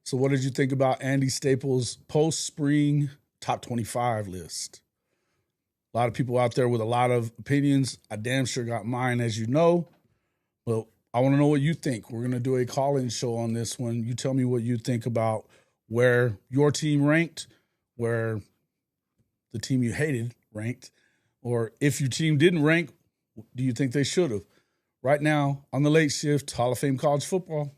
So what did you think about Andy Staples' post-spring top 25 list? A lot of people out there with a lot of opinions. I damn sure got mine, as you know. But I want to know what you think. We're going to do a call-in show on this one. You tell me what you think about where your team ranked, where the team you hated ranked, or if your team didn't rank, do you think they should have? Right now, on the Late Shift, Hall of Fame College Football.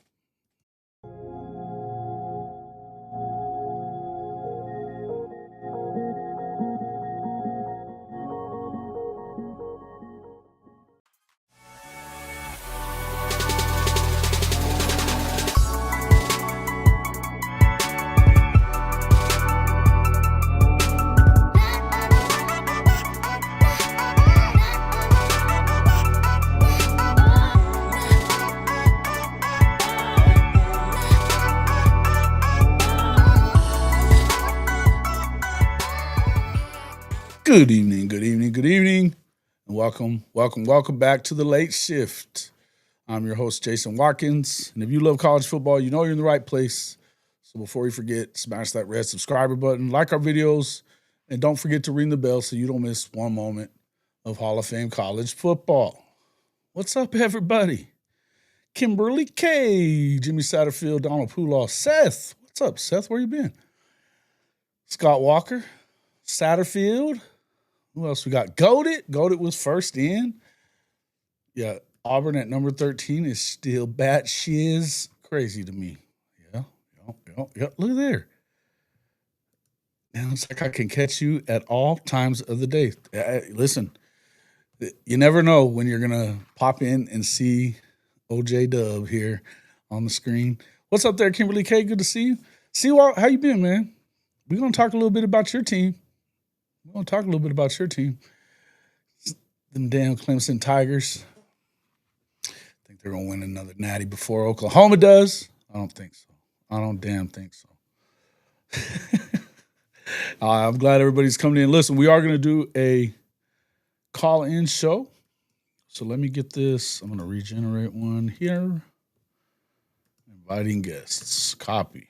Good evening, good evening, good evening, and welcome back to the Late Shift. I'm your host, Jason Watkins, and if you love college football, you know you're in the right place. So before you forget, smash that red subscriber button, like our videos, and don't forget to ring the bell so you don't miss one moment of Hall of Fame college football. What's up, everybody? Kimberly K, Jimmy Satterfield, Donald Poulos, Seth. What's up, Seth? Where you been? Scott Walker, Satterfield. Who else we got? Goated. Goated was first in. Yeah, Auburn at number 13 is still batshit crazy to me. Yeah. Look at there. Now it's like I can catch you at all times of the day. Listen, you never know when you're going to pop in and see OJ Dub here on the screen. What's up there, Kimberly K? Good to see you. Seawalt, how you been, man? We're going to talk a little bit about your team. Them damn Clemson Tigers. I think they're going to win another natty before Oklahoma does. I don't think so. I don't damn think so. I'm glad everybody's coming in. Listen, we are going to do a call-in show. So let me get this. I'm going to regenerate one here. Inviting guests. Copy.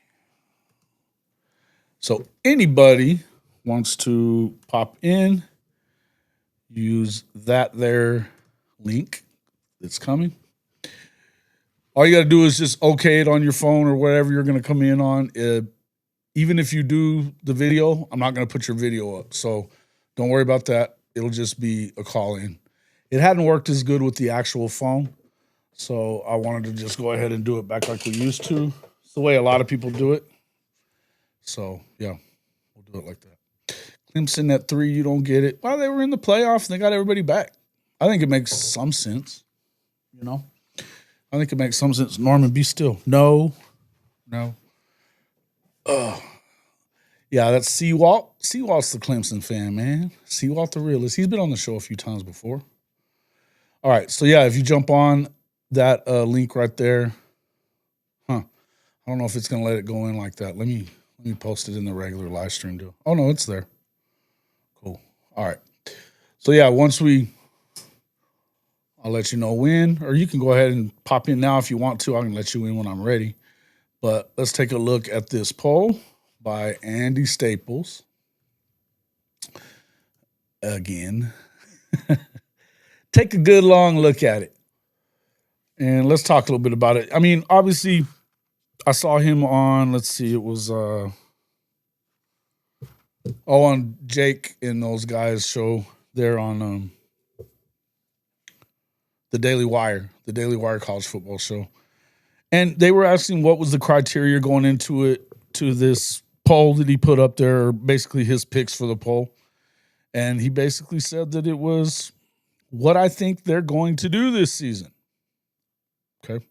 So anybody wants to pop in, use that there link that's coming. All you got to do is just okay it on your phone or whatever you're going to come in on. Even if you do the video, I'm not going to put your video up. So don't worry about that. It'll just be a call in. It hadn't worked as good with the actual phone. So I wanted to just go ahead and do it back like we used to. It's the way a lot of people do it. So, yeah, we'll do it like that. Clemson at 3, you don't get it. Well, they were in the playoffs and they got everybody back. I think it makes some sense, you know. I think it makes some sense. Norman, be still. No. Yeah, that's Seawalt. Seawalt's the Clemson fan, man. Seawalt the realist. He's been on the show a few times before. All right, so yeah, if you jump on that link right there, I don't know if it's going to let it go in like that. Let me post it in the regular live stream too. Oh, no, it's there. Cool. All right. So, yeah, I'll let you know when, or you can go ahead and pop in now if you want to. I can let you in when I'm ready. But let's take a look at this poll by Andy Staples. Again. Take a good long look at it. And let's talk a little bit about it. I mean, obviously, I saw him on, let's see, it was on Jake and those guys' show there on the Daily Wire College Football show. And they were asking what was the criteria going into it, to this poll that he put up there, basically his picks for the poll. And he basically said that it was what I think they're going to do this season. Okay.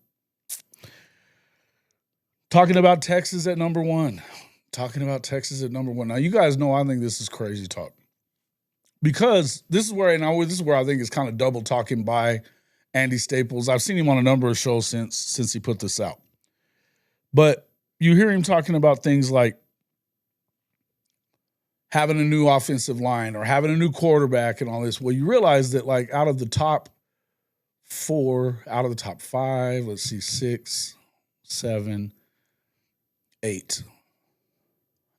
Talking about Texas at number 1. Now, you guys know I think this is crazy talk. Because this is where I think it's kind of double talking by Andy Staples. I've seen him on a number of shows since he put this out. But you hear him talking about things like having a new offensive line or having a new quarterback and all this. Well, you realize that, like, out of the top 4, out of the top 5, let's see, 6, 7, 8.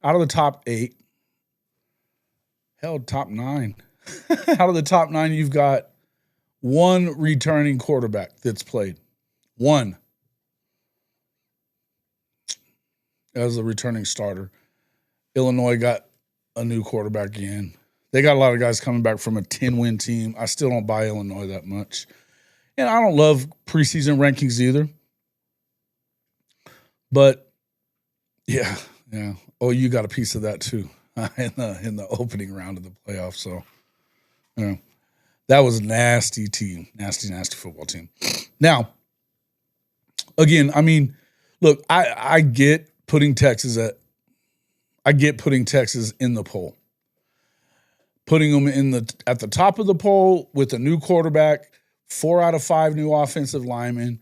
Out of the top 8, hell, top 9. Out of the top 9, you've got one returning quarterback that's played. One. As a returning starter. Illinois got a new quarterback again. They got a lot of guys coming back from a 10-win team. I still don't buy Illinois that much. And I don't love preseason rankings either. But, yeah. Oh, you got a piece of that too in the opening round of the playoffs. So, yeah, that was a nasty team. Nasty football team. Now, again, I mean, look, I get putting Texas in the poll. Putting them at the top of the poll with a new quarterback, 4 out of 5 new offensive linemen,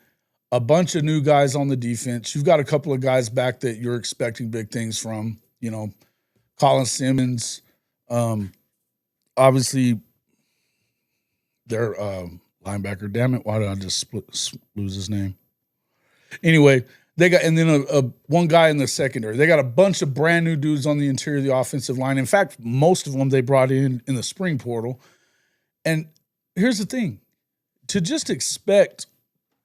a bunch of new guys on the defense. You've got a couple of guys back that you're expecting big things from, Colin Simmons. Obviously, their linebacker. Damn it, why did I just lose his name? Anyway, they got, and then one guy in the secondary. They got a bunch of brand new dudes on the interior of the offensive line. In fact, most of them they brought in the spring portal. And here's the thing. To just expect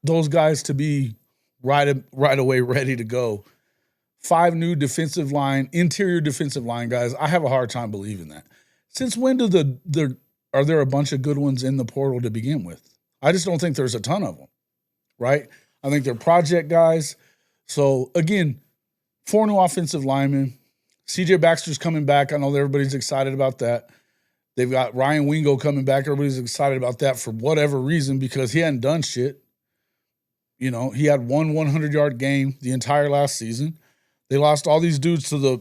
those guys to be right away ready to go, 5 new interior defensive line guys, I have a hard time believing that. Since when are there a bunch of good ones in the portal to begin with? I just don't think there's a ton of them, right? I think they're project guys. So, again, 4 new offensive linemen. C.J. Baxter's coming back. I know everybody's excited about that. They've got Ryan Wingo coming back. Everybody's excited about that for whatever reason because he hadn't done shit. He had one 100-yard game the entire last season. They lost all these dudes to the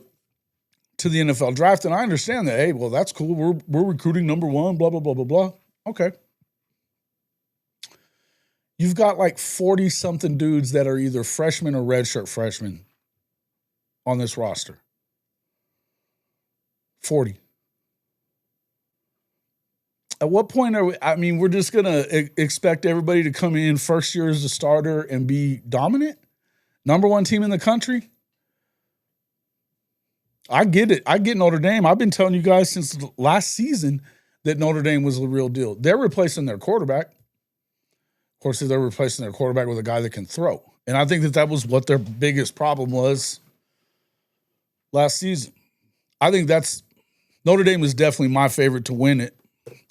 NFL draft, and I understand that. Hey, well, that's cool. We're recruiting number 1, blah, blah, blah, blah, blah. Okay. You've got like 40-something dudes that are either freshmen or redshirt freshmen on this roster. 40. At what point we're just going to expect everybody to come in first year as a starter and be dominant? Number 1 team in the country? I get it. I get Notre Dame. I've been telling you guys since last season that Notre Dame was the real deal. They're replacing their quarterback. Of course, they're replacing their quarterback with a guy that can throw. And I think that was what their biggest problem was last season. I think Notre Dame is definitely my favorite to win it.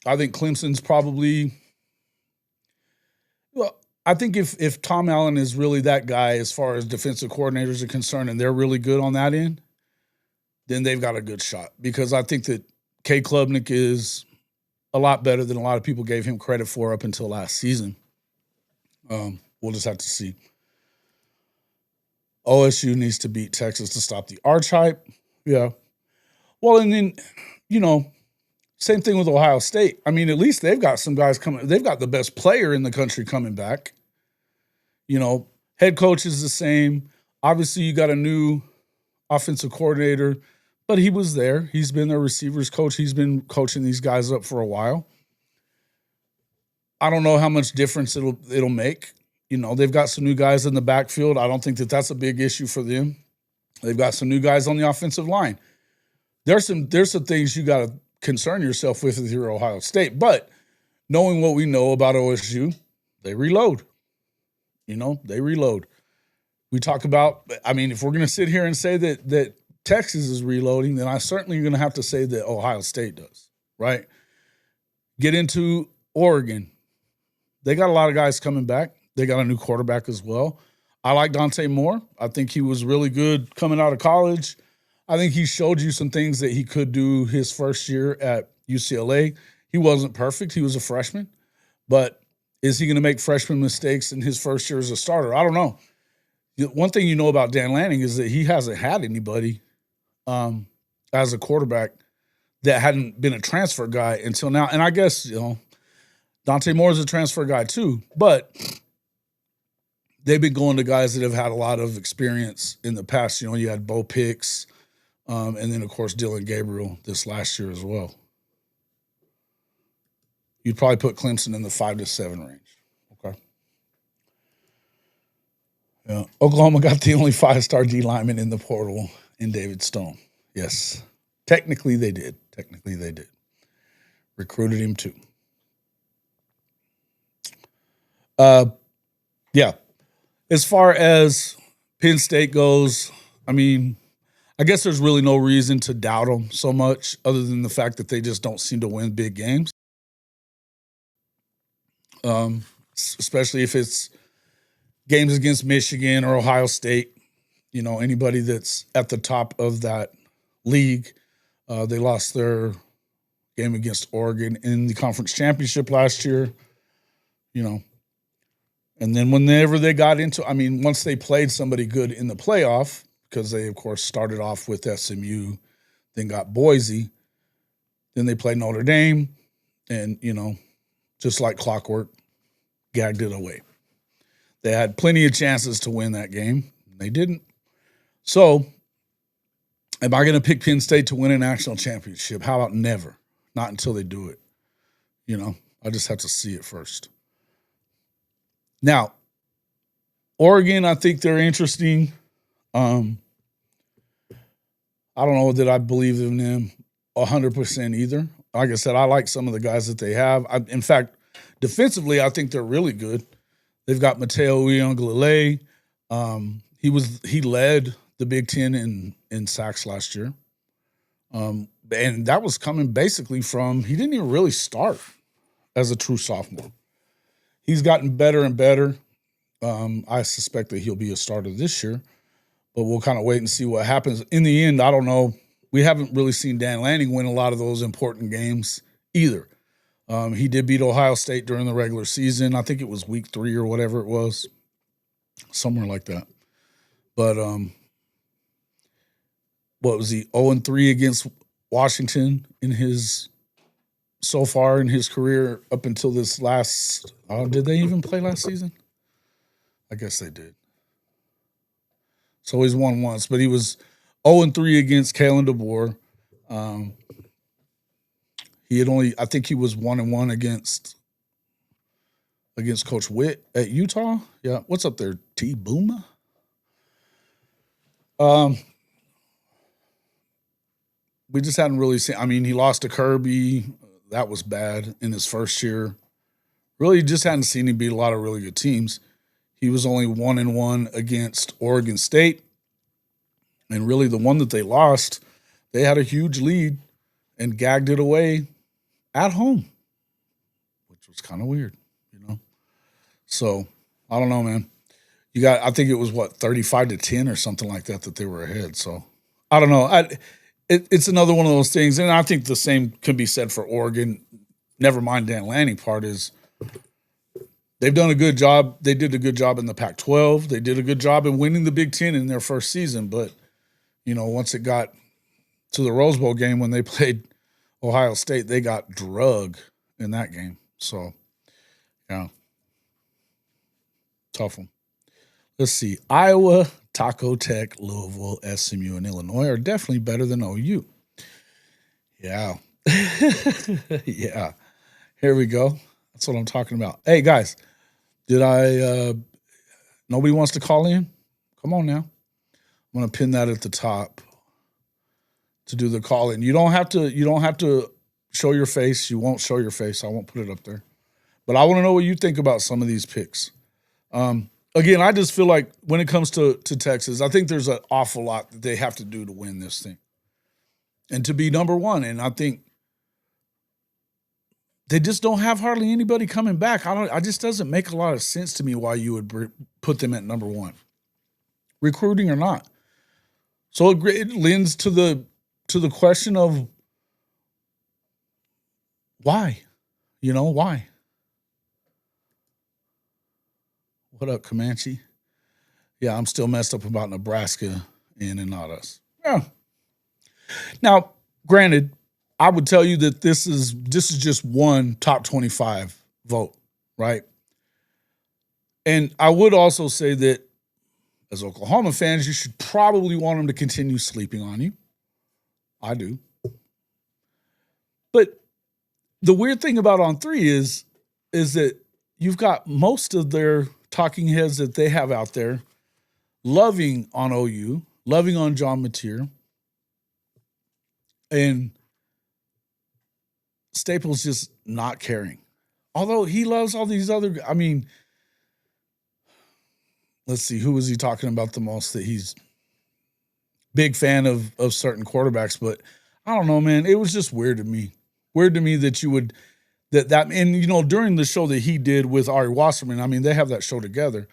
I think Clemson's probably – well, I think if Tom Allen is really that guy as far as defensive coordinators are concerned and they're really good on that end, then they've got a good shot. Because I think that K. Klubnik is a lot better than a lot of people gave him credit for up until last season. We'll just have to see. OSU needs to beat Texas to stop the arch hype. Yeah. Well, and then, same thing with Ohio State. I mean, at least they've got some guys coming. They've got the best player in the country coming back. Head coach is the same. Obviously, you got a new offensive coordinator, but he was there. He's been their receivers coach. He's been coaching these guys up for a while. I don't know how much difference it'll make. They've got some new guys in the backfield. I don't think that that's a big issue for them. They've got some new guys on the offensive line. There's some things you got to concern yourself with if you're Ohio State. But knowing what we know about OSU, they reload. They reload. We talk about, if we're going to sit here and say that Texas is reloading, then I certainly going to have to say that Ohio State does, right? Get into Oregon. They got a lot of guys coming back. They got a new quarterback as well. I like Dante Moore. I think he was really good coming out of college. I think he showed you some things that he could do his first year at UCLA. He wasn't perfect. He was a freshman. But is he going to make freshman mistakes in his first year as a starter? I don't know. One thing you know about Dan Lanning is that he hasn't had anybody as a quarterback that hadn't been a transfer guy until now. And I guess, Dante Moore is a transfer guy too. But they've been going to guys that have had a lot of experience in the past. You had Bo Picks, and then, of course, Dylan Gabriel this last year as well. You'd probably put Clemson in the 5 to 7 range. Okay. Yeah. Oklahoma got the only 5-star D lineman in the portal in David Stone. Yes. Technically, they did. Recruited him too. Yeah. As far as Penn State goes, I mean, I guess there's really no reason to doubt them so much other than the fact that they just don't seem to win big games. Especially if it's games against Michigan or Ohio State, anybody that's at the top of that league. They lost their game against Oregon in the conference championship last year, And then whenever they got into, once they played somebody good in the playoff, because they, of course, started off with SMU, then got Boise, then they played Notre Dame, and, just like clockwork, gagged it away. They had plenty of chances to win that game. They didn't. So, am I going to pick Penn State to win a national championship? How about never? Not until they do it. I just have to see it first. Now, Oregon, I think they're interesting. I don't know that I believe in them 100% either. Like I said, I like some of the guys that they have. In fact, defensively, I think they're really good. They've got Mateo Uiagalelei. He led the Big Ten in sacks last year. And that was coming basically from, he didn't even really start as a true sophomore. He's gotten better and better. I suspect that he'll be a starter this year, but we'll kind of wait and see what happens. In the end, I don't know. We haven't really seen Dan Lanning win a lot of those important games either. He did beat Ohio State during the regular season. I think it was week 3 or whatever it was, somewhere like that. But what was he, 0-3 against Washington so far in his career up until this last did they even play last season? I guess they did. So he's won once, but he was 0-3 against Kalen DeBoer. I think he was 1-1 against Coach Witt at Utah. Yeah, what's up there, T. Booma? We just hadn't really seen. He lost to Kirby. That was bad in his first year. Really, just hadn't seen him beat a lot of really good teams. He was only 1-1 against Oregon State. And really, the one that they lost, they had a huge lead and gagged it away at home, which was kind of weird, So, I don't know, man. I think it was 35-10 or something like that they were ahead. So, I don't know. It's another one of those things, and I think the same can be said for Oregon. Never mind Dan Lanning part is they've done a good job. They did a good job in the Pac-12. They did a good job in winning the Big Ten in their first season, but once it got to the Rose Bowl game when they played Ohio State, they got drug in that game. So, yeah, tough one. Let's see. Iowa, Taco Tech, Louisville, SMU, and Illinois are definitely better than OU. Yeah. Yeah. Here we go. That's what I'm talking about. Hey, guys, nobody wants to call in? Come on now. I'm going to pin that at the top to do the call in. You don't have to show your face. You won't show your face. I won't put it up there. But I want to know what you think about some of these picks. Again, I just feel like when it comes to Texas, I think there's an awful lot that they have to do to win this thing and to be number one. And I think they just don't have hardly anybody coming back. It just doesn't make a lot of sense to me why you would put them at number one, recruiting or not. So it lends to the question of why, why? What up, Comanche? Yeah, I'm still messed up about Nebraska and not us. Yeah. Now, granted, I would tell you that this is just one top 25 vote, right? And I would also say that as Oklahoma fans, you should probably want them to continue sleeping on you. I do. But the weird thing about On 3 is that you've got most of their talking heads that they have out there loving on OU, loving on John Mateer, and Staples just not caring. Although he loves all these other, I mean, let's see, who was he talking about the most that he's big fan of certain quarterbacks, but I don't know, man. It was just weird to me. Weird to me that you would, and during the show that he did with Ari Wasserman, I mean, they have that show together,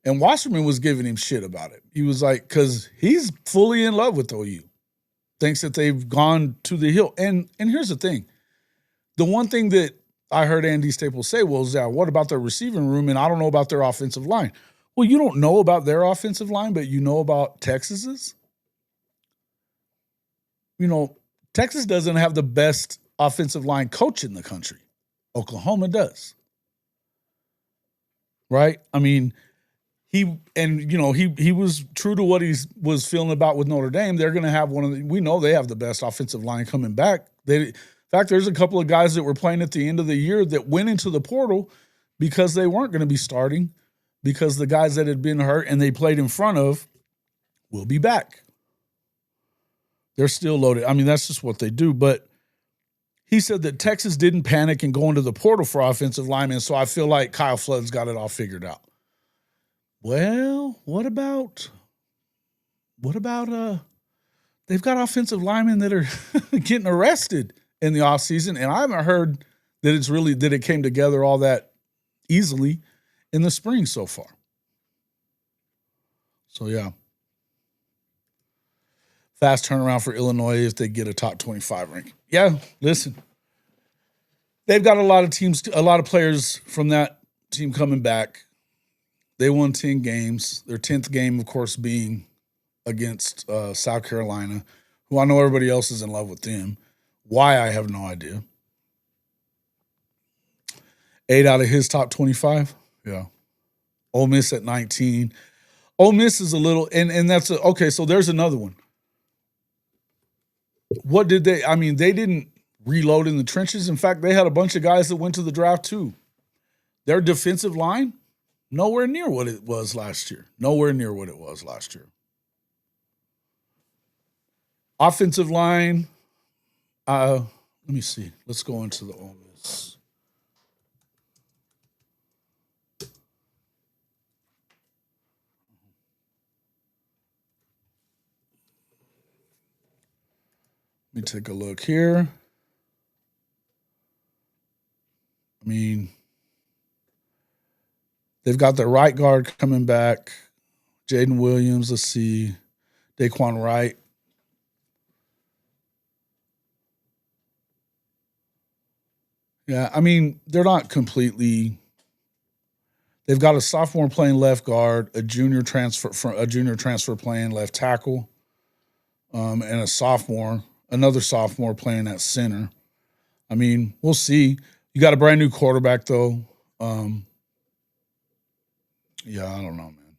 and Wasserman was giving him shit about it. He was like, because he's fully in love with OU, thinks that they've gone to the hill. And here's the thing. The one thing that I heard Andy Staples say was, what about their receiving room? And I don't know about their offensive line. Well, you don't know about their offensive line, but you know about Texas's. Texas doesn't have the best offensive line coach in the country. Oklahoma does. Right? I mean, he was true to what he was feeling about with Notre Dame. They're going to have we know they have the best offensive line coming back. In fact, there's a couple of guys that were playing at the end of the year that went into the portal because they weren't going to be starting, because the guys that had been hurt and they played in front of will be back. They're still loaded. I mean, that's just what they do. But he said that Texas didn't panic and go into the portal for offensive linemen, so I feel like Kyle Flood's got it all figured out. Well, what about they've got offensive linemen that are getting arrested in the offseason, and I haven't heard that it came together all that easily in the spring so far. So, yeah. Fast turnaround for Illinois if they get a top 25 ranking. Yeah, listen. They've got a lot of players from that team coming back. They won 10 games. Their 10th game, of course, being against South Carolina, who I know everybody else is in love with them. Why, I have no idea. 8 out of his top 25. Yeah. Ole Miss at 19. Ole Miss is a little, and that's okay, so there's another one. What did they didn't reload in the trenches. In fact, they had a bunch of guys that went to the draft too. Their defensive line, nowhere near what it was last year. Offensive line, let me see. Let's go into the Ole Miss. Let me take a look here. I mean, they've got their right guard coming back. Jaden Williams, let's see. Daquan Wright. Yeah, I mean, they're not completely. They've got a sophomore playing left guard, a junior transfer playing left tackle, and another sophomore playing at center. I mean, we'll see. You got a brand new quarterback though. Yeah, I don't know, man.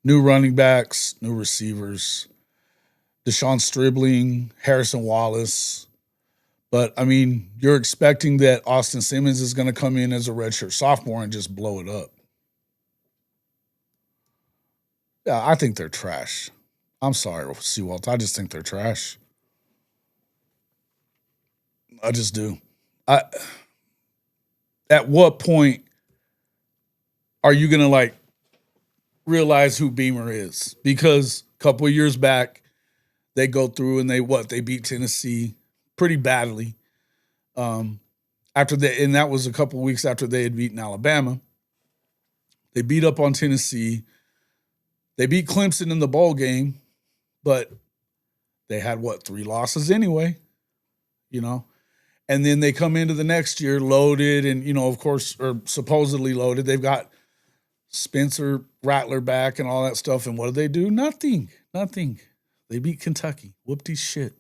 New running backs, new receivers. Deshaun Stribling, Harrison Wallace. But, I mean, you're expecting that Austin Simmons is going to come in as a redshirt sophomore and just blow it up. Yeah, I think they're trash. I'm sorry, Seawalt. I just think they're trash. I just do. At what point are you going to, realize who Beamer is? Because a couple of years back, they go through and they beat Tennessee pretty badly. And that was a couple of weeks after they had beaten Alabama. They beat up on Tennessee. They beat Clemson in the bowl game, but they had 3 losses anyway, And then they come into the next year loaded and, of course, or supposedly loaded. They've got Spencer Rattler back and all that stuff. And what do? Nothing. They beat Kentucky. Whoopty shit.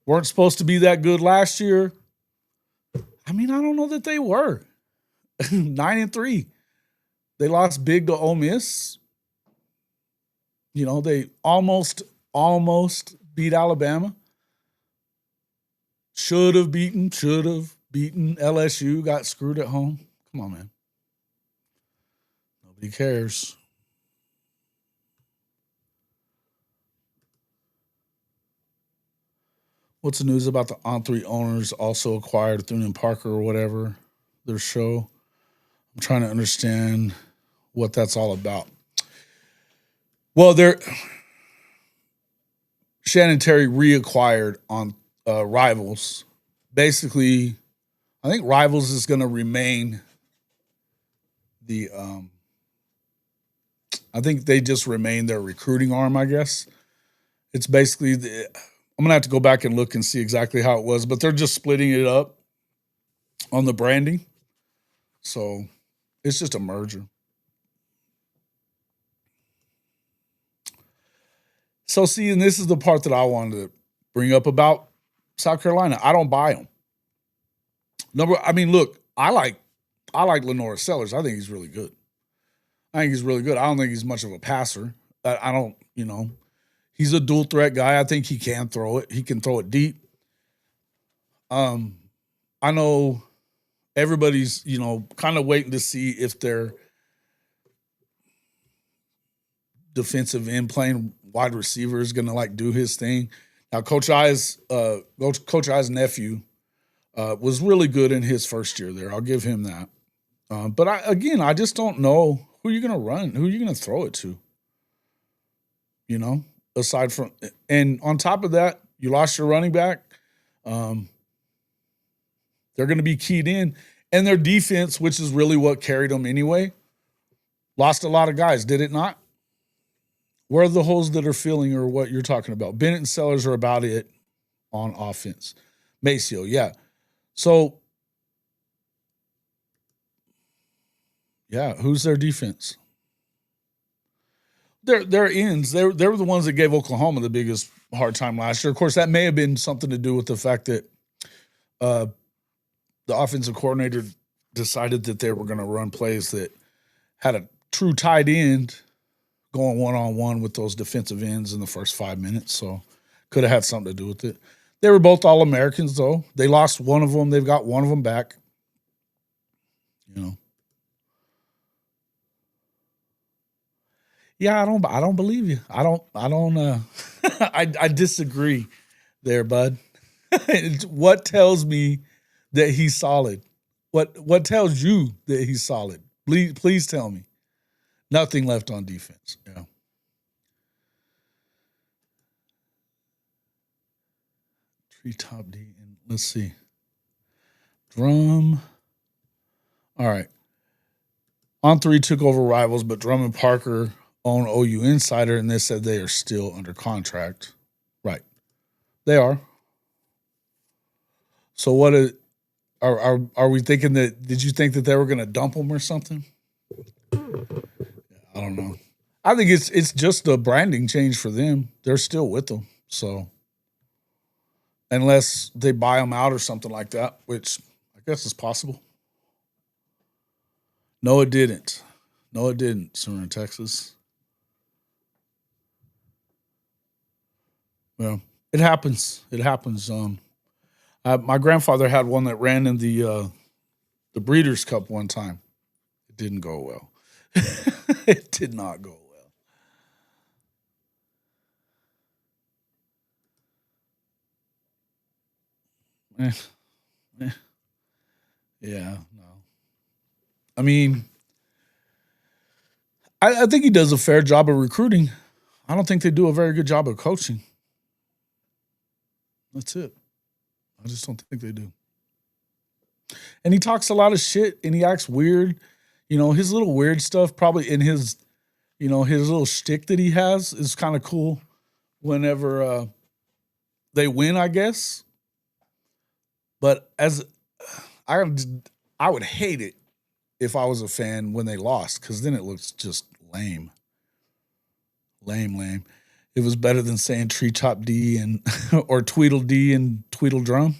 Weren't supposed to be that good last year. I mean, I don't know that they were. 9-3. They lost big to Ole Miss. They almost beat Alabama. Should have beaten LSU. Got screwed at home. Come on, man. Nobody cares. What's the news about the On3 owners also acquired Thune and Parker or whatever, their show? I'm trying to understand what that's all about. Well, Shannon Terry reacquired on Rivals. Basically, I think Rivals is going to remain the I think they just remain their recruiting arm, I guess. It's basically I'm going to have to go back and look and see exactly how it was, but they're just splitting it up on the branding. So it's just a merger. So see, and this is the part that I wanted to bring up about South Carolina. I don't buy them. Look, I like Lenora Sellers. I think he's really good. I don't think he's much of a passer. I don't, he's a dual threat guy. I think he can throw it. He can throw it deep. I know everybody's, kind of waiting to see if their defensive end playing wide receiver is going to do his thing. Now, Coach I's nephew was really good in his first year there. I'll give him that. But I just don't know who you're going to run, who you're going to throw it to. Aside from, and on top of that, you lost your running back. They're going to be keyed in. And their defense, which is really what carried them anyway, lost a lot of guys, did it not? Where are the holes that are filling or what you're talking about? Bennett and Sellers are about it on offense. Maceo, yeah. So, yeah, who's their defense? Their ends. They were the ones that gave Oklahoma the biggest hard time last year. Of course, that may have been something to do with the fact that the offensive coordinator decided that they were going to run plays that had a true tight end going one-on-one with those defensive ends in the first 5 minutes. So could have had something to do with it. They were both All-Americans, though. They lost one of them. They've got one of them back. Yeah, I don't believe you. I disagree there, bud. What tells me that he's solid? What tells you that he's solid? Please tell me. Nothing left on defense. Yeah. Treetop D. And let's see. Drum. All right. On3 took over Rivals, but Drum and Parker own OU Insider, and they said they are still under contract. Right. They are. So what are we thinking that? Did you think that they were going to dump them or something? I don't know. I think it's just a branding change for them. They're still with them. So unless they buy them out or something like that, which I guess is possible. No, it didn't. Somewhere in Texas. Well, it happens. My grandfather had one that ran in the Breeders' Cup one time. It didn't go well. It did not go well. Yeah, no. I mean, I think he does a fair job of recruiting. I don't think they do a very good job of coaching. That's it. I just don't think they do. And he talks a lot of shit and he acts weird. His little weird stuff probably in his, his little shtick that he has is kind of cool whenever they win, I guess. But I would hate it if I was a fan when they lost, because then it looks just lame. Lame. It was better than saying Treetop D and or Tweedle D and Tweedle Drum.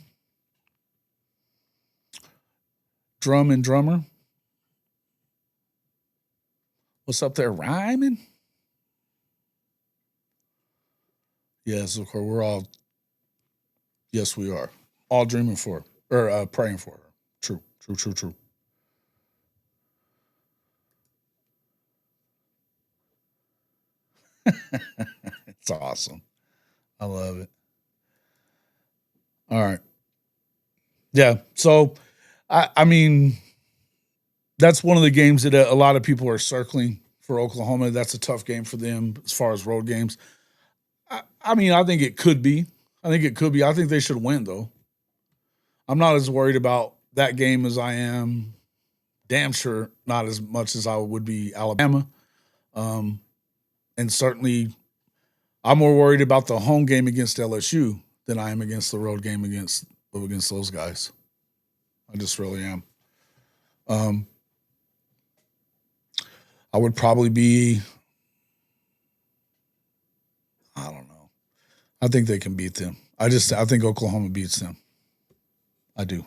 Drum and Drummer. What's up there, rhyming? Yes, of course, we're all. Yes, we are all dreaming for her, or praying for her. True. It's awesome. I love it. All right. Yeah. So, I mean, that's one of the games that a lot of people are circling for Oklahoma. That's a tough game for them as far as road games. I mean, I think it could be. I think they should win, though. I'm not as worried about that game as I am, damn sure, not as much as I would be Alabama. And certainly, I'm more worried about the home game against LSU than I am against the road game against those guys. I just really am. I would probably be, I don't know. I think they can beat them. I think Oklahoma beats them. I do.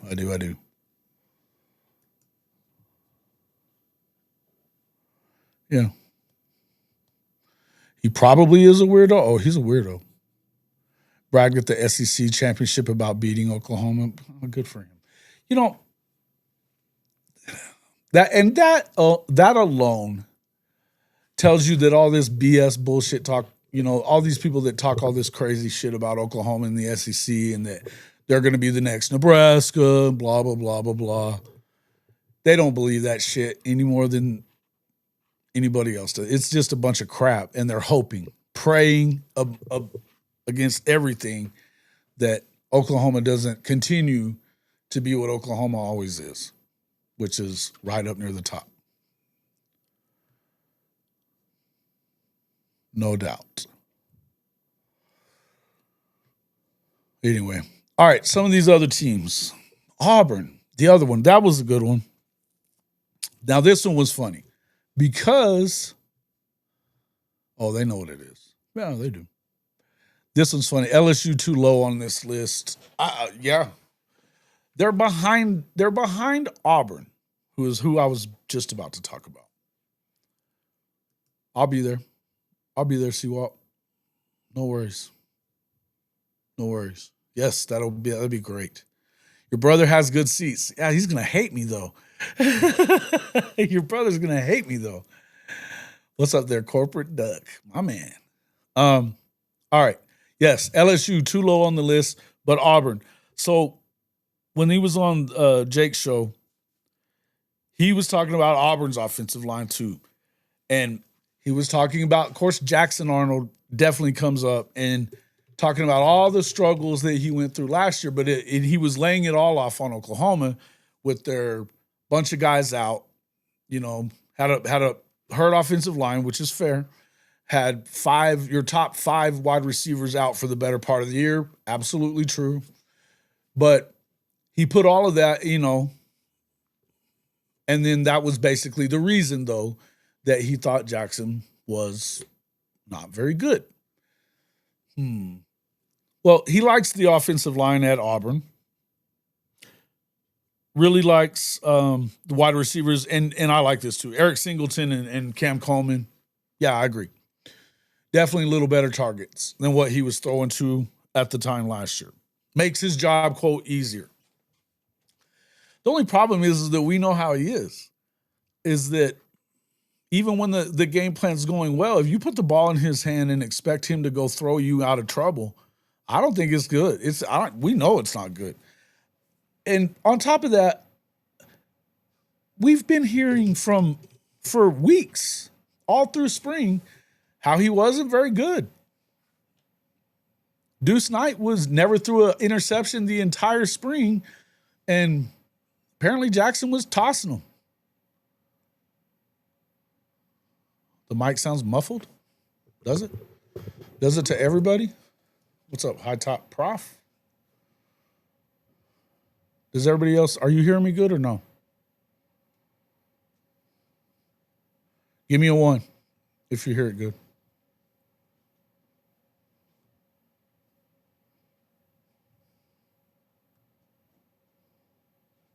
Yeah. He probably is a weirdo. Oh, he's a weirdo. Bragged at the SEC championship about beating Oklahoma. Oh, good for him. You know, that alone tells you that all this BS bullshit talk, all these people that talk all this crazy shit about Oklahoma and the SEC and that they're going to be the next Nebraska, blah, blah, blah, blah, blah. They don't believe that shit any more than anybody else does. It's just a bunch of crap, and they're hoping, praying against everything that Oklahoma doesn't continue to be what Oklahoma always is, which is right up near the top. No doubt. Anyway, all right, some of these other teams. Auburn, the other one, that was a good one. Now, this one was funny because, they know what it is. Yeah, they do. This one's funny. LSU too low on this list. Yeah. They're behind Auburn, who I was just about to talk about. I'll be there, Seawalk. No worries. Yes, that'd be great. Your brother has good seats. Yeah, he's gonna hate me though. Your brother's gonna hate me though. What's up there, corporate duck, my man? All right. Yes, LSU too low on the list, but Auburn. So when he was on Jake's show, he was talking about Auburn's offensive line too, and he was talking about, of course, Jackson Arnold definitely comes up and talking about all the struggles that he went through last year, but he was laying it all off on Oklahoma with their bunch of guys out. Had a hurt offensive line, which is fair. Had your top 5 wide receivers out for the better part of the year. Absolutely true. But he put all of that, and then that was basically the reason, though, that he thought Jackson was not very good. Well, he likes the offensive line at Auburn. Really likes the wide receivers, and I like this too. Eric Singleton and Cam Coleman. Yeah, I agree. Definitely a little better targets than what he was throwing to at the time last year. Makes his job, quote, easier. The only problem is that we know how he is that even when the game plan's going well, if you put the ball in his hand and expect him to go throw you out of trouble, I don't think it's good. We know it's not good. And on top of that, we've been hearing for weeks, all through spring, how he wasn't very good. Deuce Knight was never threw an interception the entire spring, and apparently Jackson was tossing him. The mic sounds muffled. Does it? Does it to everybody? What's up, high top prof? Does everybody else, are you hearing me good or no? Give me a 1 if you hear it good.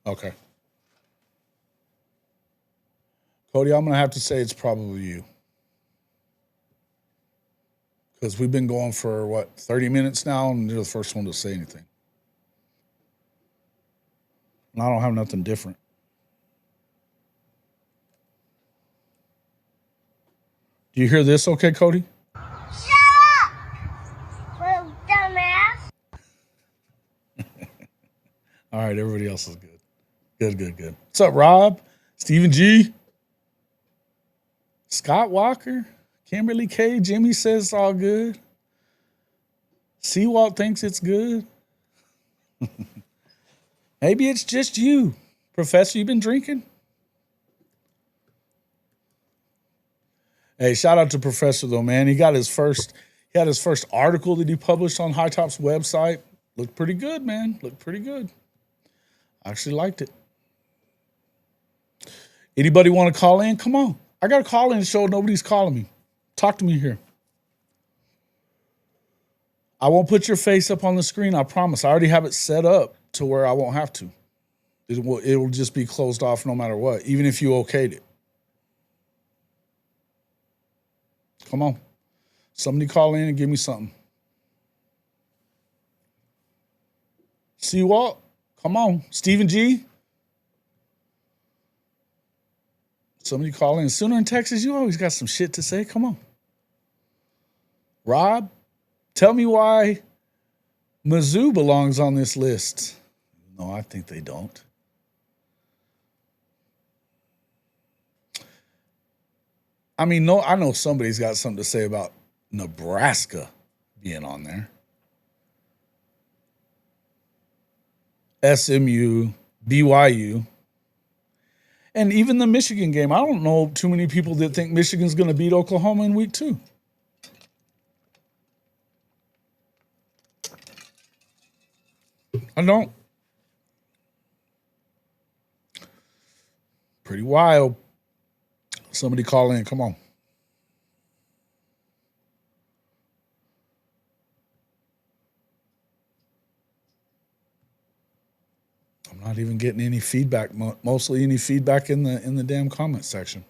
Okay. Cody, I'm going to have to say it's probably you. Because we've been going for, 30 minutes now, and you're the first one to say anything. And I don't have nothing different. Do you hear this okay, Cody? All right, everybody else is good. Good. What's up, Rob? Stephen G. Scott Walker? Kimberly K. Jimmy says it's all good. Seawalt thinks it's good. Maybe it's just you. Professor, you been drinking? Hey, shout out to Professor though, man. He had his first article that he published on High Top's website. Looked pretty good, man. Looked pretty good. I actually liked it. Anybody want to call in? Come on. I got a call in show. Nobody's calling me. Talk to me here. I won't put your face up on the screen. I promise. I already have it set up to where I won't have to. It will just be closed off no matter what, even if you okayed it. Come on. Somebody call in and give me something. Seawalt, come on. Stephen G. Somebody call in. Sooner in Texas, you always got some shit to say. Come on. Rob, tell me why Mizzou belongs on this list. No, I think they don't. I mean, no, I know somebody's got something to say about Nebraska being on there. SMU, BYU, and even the Michigan game. I don't know too many people that think Michigan's going to beat Oklahoma in week 2. I don't. Pretty wild. Somebody call in. Come on. I'm not even getting any feedback. Mostly any feedback in the damn comment section.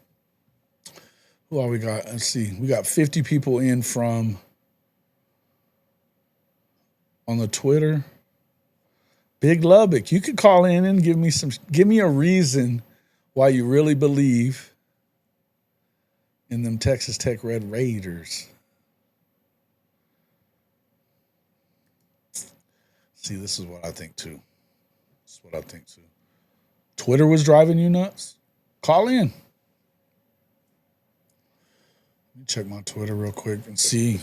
Who all we got? Let's see. We got 50 people in from on the Twitter. Big Lubbock, you could call in and give me a reason why you really believe in them Texas Tech Red Raiders. See, this is what I think too. Twitter was driving you nuts? Call in. Let me check my Twitter real quick and see.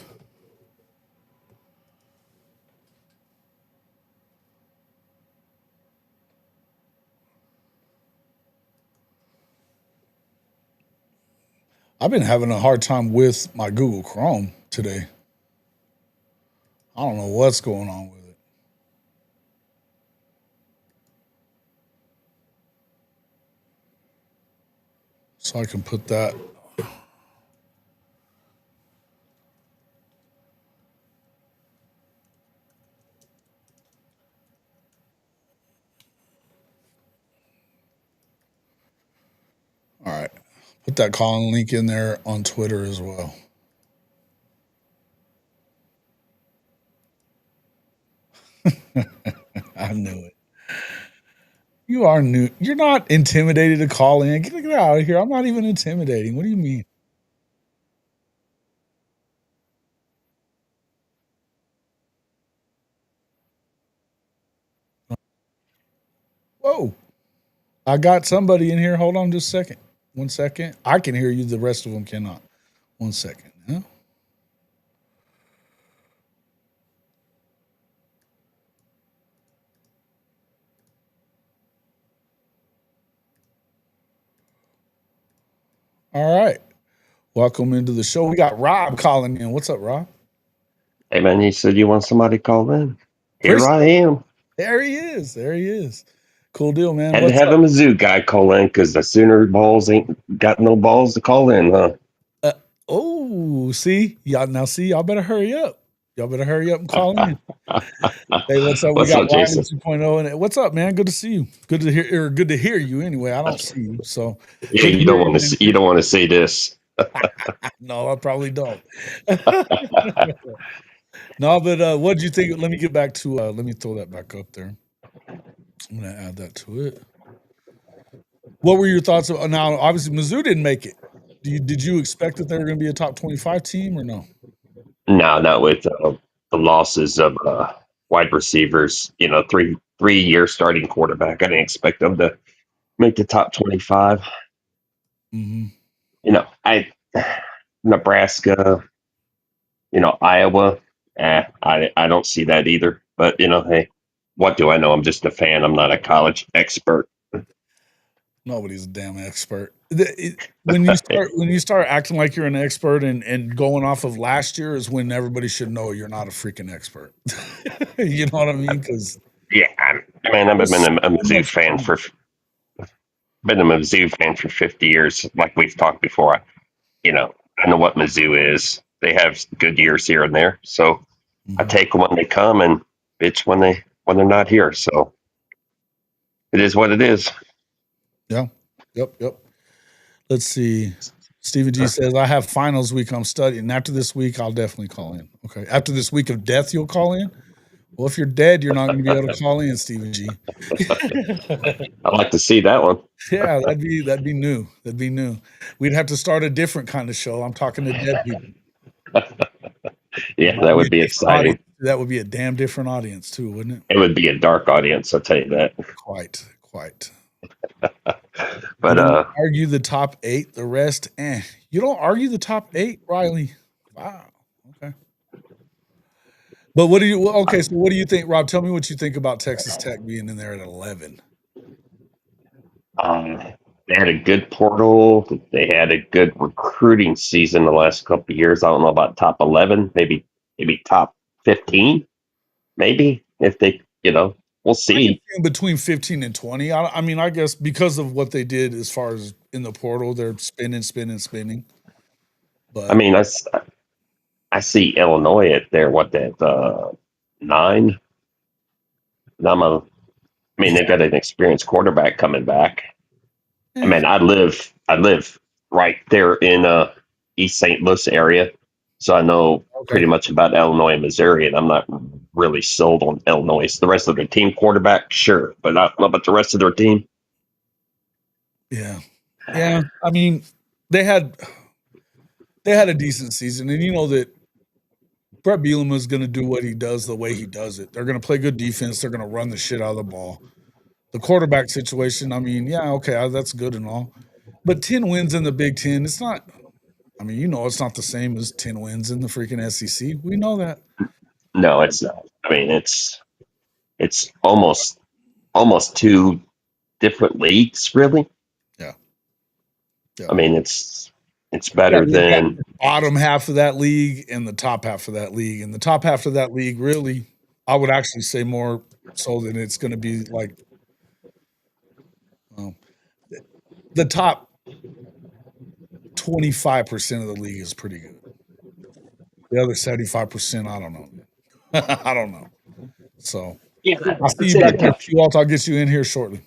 I've been having a hard time with my Google Chrome today. I don't know what's going on with it. So I can put that. All right. Put that calling link in there on Twitter as well. I knew it. You are new. You're not intimidated to call in. Get out of here. I'm not even intimidating. What do you mean? Whoa. I got somebody in here. Hold on just a second. 1 second. I can hear you. The rest of them cannot. 1 second. Yeah. All right. Welcome into the show. We got Rob calling in. What's up, Rob? Hey, man, you said you want somebody to call in. Here I am. There he is. Cool deal, man. Had to have a Mizzou guy call in because the Sooner balls ain't got no balls to call in, huh? See? Y'all better hurry up. Y'all better hurry up and call in. Hey, what's up? What's we got up, Jason? 2.0 and what's up, man? Good to see you. Good to hear you anyway. I don't see you. So yeah, you don't want to say this. No, I probably don't. No, but what'd you think? Let me get back to let me throw that back up there. I'm gonna add that to it. What were your thoughts? Now, obviously, Mizzou didn't make it. Did you expect that they were going to be a top 25 team or no? No, not with the losses of wide receivers. You know, three 3-year starting quarterback. I didn't expect them to make the top 25. Mm-hmm. Nebraska, Iowa. I don't see that either. But hey, what do I know? I'm just a fan. I'm not a college expert. Nobody's a damn expert. When you start acting like you're an expert and going off of last year is when everybody should know you're not a freaking expert. You know what I mean? Because Yeah, I've been a Mizzou fan for 50 years. Like we've talked before, I know what Mizzou is. They have good years here and there, so I take them when they come and bitch when they're not here. So it is what it is. Yeah. Yep. Let's see. Stephen G says, I have finals week I'm studying. And after this week, I'll definitely call in. Okay. After this week of death, you'll call in? Well, if you're dead, you're not going to be able to call in, Stephen G. I'd like to see that one. Yeah, that'd be new. That'd be new. We'd have to start a different kind of show. I'm talking to dead people. Yeah, that would be exciting. Audience. That would be a damn different audience too, wouldn't it? It would be a dark audience, I'll tell you that. Quite. But argue the top 8, the rest, You don't argue the top 8, Riley. Wow. Okay. But what do you think, Rob? Tell me what you think about Texas Tech being in there at 11. They had a good portal. They had a good recruiting season the last couple of years. I don't know about top 11, maybe top 15, maybe if they, we'll see. Between 15 and 20. I mean, I guess because of what they did as far as in the portal, they're spinning. But I mean, I see Illinois at there. 9? They've got an experienced quarterback coming back. I mean, I live right there in East St. Louis area, so I know pretty much about Illinois and Missouri, and I'm not really sold on Illinois. The rest of their team quarterback, sure, but I don't know about the rest of their team. Yeah. I mean, they had a decent season, and you know that Brett Bielema is going to do what he does the way he does it. They're going to play good defense. They're going to run the shit out of the ball. The quarterback situation, I mean, yeah, okay, that's good and all. But 10 wins in the Big Ten, it's not – I mean, it's not the same as 10 wins in the freaking SEC. We know that. No, it's not. I mean, it's almost 2 different leagues, really. Yeah. I mean, it's better than the bottom half of that league and the top half of that league. And the top half of that league, really, I would actually say more so than it's going to be like the top 25% of the league is pretty good. The other 75%, I don't know. I don't know. So I'll see you back here, Walt. I'll get you in here shortly.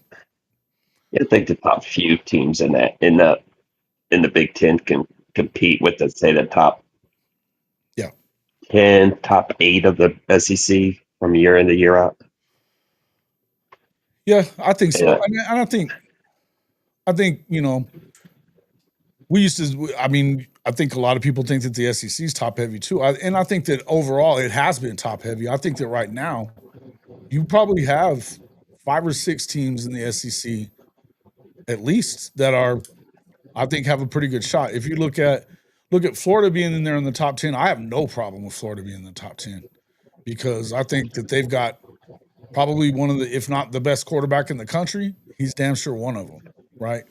I think the top few teams in the Big Ten can compete with, let's say, the top 10, top 8 of the SEC from year in to year out. Yeah, I think so. And I think we used to. I mean, I think a lot of people think that the SEC is top heavy too, and I think that overall it has been top heavy. I think that right now you probably have 5 or 6 teams in the SEC at least that are, I think, have a pretty good shot. If you look at Florida being in there in the top 10, I have no problem with Florida being in the top 10 because I think that they've got probably one of the, if not the best quarterback in the country. He's damn sure one of them, right?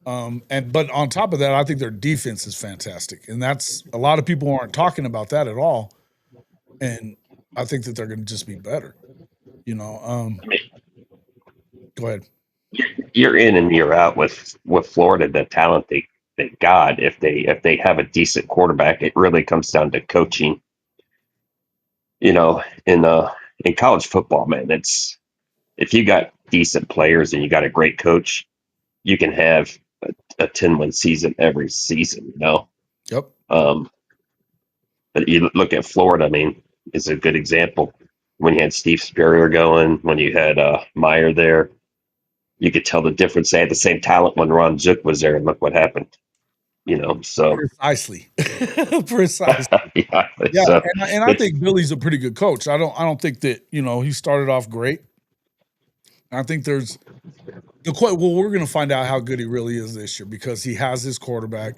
But on top of that, I think their defense is fantastic, and that's a lot of people aren't talking about that at all. And I think that they're going to just be better. Go ahead. Year in and year out with Florida, the talent they got. If they have a decent quarterback, it really comes down to coaching. In college football, man, it's if you got decent players and you got a great coach, you can have a 10-win season every season. Yep. But you look at Florida. I mean, it's a good example. When you had Steve Spurrier going, when you had Meyer there, you could tell the difference. They had the same talent when Ron Zook was there, and look what happened. So precisely. Yeah. So and I think Billy's a pretty good coach. I don't think that he started off great, I think there's well, we're going to find out how good he really is this year because he has his quarterback.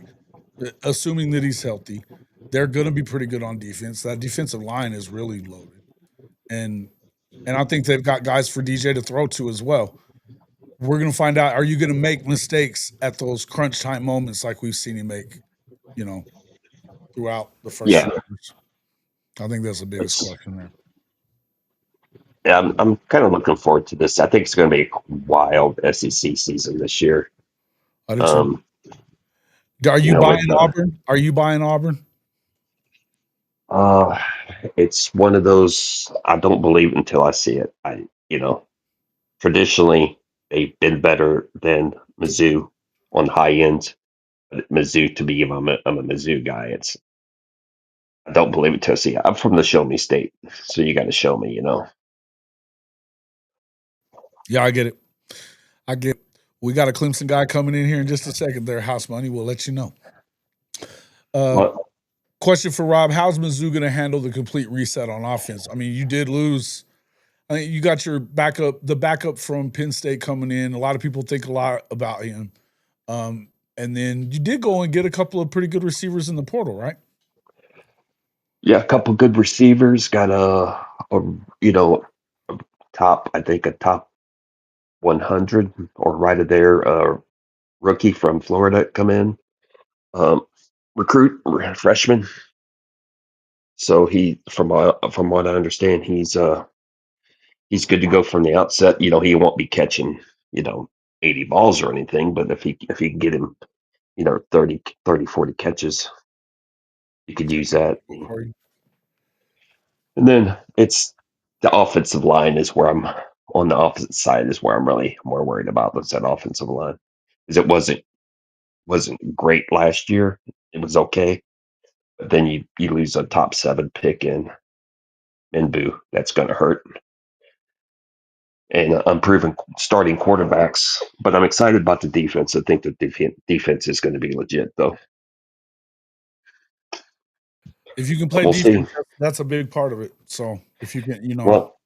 Assuming that he's healthy, they're going to be pretty good on defense. That defensive line is really loaded, and I think they've got guys for DJ to throw to as well. We're going to find out: are you going to make mistakes at those crunch time moments like we've seen him make? Throughout the first Yeah, few years. I think that's the biggest it's question there. yeah. I'm kind of looking forward to this. I think it's going to be a wild SEC season this year. I do too. Are you With buying Auburn? Are you buying Auburn? uh, it's one of those I don't believe until I see it. Traditionally they've been better than Mizzou on high end. But Mizzou, to be, I'm a Mizzou guy. I don't believe it till I see it. I'm from the Show Me State, so you got to show me. Yeah, I get it. I get it. We got a Clemson guy coming in here in just a second. Their house money. We'll let you know. Well, Question for Rob: how's Mizzou going to handle the complete reset on offense? I mean, you did lose. I mean, you got your the backup from Penn State coming in. A lot of people think a lot about him. And then you did go and get a couple of pretty good receivers in the portal, right? yeah, a couple good receivers. Got a top. I think a top 100 or right there. Rookie from Florida come in. Recruit freshman. So from what I understand, he's good to go from the outset. He won't be catching 80 balls or anything, but if he can get him 30, 40 catches, you could use that. And then it's the offensive line is where I'm on the opposite side is where I'm really more worried about was that offensive line because it wasn't great last year. It was okay, but then you lose a top 7 pick in Minbu. That's going to hurt. And unproven starting quarterbacks, but I'm excited about the defense. I think the defense is going to be legit, though. If you can But play we'll see. defense, that's a big part of it. So if you can, Well,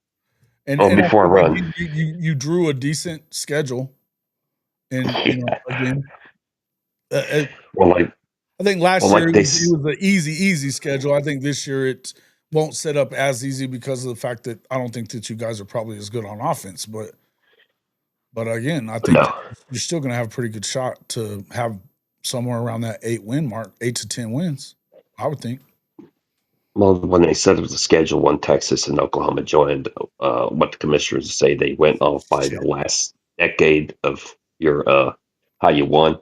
and I before I think run, again, you drew a decent schedule, and again, well, like I think last year like it this. was an easy schedule. I think this year it won't set up as easy because of the fact that I don't think that you guys are probably as good on offense. But again, I think No, you're still going to have a pretty good shot to have somewhere around that 8-win mark, 8 to 10 wins. I would think. well, when they set up the schedule, when Texas and Oklahoma joined, what the commissioners say they went off by the last decade of your how you won.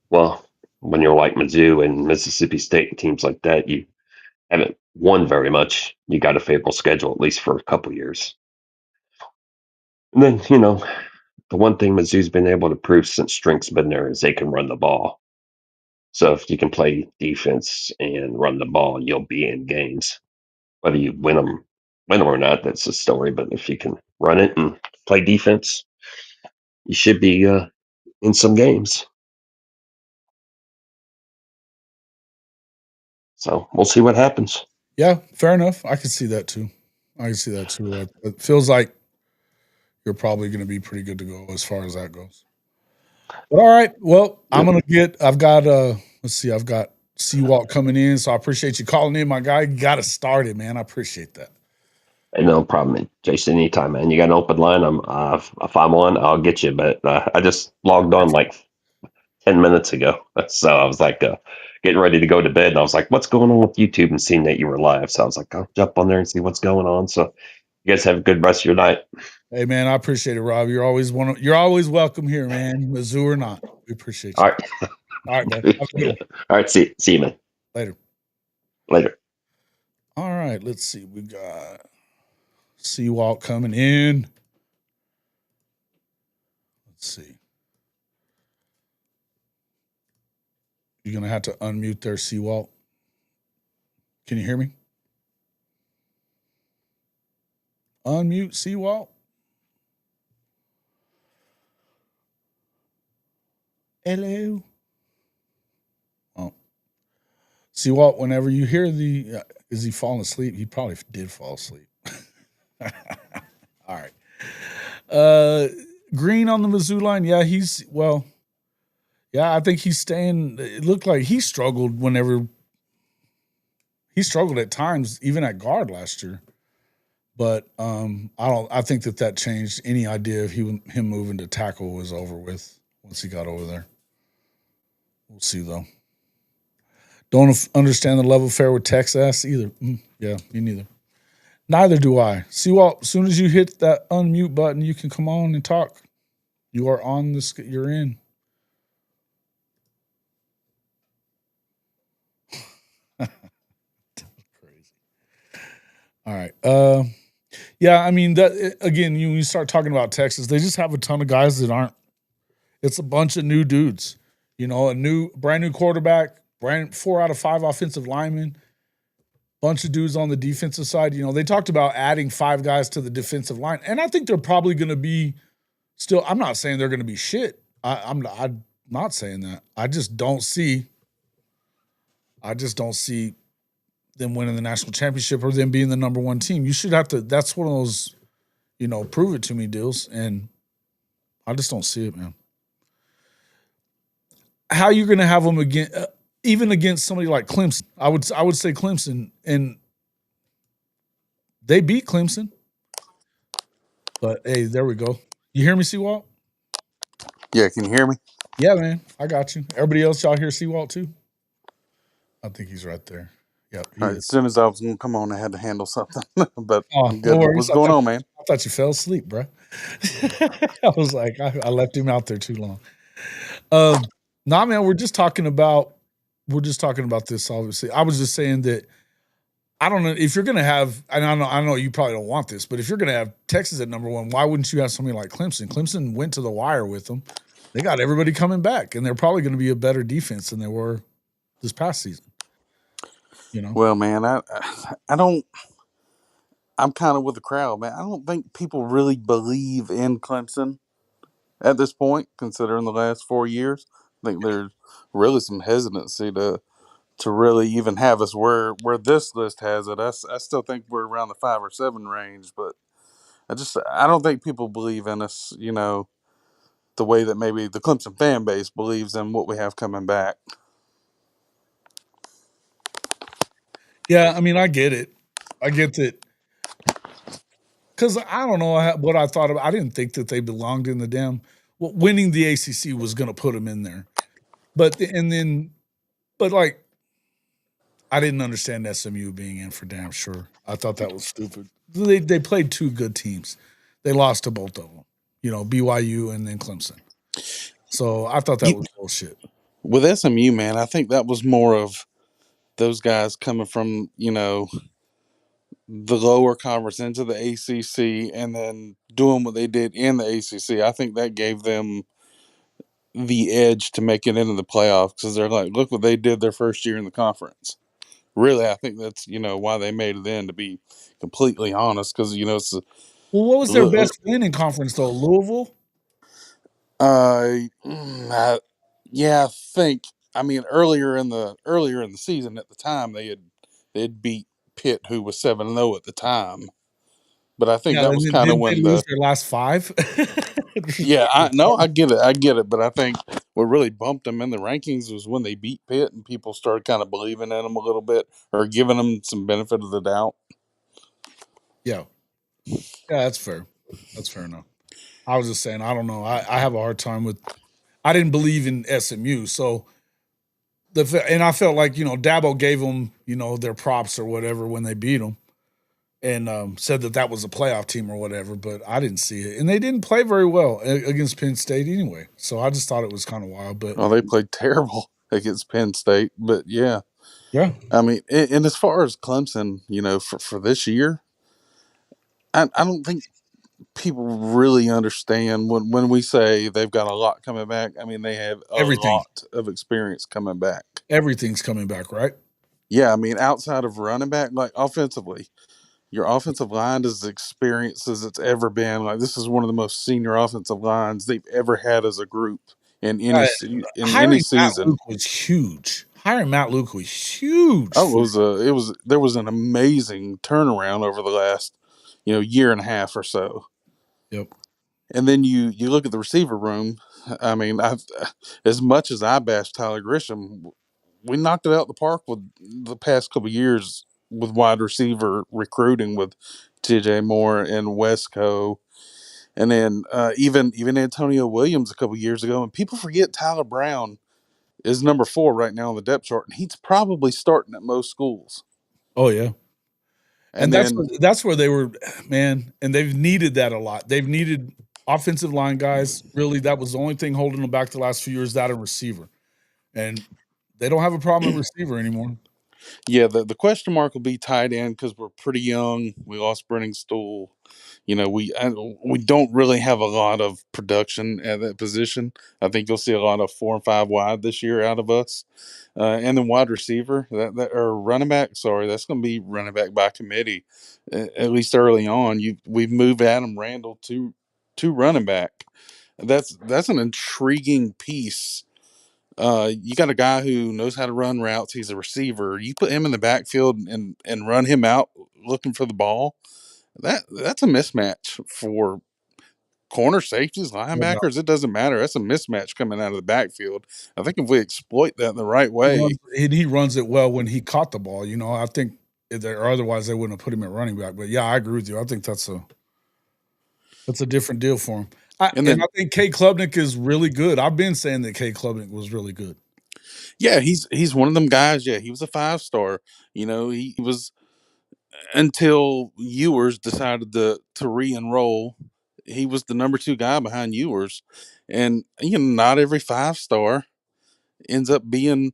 Well, when you're like Mizzou and Mississippi State and teams like that, you haven't won very much. You got a favorable schedule at least for a couple years. And then the one thing Mizzou's been able to prove since Strink's been there is they can run the ball. So if you can play defense and run the ball, you'll be in games. Whether you win them or not, that's the story. But if you can run it and play defense, you should be in some games. So we'll see what happens. Yeah, fair enough. I can see that too. It feels like you're probably going to be pretty good to go as far as that goes. But all right. Well, I've got let's see, I've got Seawalk coming in. So I appreciate you calling in, my guy. You got it started, man. I appreciate that. And no problem, Jason. Anytime, man. You got an open line. If I'm on, I'll get you. But I just logged on like 10 minutes ago, so I was like getting ready to go to bed, and I was like, "What's going on with YouTube?" And seeing that you were live, so I was like, "I'll jump on there and see what's going on." So you guys have a good rest of your night. Hey man, I appreciate it, Rob. You're always welcome here, man. Mizzou or not. We appreciate you. All right. All right, man. Have a good one. All right. See you, man. Later. Later. All right, let's see. We got Seawalk coming in. Let's see. You're gonna have to unmute there, Seawalk. Can you hear me? Unmute Seawalk. Hello. Oh, Seawalk. Whenever you hear is he falling asleep? He probably did fall asleep. All right. Green on the Mizzou line. Yeah, I think he's staying. It looked like he struggled at times, even at guard last year. But I think that changed. Any idea of him moving to tackle was over with once he got over there. We'll see though. Don't understand the level fair with Texas either. Yeah, me neither. Neither do I. See, well, as soon as you hit that unmute button, you can come on and talk. You are on this. You're in. Crazy. All right. Yeah, I mean that again. When you start talking about Texas, they just have a ton of guys that aren't. It's a bunch of new dudes. You know, brand new quarterback, 4 out of 5 offensive linemen, bunch of dudes on the defensive side. You know, they talked about adding 5 guys to the defensive line, and I think they're probably going to be still. I'm not saying they're going to be shit. I'm not saying that. I just don't see them winning the national championship or them being the number 1 team. You should have to. That's one of those, prove it to me deals, and I just don't see it, man. How you going to have them again, even against somebody like Clemson? I would say Clemson, and they beat Clemson. But hey, there we go. You hear me, Seawalt? Yeah, can you hear me? Yeah, man, I got you. Everybody else, y'all hear Seawalt too? I think he's right there. Yep. All right, as soon as I was going to come on, I had to handle something. But I'm good. No worries. What's going on, man? I thought you fell asleep, bro. I was like, I left him out there too long. Nah, man, we're just talking about this. Obviously, I was just saying that I don't know if you're going to have, and I know you probably don't want this, but if you're going to have Texas at number 1, why wouldn't you have somebody like Clemson? Clemson went to the wire with them. They got everybody coming back, and they're probably going to be a better defense than they were this past season. Well, man, I don't. I'm kind of with the crowd, man. I don't think people really believe in Clemson at this point, considering the last 4 years. I think there's really some hesitancy to really even have us where this list has it. I still think we're around the 5 or 7 range, but I don't think people believe in us, the way that maybe the Clemson fan base believes in what we have coming back. Yeah, I mean, I get it. I get that. Because I don't know what I thought of. I didn't think that they belonged in the damn. Well, winning the ACC was going to put them in there, but like, I didn't understand SMU being in for damn sure. I thought that was stupid. They played 2 good teams. They lost to both of them. BYU and then Clemson. So I thought that was bullshit. With SMU, man, I think that was more of those guys coming from, the lower conference into the ACC and then doing what they did in the ACC. I think that gave them the edge to make it into the playoffs because they're like, look what they did their first year in the conference. Really, I think that's, why they made it in, to be completely honest, because, it's... What was their best win in conference, though? Louisville? Yeah, I think. I mean, earlier in the season, at the time, they had beat Pitt, who was 7-0 at the time. But I think that was kind of when they lose their last 5. Yeah, I get it. But I think what really bumped them in the rankings was when they beat Pitt, and people started kind of believing in them a little bit or giving them some benefit of the doubt. Yeah, that's fair. That's fair enough. I was just saying, I don't know. I have a hard time with. I didn't believe in SMU, so and I felt like Dabo gave them their props or whatever when they beat them, and said that was a playoff team or whatever. But I didn't see it, and they didn't play very well against Penn State anyway. So I just thought it was kind of wild. But they played terrible against Penn State. But yeah. I mean, and as far as Clemson, for this year, I don't think people really understand when we say they've got a lot coming back. I mean, they have a lot of experience coming back. Everything's coming back, right? Yeah, I mean, outside of running back, like offensively, your offensive line is as experienced as it's ever been. Like, this is one of the most senior offensive lines they've ever had as a group in any season. Matt Luke was huge. Hiring Matt Luke was huge. Oh, there was an amazing turnaround over the last, year and a half or so. Yep. And then you look at the receiver room. I mean, as much as I bashed Tyler Grisham, we knocked it out the park with the past couple of years with wide receiver recruiting with TJ Moore and Wesco, and then even Antonio Williams a couple of years ago. And people forget Tyler Brown is number 4 right now on the depth chart, and he's probably starting at most schools. Oh yeah. And And then that's where they were, man, and they've needed that a lot. They've needed offensive line guys. Really, that was the only thing holding them back the last few years, that and receiver. And they don't have a problem at receiver anymore. yeah, the question mark will be tight end because we're pretty young. We lost Brenning Stool. You know, we don't really have a lot of production at that position. I think you'll see a lot of 4 and 5 wide this year out of us. And then wide receiver that or running back. Sorry, that's going to be running back by committee. At least early on, we've moved Adam Randall to running back. That's an intriguing piece. You got a guy who knows how to run routes. He's a receiver. You put him in the backfield and run him out looking for the ball. That's a mismatch for corner safeties, linebackers. It doesn't matter. That's a mismatch coming out of the backfield. I think if we exploit that in the right way, he runs it well when he caught the ball. You know, I think or otherwise they wouldn't have put him at running back. But yeah, I agree with you. I think that's a different deal for him. And I think K. Klubnik is really good. I've been saying that K. Klubnik was really good. Yeah, he's one of them guys. Yeah, he was a 5-star. You know, he was until Ewers decided to re-enroll. He was the number 2 guy behind Ewers, and you know, not every 5-star ends up being.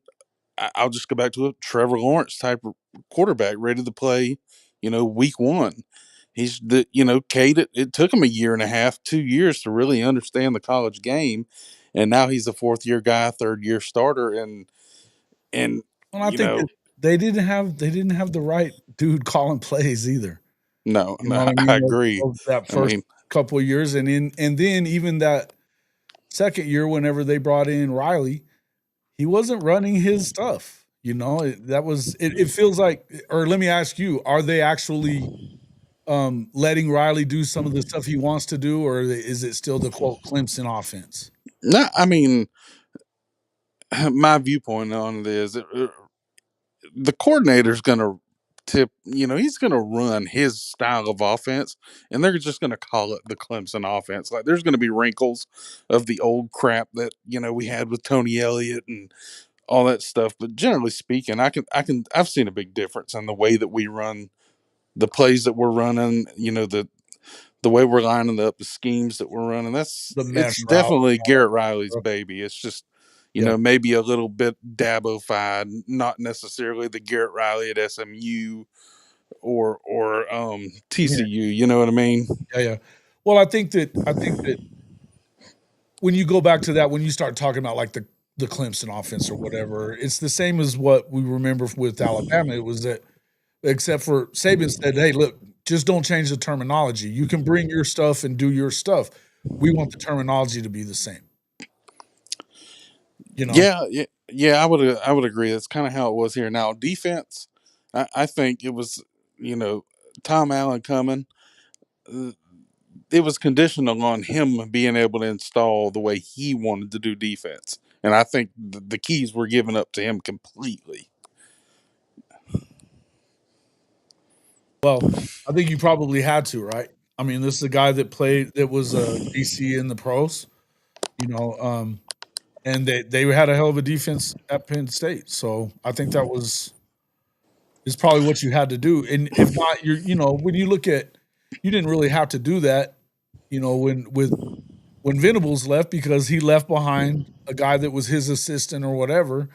I'll just go back to a Trevor Lawrence type of quarterback ready to play. You know, week 1. He's Kate. It took him a year and a half, 2 years to really understand the college game, and now he's a 4th-year guy, 3rd-year starter, and well, I think that they didn't have the right dude calling plays either. No, you know what I mean? I agree. That first couple of years, and then even that second year, whenever they brought in Riley, he wasn't running his stuff. You know, it feels like, or let me ask you, are they actually letting Riley do some of the stuff he wants to do, or is it still the quote Clemson offense? No, I mean, my viewpoint on it is the coordinator's going to he's going to run his style of offense, and they're just going to call it the Clemson offense. Like, there's going to be wrinkles of the old crap that, we had with Tony Elliott and all that stuff. But generally speaking, I've seen a big difference in the way that we run the plays that we're running, the way we're lining up, the schemes that we're running. It's definitely Garrett Riley's baby. It's just, maybe a little bit Dabo-fied, not necessarily the Garrett Riley at SMU or TCU. You know what I mean? Yeah. Well, I think that when you go back to that, when you start talking about like the Clemson offense or whatever, it's the same as what we remember with Alabama. It was that, except for Saban said, "Hey, look, just don't change the terminology. You can bring your stuff and do your stuff. We want the terminology to be the same." You know? Yeah. I would agree. That's kind of how it was here. Now, defense, I think it was, Tom Allen coming. It was conditional on him being able to install the way he wanted to do defense, and I think the keys were given up to him completely. Well, I think you probably had to, right? I mean, this is a guy that was a DC in the pros, and they had a hell of a defense at Penn State. So I think that is probably what you had to do. And if not, when you look at, you didn't really have to do that, when Venables left, because he left behind a guy that was his assistant or whatever.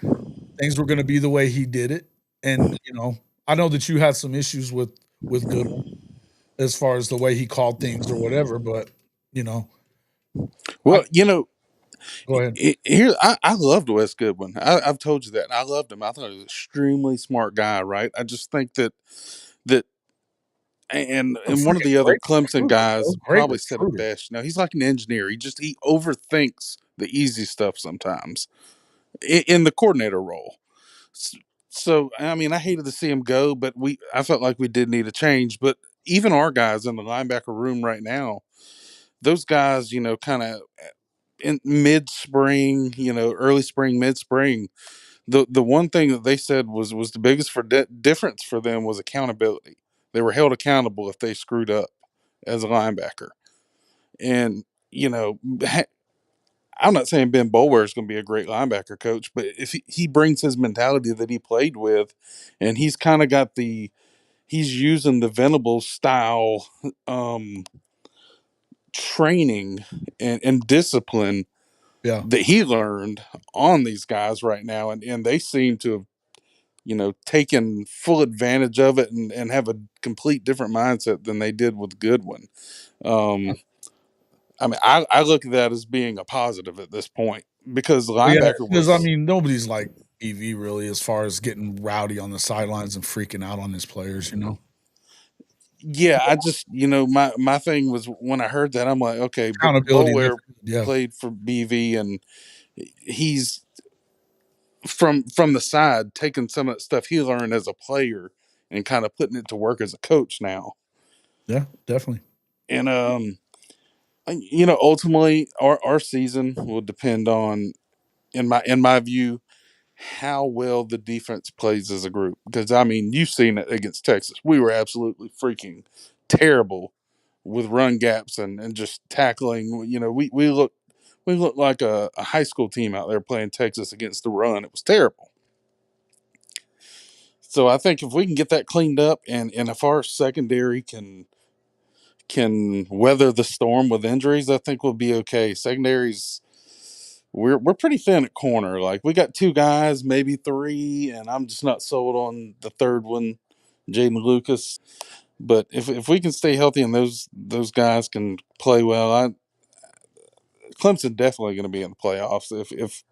Things were going to be the way he did it. And, I know that you had some issues with Goodwin as far as the way he called things or whatever, but, Well, go ahead. Here, I loved Wes Goodwin. I've told you that. I loved him. I thought he was an extremely smart guy, right? I just think that and one of the other Clemson guys probably said it best. He's like an engineer. He overthinks the easy stuff sometimes in the coordinator role. So, I mean, I hated to see him go, but I felt like we did need a change. But even our guys in the linebacker room right now, those guys, kind of in mid-spring, early spring, mid-spring, the one thing that they said was the biggest difference for them was accountability. They were held accountable if they screwed up as a linebacker. And, I'm not saying Ben Boulware is going to be a great linebacker coach, but if he brings his mentality that he played with, and he's kind of got he's using the Venable style training and discipline that he learned on these guys right now, and they seem to have taken full advantage of it and have a complete different mindset than they did with Goodwin. I mean, I look at that as being a positive at this point because linebacker because I mean nobody's like EV really as far as getting rowdy on the sidelines and freaking out on his players, Yeah, I just my thing was when I heard that I'm like, okay, accountability. Boulware played for BV and he's from the side taking some of that stuff he learned as a player and kind of putting it to work as a coach now. Yeah, definitely. And ultimately our season will depend on, in my view, how well the defense plays as a group. Because I mean, you've seen it against Texas. We were absolutely freaking terrible with run gaps and just tackling. We looked like a high school team out there playing Texas against the run. It was terrible. So I think if we can get that cleaned up and if our secondary can weather the storm with injuries, I think we'll be okay. Secondaries, we're pretty thin at corner. Like we got 2 guys, maybe 3, and I'm just not sold on the third one, Jaden Lucas. But if we can stay healthy and those guys can play well, Clemson definitely going to be in the playoffs if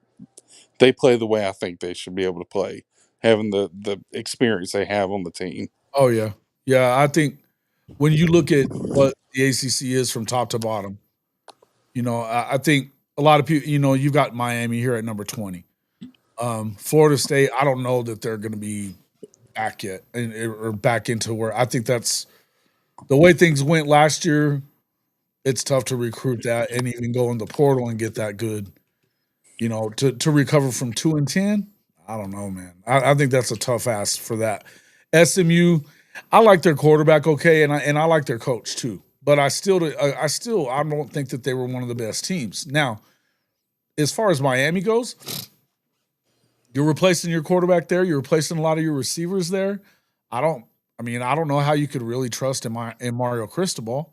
they play the way I think they should be able to play, having the experience they have on the team. Oh yeah, I think when you look at what the ACC is from top to bottom, I think a lot of people, you've got Miami here at number 20. Florida State, I don't know that they're going to be back yet or back into where I think that's the way things went last year. It's tough to recruit that and even go in the portal and get that good. To recover from 2-10, I don't know, man. I think that's a tough ask for that. SMU, I like their quarterback okay, and I like their coach too. But I don't think that they were one of the best teams. Now, as far as Miami goes, you're replacing your quarterback there. You're replacing a lot of your receivers there. I don't know how you could really trust in Mario Cristobal.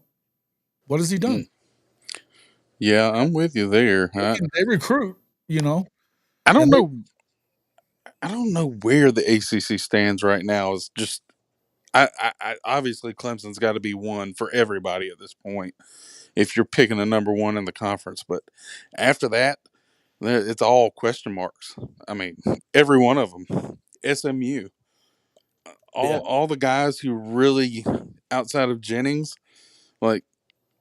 What has he done? Yeah, I'm with you there. They recruit, I don't know. I don't know where the ACC stands right now. It's just, I obviously Clemson's got to be one for everybody at this point if you're picking a number 1 in the conference. But after that, it's all question marks. I mean, every one of them. SMU, all the guys who really, outside of Jennings, like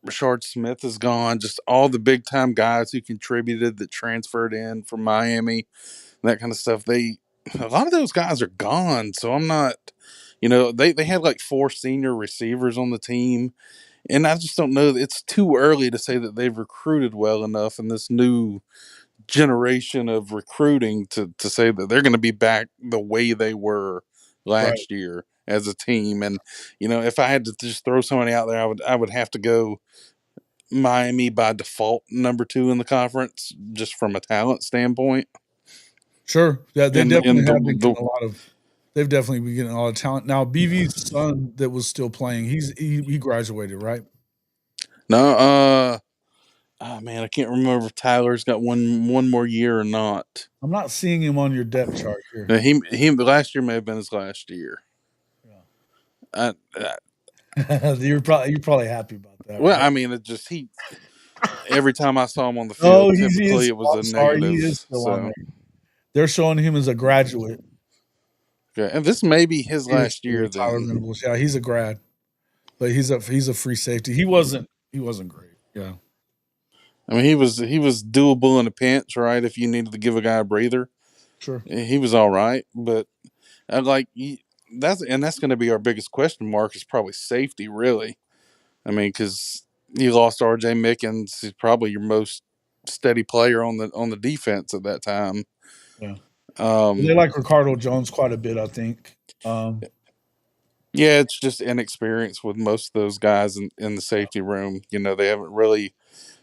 Rashard Smith is gone. Just all the big time guys who contributed that transferred in from Miami, that kind of stuff. A lot of those guys are gone. So I'm not, they had like 4 senior receivers on the team. And I just don't know. It's too early to say that they've recruited well enough in this new generation of recruiting to say that they're going to be back the way they were last year as a team. And, if I had to just throw somebody out there, I would have to go Miami by default number 2 in the conference, just from a talent standpoint. Sure. Yeah, they definitely have been getting a lot of. They've definitely been getting a lot of talent. Now, BV's son that was still playing, he graduated, right? No, oh man, I can't remember if Tyler's got one more year or not. I'm not seeing him on your depth chart here. He last year may have been his last year. Yeah. You're probably happy about that. Well, right? I mean, it just every time I saw him on the field, typically it was a negative. He is still on there. They're showing him as a graduate. Okay, and this may be his last year then. Yeah, he's a grad, but he's a free safety. He wasn't great. Yeah. I mean, he was doable in a pinch, right? If you needed to give a guy a breather, sure, he was all right. But that's going to be our biggest question mark is probably safety, really. I mean, because you lost R.J. Mickens. He's probably your most steady player on the defense at that time. Yeah. They like Ricardo Jones quite a bit, I think. Yeah, it's just inexperience with most of those guys in the safety room. They haven't really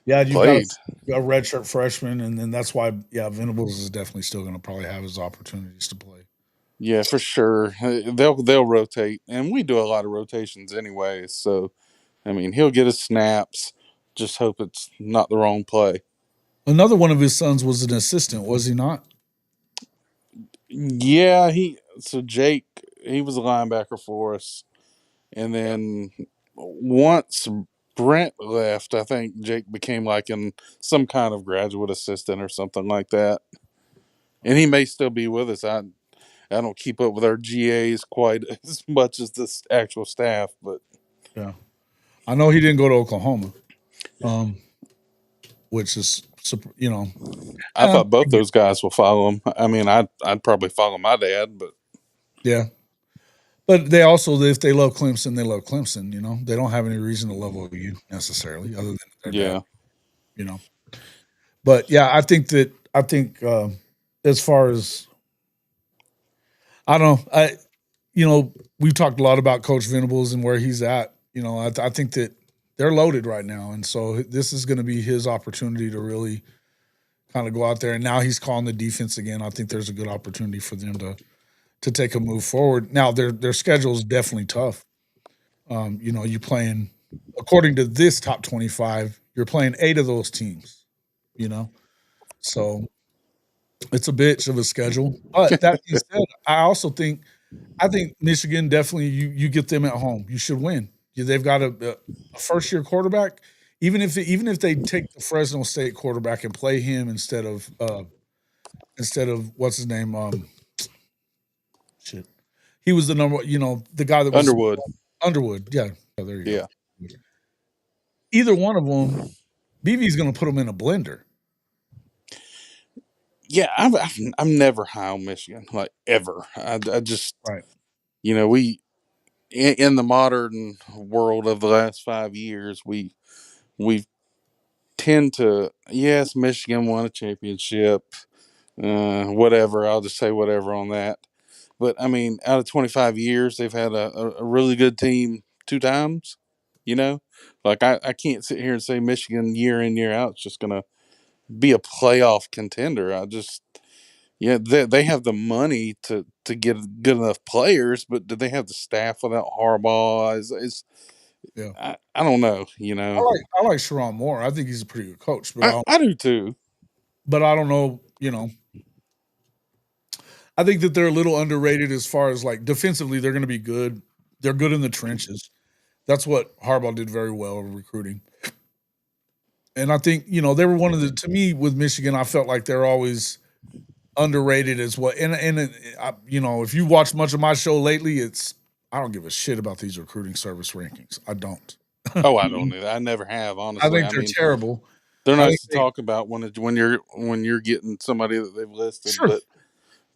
You've got played. a redshirt freshman, and then that's why, Venables is definitely still going to probably have his opportunities to play. Yeah, for sure. They'll rotate, and we do a lot of rotations anyway. So, I mean, he'll get his snaps. Just hope it's not the wrong play. Another one of his sons was an assistant, was he not? Yeah, Jake, he was a linebacker for us, and then once Brent left, I think Jake became like some kind of graduate assistant or something like that. And he may still be with us. I don't keep up with our GAs quite as much as this actual staff, but yeah, I know he didn't go to Oklahoma, which is I thought both those guys will follow him. I mean, I'd probably follow my dad, but yeah. But they also, if they love Clemson, they love Clemson. They don't have any reason to love OU necessarily, other than their dad. But yeah, I think as far as I don't know, we've talked a lot about Coach Venables and where he's at. I think that they're loaded right now, and so this is going to be his opportunity to really kind of go out there. And now he's calling the defense again. I think there's a good opportunity for them to take a move forward. Now their schedule is definitely tough. You playing according to this top 25, you're playing 8 of those teams. So it's a bitch of a schedule. But that being said, I think Michigan definitely you get them at home. You should win. They've got a first year quarterback. Even if they take the Fresno State quarterback and play him instead of what's his name, shit. He was the the guy that was Underwood. Yeah, there you go. Either one of them, BV's going to put them in a blender. Yeah, I'm never high on Michigan, like ever. I just right. We in the modern world of the last 5 years, we tend to, yes, Michigan won a championship, whatever. I'll just say whatever on that. But I mean, out of 25 years, they've had a really good team 2 times. Like I can't sit here and say Michigan year in year out is just gonna be a playoff contender. They have the money to get good enough players, but do they have the staff without Harbaugh? I don't know. I like Sharon Moore. I think he's a pretty good coach, but I do too. But I don't know. I think that they're a little underrated as far as like defensively. They're going to be good. They're good in the trenches. That's what Harbaugh did very well in recruiting. And I think they were one of the, to me with Michigan, I felt like they're always underrated as well. And if you watch much of my show lately, I don't give a shit about these recruiting service rankings. I don't. Oh, I don't either. I never have, honestly. I think they're terrible. They're nice to talk about when you're getting somebody that they've listed, sure.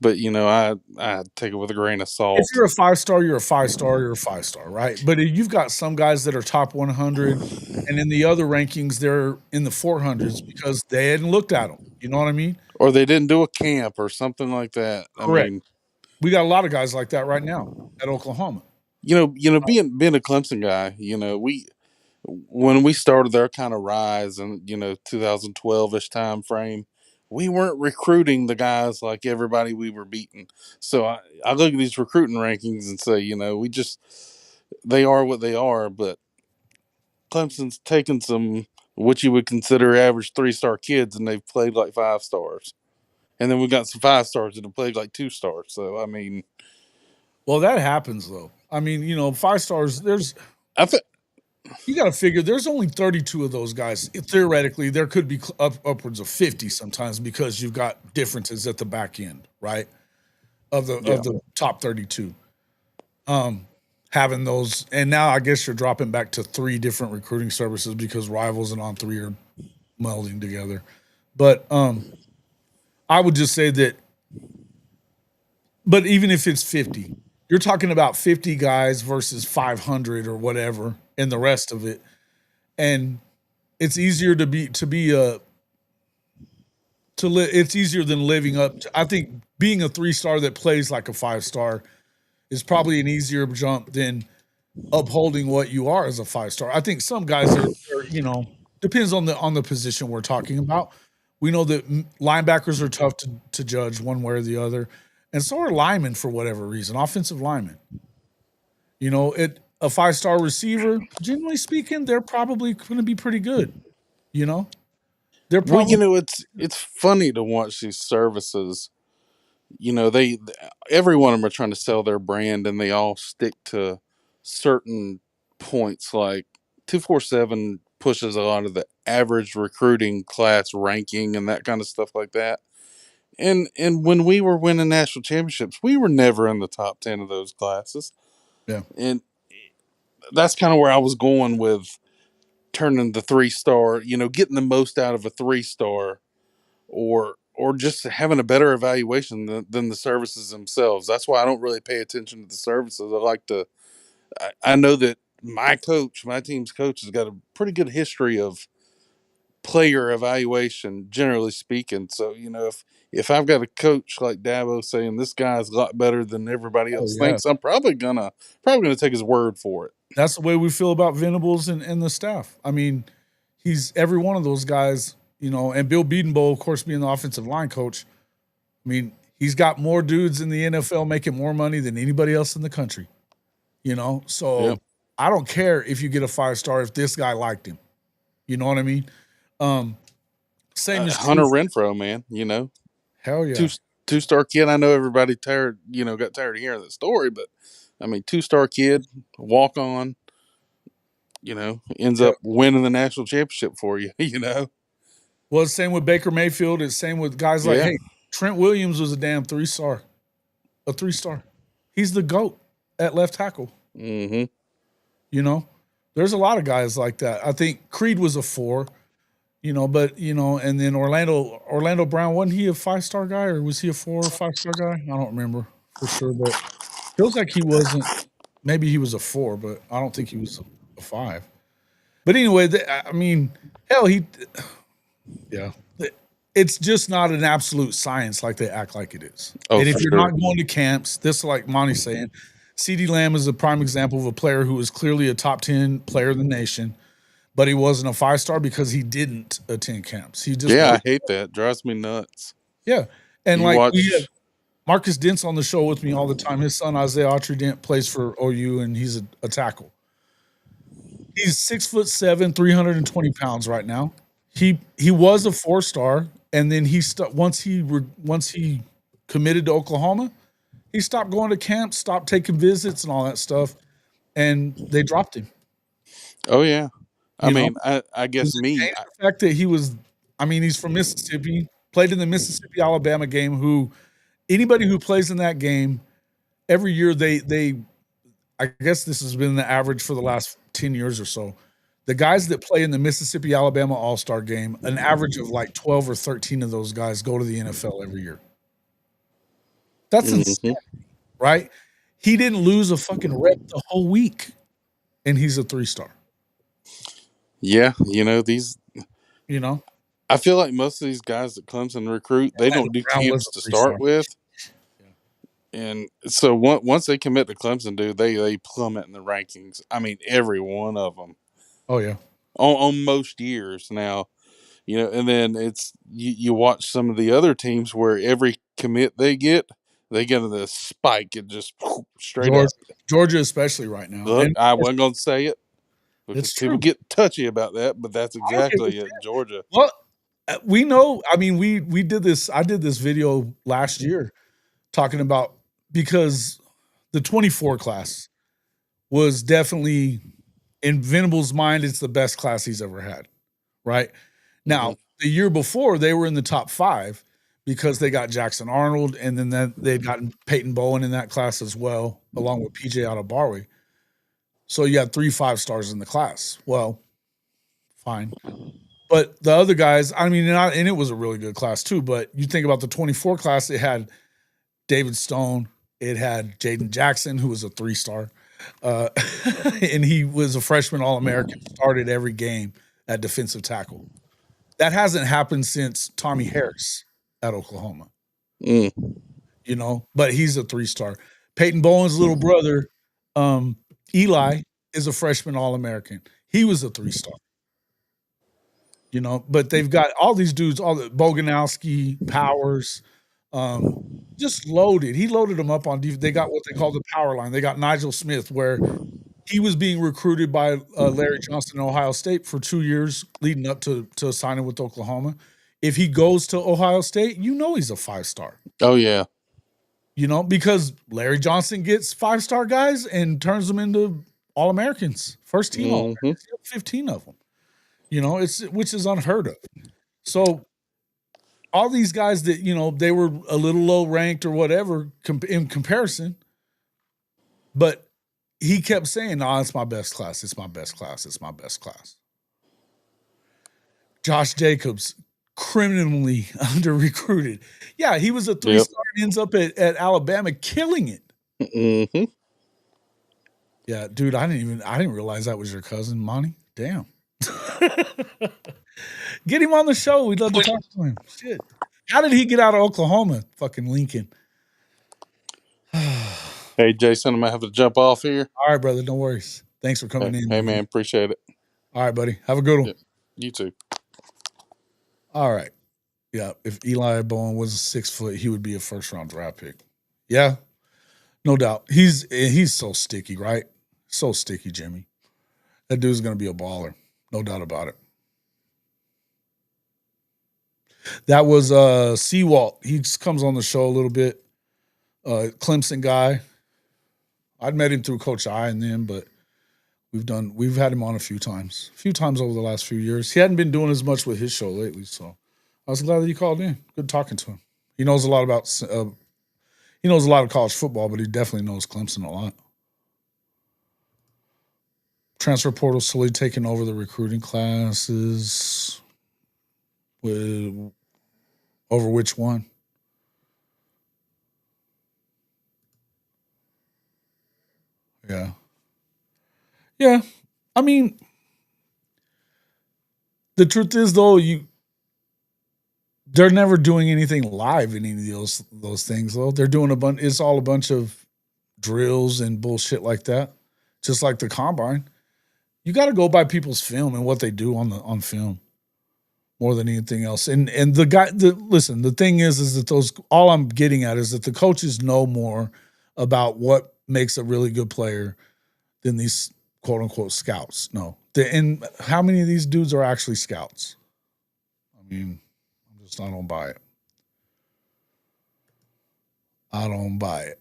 But I take it with a grain of salt. If you're a 5-star, you're a 5-star. You're a 5-star, right? But you've got some guys that are top 100, and in the other rankings, they're in the 400s because they hadn't looked at them. You know what I mean? Or they didn't do a camp or something like that. Correct. I mean, we got a lot of guys like that right now at Oklahoma. Being a Clemson guy, when we started their kind of rise in 2012ish time frame, we weren't recruiting the guys like everybody we were beating. So I look at these recruiting rankings and say, they are what they are, but Clemson's taken some what you would consider average 3-star kids, and they've played like 5 stars. And then we've got some 5 stars that have played like 2 stars. So I mean, well, that happens though. I mean, 5 stars. You got to figure there's only 32 of those guys. Theoretically, there could be upwards of 50 sometimes because you've got differences at the back end, right? Of the top 32. Having those, and now I guess you're dropping back to 3 different recruiting services because Rivals and On3 are melding together. But I would just say that, but even if it's 50, you're talking about 50 guys versus 500 or whatever, and the rest of it. And it's easier it's easier than living up to, I think being a 3-star that plays like a 5-star is probably an easier jump than upholding what you are as a 5-star. I think some guys are depends on the position we're talking about. We know that linebackers are tough to judge one way or the other, and so are linemen for whatever reason, offensive linemen. A 5-star receiver, generally speaking, they're probably going to be pretty good. They're Well, probably it's funny to watch these services. They every one of them are trying to sell their brand, and they all stick to certain points. Like 247 pushes a lot of the average recruiting class ranking and that kind of stuff like that. And when we were winning national championships, we were never in the top 10 of those classes. yeah. And that's kind of where I was going with turning the 3-star, getting the most out of a 3-star, or just having a better evaluation than the services themselves. That's why I don't really pay attention to the services. I know that my team's coach, has got a pretty good history of player evaluation, generally speaking. So, if I've got a coach like Dabo saying this guy's a lot better than everybody Oh else yeah. thinks, I'm probably gonna take his word for it. That's the way we feel about Venables and the staff. I mean, he's every one of those guys, and Bill Bedenbowl, of course, being the offensive line coach. I mean, he's got more dudes in the NFL making more money than anybody else in the country. So Yep. I don't care if you get a 5-star if this guy liked him. You know what I mean? Same as Hunter Renfro, man. Hell yeah. 2-star kid. I know everybody got tired of hearing the story, but I mean, 2-star kid, walk on, ends up winning the national championship for you, Well, it's same with Baker Mayfield. It's same with guys like, hey, Trent Williams was a damn 3-star. A 3-star. He's the GOAT at left tackle. Mm-hmm. There's a lot of guys like that. I think Creed was a 4, but and then Orlando Brown, wasn't he a 5-star guy, or was he a 4 or 5-star guy? I don't remember for sure, but feels like he wasn't. Maybe he was a 4, but I don't think he was a 5. But anyway, I mean, hell, yeah. It's just not an absolute science like they act like it is. Oh, and if for you're sure. not going to camps, this like Monty's saying, CeeDee Lamb is a prime example of a player who was clearly a top 10 player in the nation, but he wasn't a 5-star because he didn't attend camps. He just I hate that. Drives me nuts. Yeah. And You like watch. we have Marcus Dent's on the show with me all the time. His son Isaiah Autry Dent plays for OU, and he's a tackle. He's 6'7", 320 pounds right now. He was a 4-star, and then once he committed to Oklahoma, he stopped going to camps, stopped taking visits and all that stuff, and they dropped him. Oh yeah, I guess the fact that he's from Mississippi, played in the Mississippi Alabama game. Anybody who plays in that game every year, I guess this has been the average for the last 10 years or so. The guys that play in the Mississippi Alabama All-Star game, an average of like 12 or 13 of those guys go to the NFL every year. That's insane, right? He didn't lose a fucking rep the whole week, and he's a 3-star. Yeah, these. I feel like most of these guys that Clemson recruit, they don't do camps to start with. And so once they commit to Clemson, dude, they plummet in the rankings. I mean, every one of them. Oh yeah. On most years now, and then it's you watch some of the other teams where every commit they get the spike and just straight up. Georgia, especially right now. Look, I wasn't going to say it because people get touchy about that, but that's exactly it. Georgia. Well, we know. I mean, we did this. I did this video last year talking about, because the 24 class was definitely, in Venable's mind, it's the best class he's ever had. Right now, the year before they were in the top 5 because they got Jackson Arnold, and then they'd gotten Peyton Bowen in that class as well, along with PJ Adebayo. So you had 3 5-stars in the class. Well, fine. But the other guys, I mean, and it was a really good class too, but you think about the 24 class, it had David Stone, it had Jaden Jackson, who was a 3-star, and he was a freshman All-American, started every game, at defensive tackle. That hasn't happened since Tommy Harris at Oklahoma. Mm. You know, but he's a 3-star. Peyton Bowen's little brother, Eli, is a freshman All-American. He was a 3-star. You know, but they've got all these dudes, all the Boganowski, Powers, just loaded. He loaded them up on defense. They got what they call the power line. They got Nigel Smith, where he was being recruited by Larry Johnson in Ohio State for 2 years leading up to signing with Oklahoma. If he goes to Ohio State, you know he's a 5-star. Oh, yeah. You know, because Larry Johnson gets 5-star guys and turns them into All-Americans, first team All-Americans. 15 of them. You know, which is unheard of. So all these guys that, you know, they were a little low ranked or whatever in comparison, but he kept saying, "No, it's my best class. It's my best class. It's my best class." Josh Jacobs, criminally under recruited. Yeah, he was a 3-star and ends up at Alabama killing it. Mm-hmm. Yeah, dude, I didn't realize that was your cousin, Monty. Damn. Get him on the show. We'd love to talk to him. Shit. How did he get out of Oklahoma? Fucking Lincoln. Hey, Jason, I'm going to have to jump off here. All right, brother. No worries. Thanks for coming in. Hey, man. Appreciate it. All right, buddy. Have a good one. Yeah, you too. All right. Yeah, if Eli Bowen was 6 foot, he would be a first-round draft pick. Yeah, no doubt. He's so sticky, right? So sticky, Jimmy. That dude's going to be a baller. No doubt about it. That was Seawalt. He comes on the show a little bit. Clemson guy. I'd met him through Coach I and them, but we've had him on a few times over the last few years. He hadn't been doing as much with his show lately, so I was glad that he called in. Good talking to him. He knows a lot about he knows a lot of college football, but he definitely knows Clemson a lot. Transfer portal slowly taking over the recruiting classes. Over which one? Yeah. Yeah. I mean, the truth is, though, they're never doing anything live in any of those things, though. They're doing it's all a bunch of drills and bullshit like that, just like the combine. You got to go by people's film and what they do on film more than anything else. And the thing is that all I'm getting at is that the coaches know more about what makes a really good player than these quote unquote scouts. No. And how many of these dudes are actually scouts? I mean, I don't buy it. I don't buy it.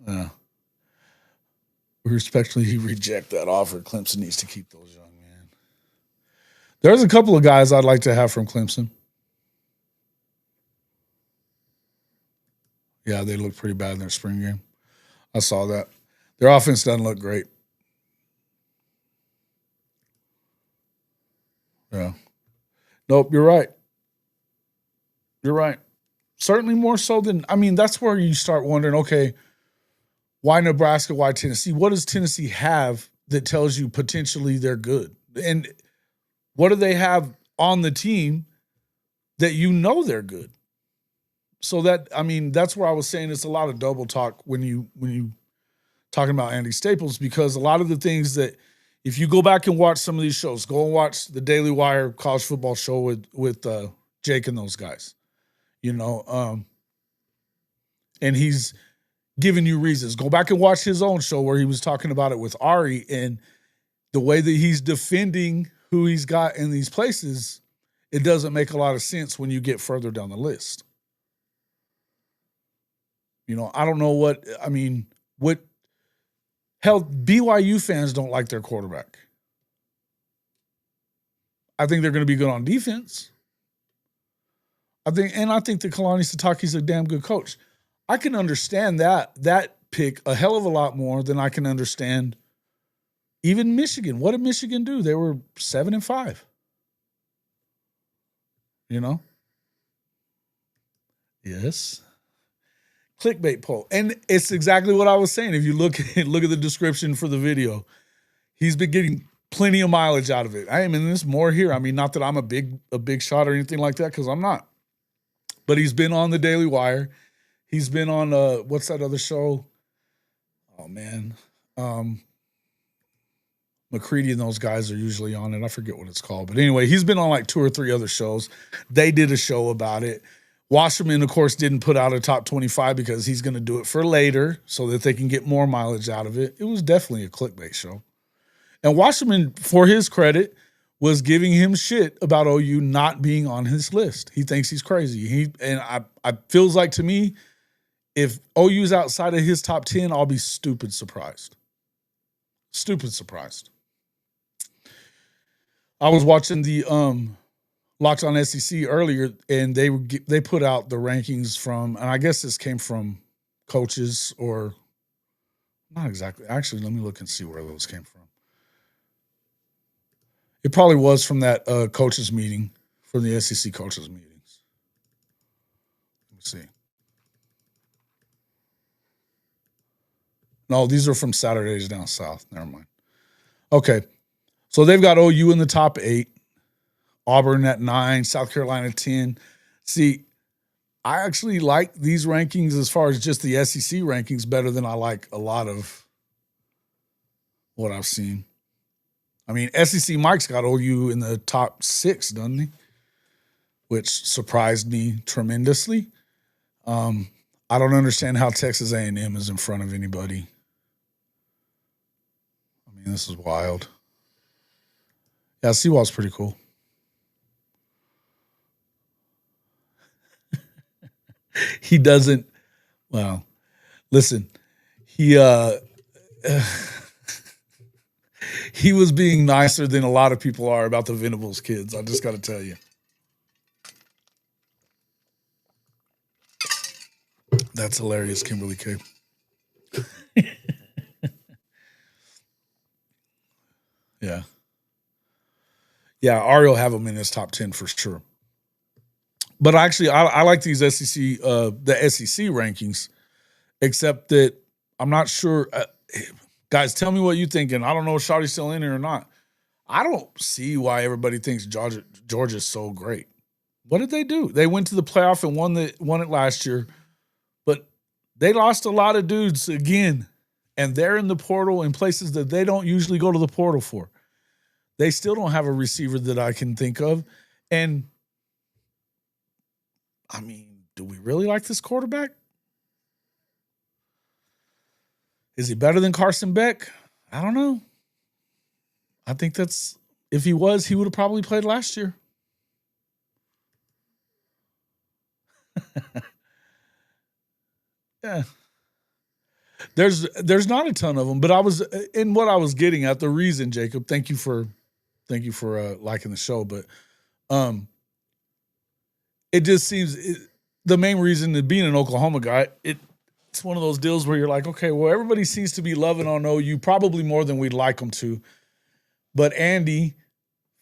Yeah. We respectfully reject that offer. Clemson needs to keep those young men. There's a couple of guys I'd like to have from Clemson. Yeah, they look pretty bad in their spring game. I saw that. Their offense doesn't look great. Yeah. Nope, you're right. You're right. Certainly more so than, I mean, that's where you start wondering, okay, why Nebraska? Why Tennessee? What does Tennessee have that tells you potentially they're good? And what do they have on the team that you know they're good? So that, I mean, that's where I was saying it's a lot of double talk when you talking about Andy Staples, because a lot of the things that, if you go back and watch some of these shows, go and watch the Daily Wire college football show with Jake and those guys, you know, and he's giving you reasons. Go back and watch his own show where he was talking about it with Ari, and the way that he's defending who he's got in these places, it doesn't make a lot of sense when you get further down the list. You know, I don't know hell, BYU fans don't like their quarterback. I think they're going to be good on defense. I think that Kalani Sitake's a damn good coach. I can understand that pick a hell of a lot more than I can understand even Michigan. What did Michigan do? They were 7-5. You know? Yes. Clickbait poll. And it's exactly what I was saying. If you look at the description for the video, he's been getting plenty of mileage out of it. I mean, there's more here. I mean, not that I'm a big shot or anything like that, because I'm not. But he's been on the Daily Wire. He's been on what's that other show? Oh man. McCready and those guys are usually on it. I forget what it's called. But anyway, he's been on like 2 or 3 other shows. They did a show about it. Wasserman, of course, didn't put out a top 25 because he's going to do it for later so that they can get more mileage out of it. It was definitely a clickbait show. And Wasserman, for his credit, was giving him shit about OU not being on his list. He thinks he's crazy. I feels like to me, if OU's outside of his top 10, I'll be stupid surprised. Stupid surprised. I was watching the Locked On SEC earlier, and they put out the rankings from, and I guess this came from coaches or not exactly. Actually, let me look and see where those came from. It probably was from that coaches meeting, from the SEC coaches meetings. Let me see. No, these are from Saturdays Down South. Never mind. Okay. So they've got OU in the top 8, Auburn at 9, South Carolina 10. See, I actually like these rankings as far as just the SEC rankings better than I like a lot of what I've seen. I mean, SEC Mike's got OU in the top 6, doesn't he? Which surprised me tremendously. I don't understand how Texas A&M is in front of anybody. I mean, this is wild. Yeah, Seawall's pretty cool. He doesn't, well, listen, he was being nicer than a lot of people are about the Venables kids. I just got to tell you. That's hilarious, Kimberly K. Yeah. Yeah, Ari will have him in his top 10 for sure. But actually, I like these SEC, the SEC rankings, except that I'm not sure. Guys, tell me what you think. And I don't know if Shawty's still in here or not. I don't see why everybody thinks Georgia's so great. What did they do? They went to the playoff and won it last year, but they lost a lot of dudes again, and they're in the portal in places that they don't usually go to the portal for. They still don't have a receiver that I can think of. And, I mean, do we really like this quarterback? Is he better than Carson Beck? I don't know. I think if he was, he would have probably played last year. Yeah. There's not a ton of them, but I was in what I was getting at. The reason, Jacob, thank you for liking the show, but it just seems the main reason to being an Oklahoma guy, it's one of those deals where you're like, okay, well, everybody seems to be loving on OU, probably more than we'd like them to, but Andy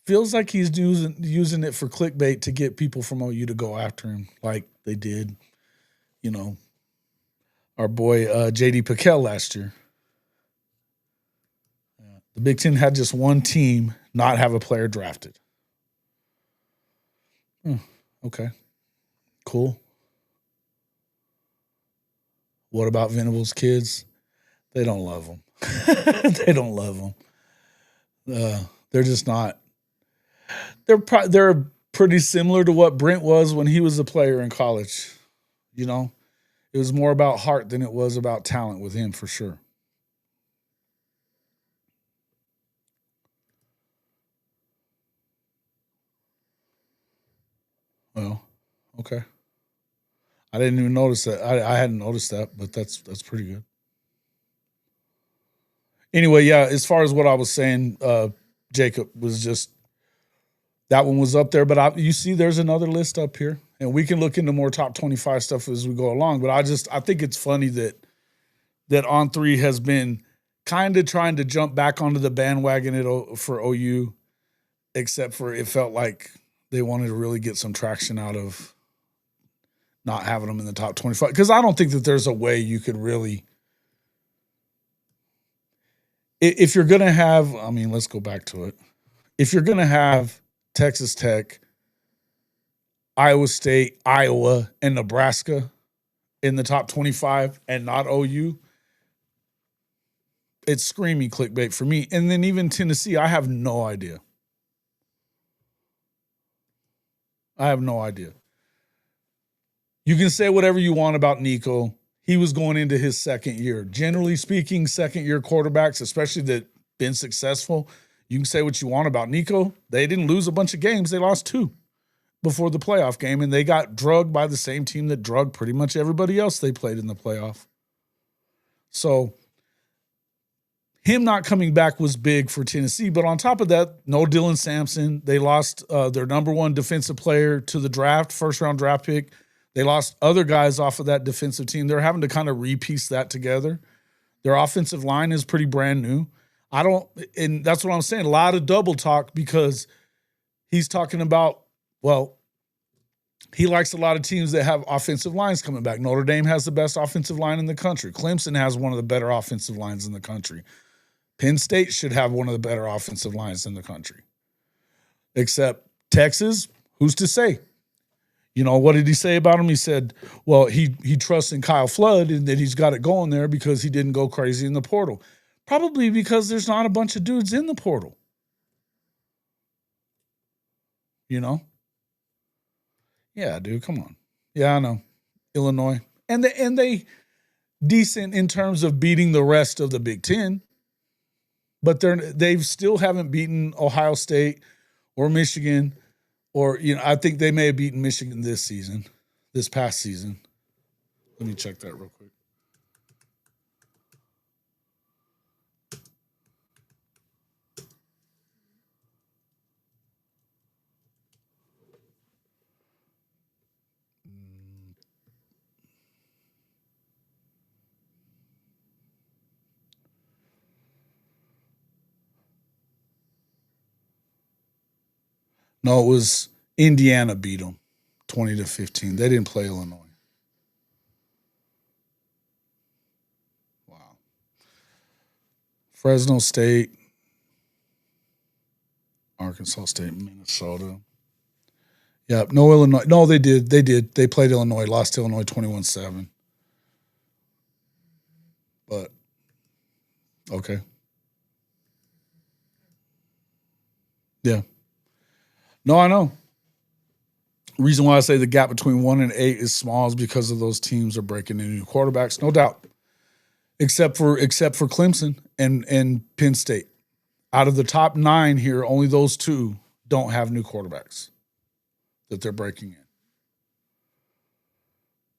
feels like he's using it for clickbait to get people from OU to go after him, like they did, our boy J.D. Piquel last year. The Big Ten had just one team not have a player drafted. Okay. Cool. What about Venables' kids? They don't love them. They don't love them. They're just not. They're pretty similar to what Brent was when he was a player in college. It was more about heart than it was about talent with him, for sure. Well, okay. I didn't even notice that. I hadn't noticed that, but that's pretty good. Anyway, yeah, as far as what I was saying, Jacob, was just that one was up there. But you see there's another list up here, and we can look into more top 25 stuff as we go along. But I think it's funny that On3 has been kind of trying to jump back onto the bandwagon for OU, except for it felt like they wanted to really get some traction out of not having them in the top 25. Because I don't think that there's a way you could really, if you're going to have, I mean, let's go back to it. If you're going to have Texas Tech, Iowa State, Iowa, and Nebraska in the top 25 and not OU, it's screaming clickbait for me. And then even Tennessee, I have no idea. I have no idea. You can say whatever you want about Nico. He was going into his second year. Generally speaking, second-year quarterbacks, especially that been successful, you can say what you want about Nico. They didn't lose a bunch of games. They lost 2 before the playoff game, and they got drugged by the same team that drugged pretty much everybody else they played in the playoff. So him not coming back was big for Tennessee. But on top of that, no Dylan Sampson. They lost their number 1 defensive player to the draft, first-round draft pick. They lost other guys off of that defensive team. They're having to kind of repiece that together. Their offensive line is pretty brand new. And that's what I'm saying, a lot of double talk because he's talking about, well, he likes a lot of teams that have offensive lines coming back. Notre Dame has the best offensive line in the country. Clemson has one of the better offensive lines in the country. Penn State should have one of the better offensive lines in the country. Except Texas, who's to say? You know, what did he say about him? He said, well, he trusts in Kyle Flood and that he's got it going there because he didn't go crazy in the portal. Probably because there's not a bunch of dudes in the portal. You know? Yeah, dude, come on. Yeah, I know. Illinois. And they decent in terms of beating the rest of the Big Ten. But they've still haven't beaten Ohio State or Michigan. Or, you know, I think they may have beaten Michigan this past season. Let me check that real quick. No, it was Indiana beat them 20-15. They didn't play Illinois. Wow. Fresno State, Arkansas State, Minnesota. Yeah, no Illinois. No, they did. They played Illinois, lost to Illinois 21-7. But, okay. Yeah. No, I know. The reason why I say the gap between 1 and 8 is small is because of those teams are breaking in new quarterbacks, no doubt. Except for Clemson and Penn State. Out of the top 9 here, only those 2 don't have new quarterbacks that they're breaking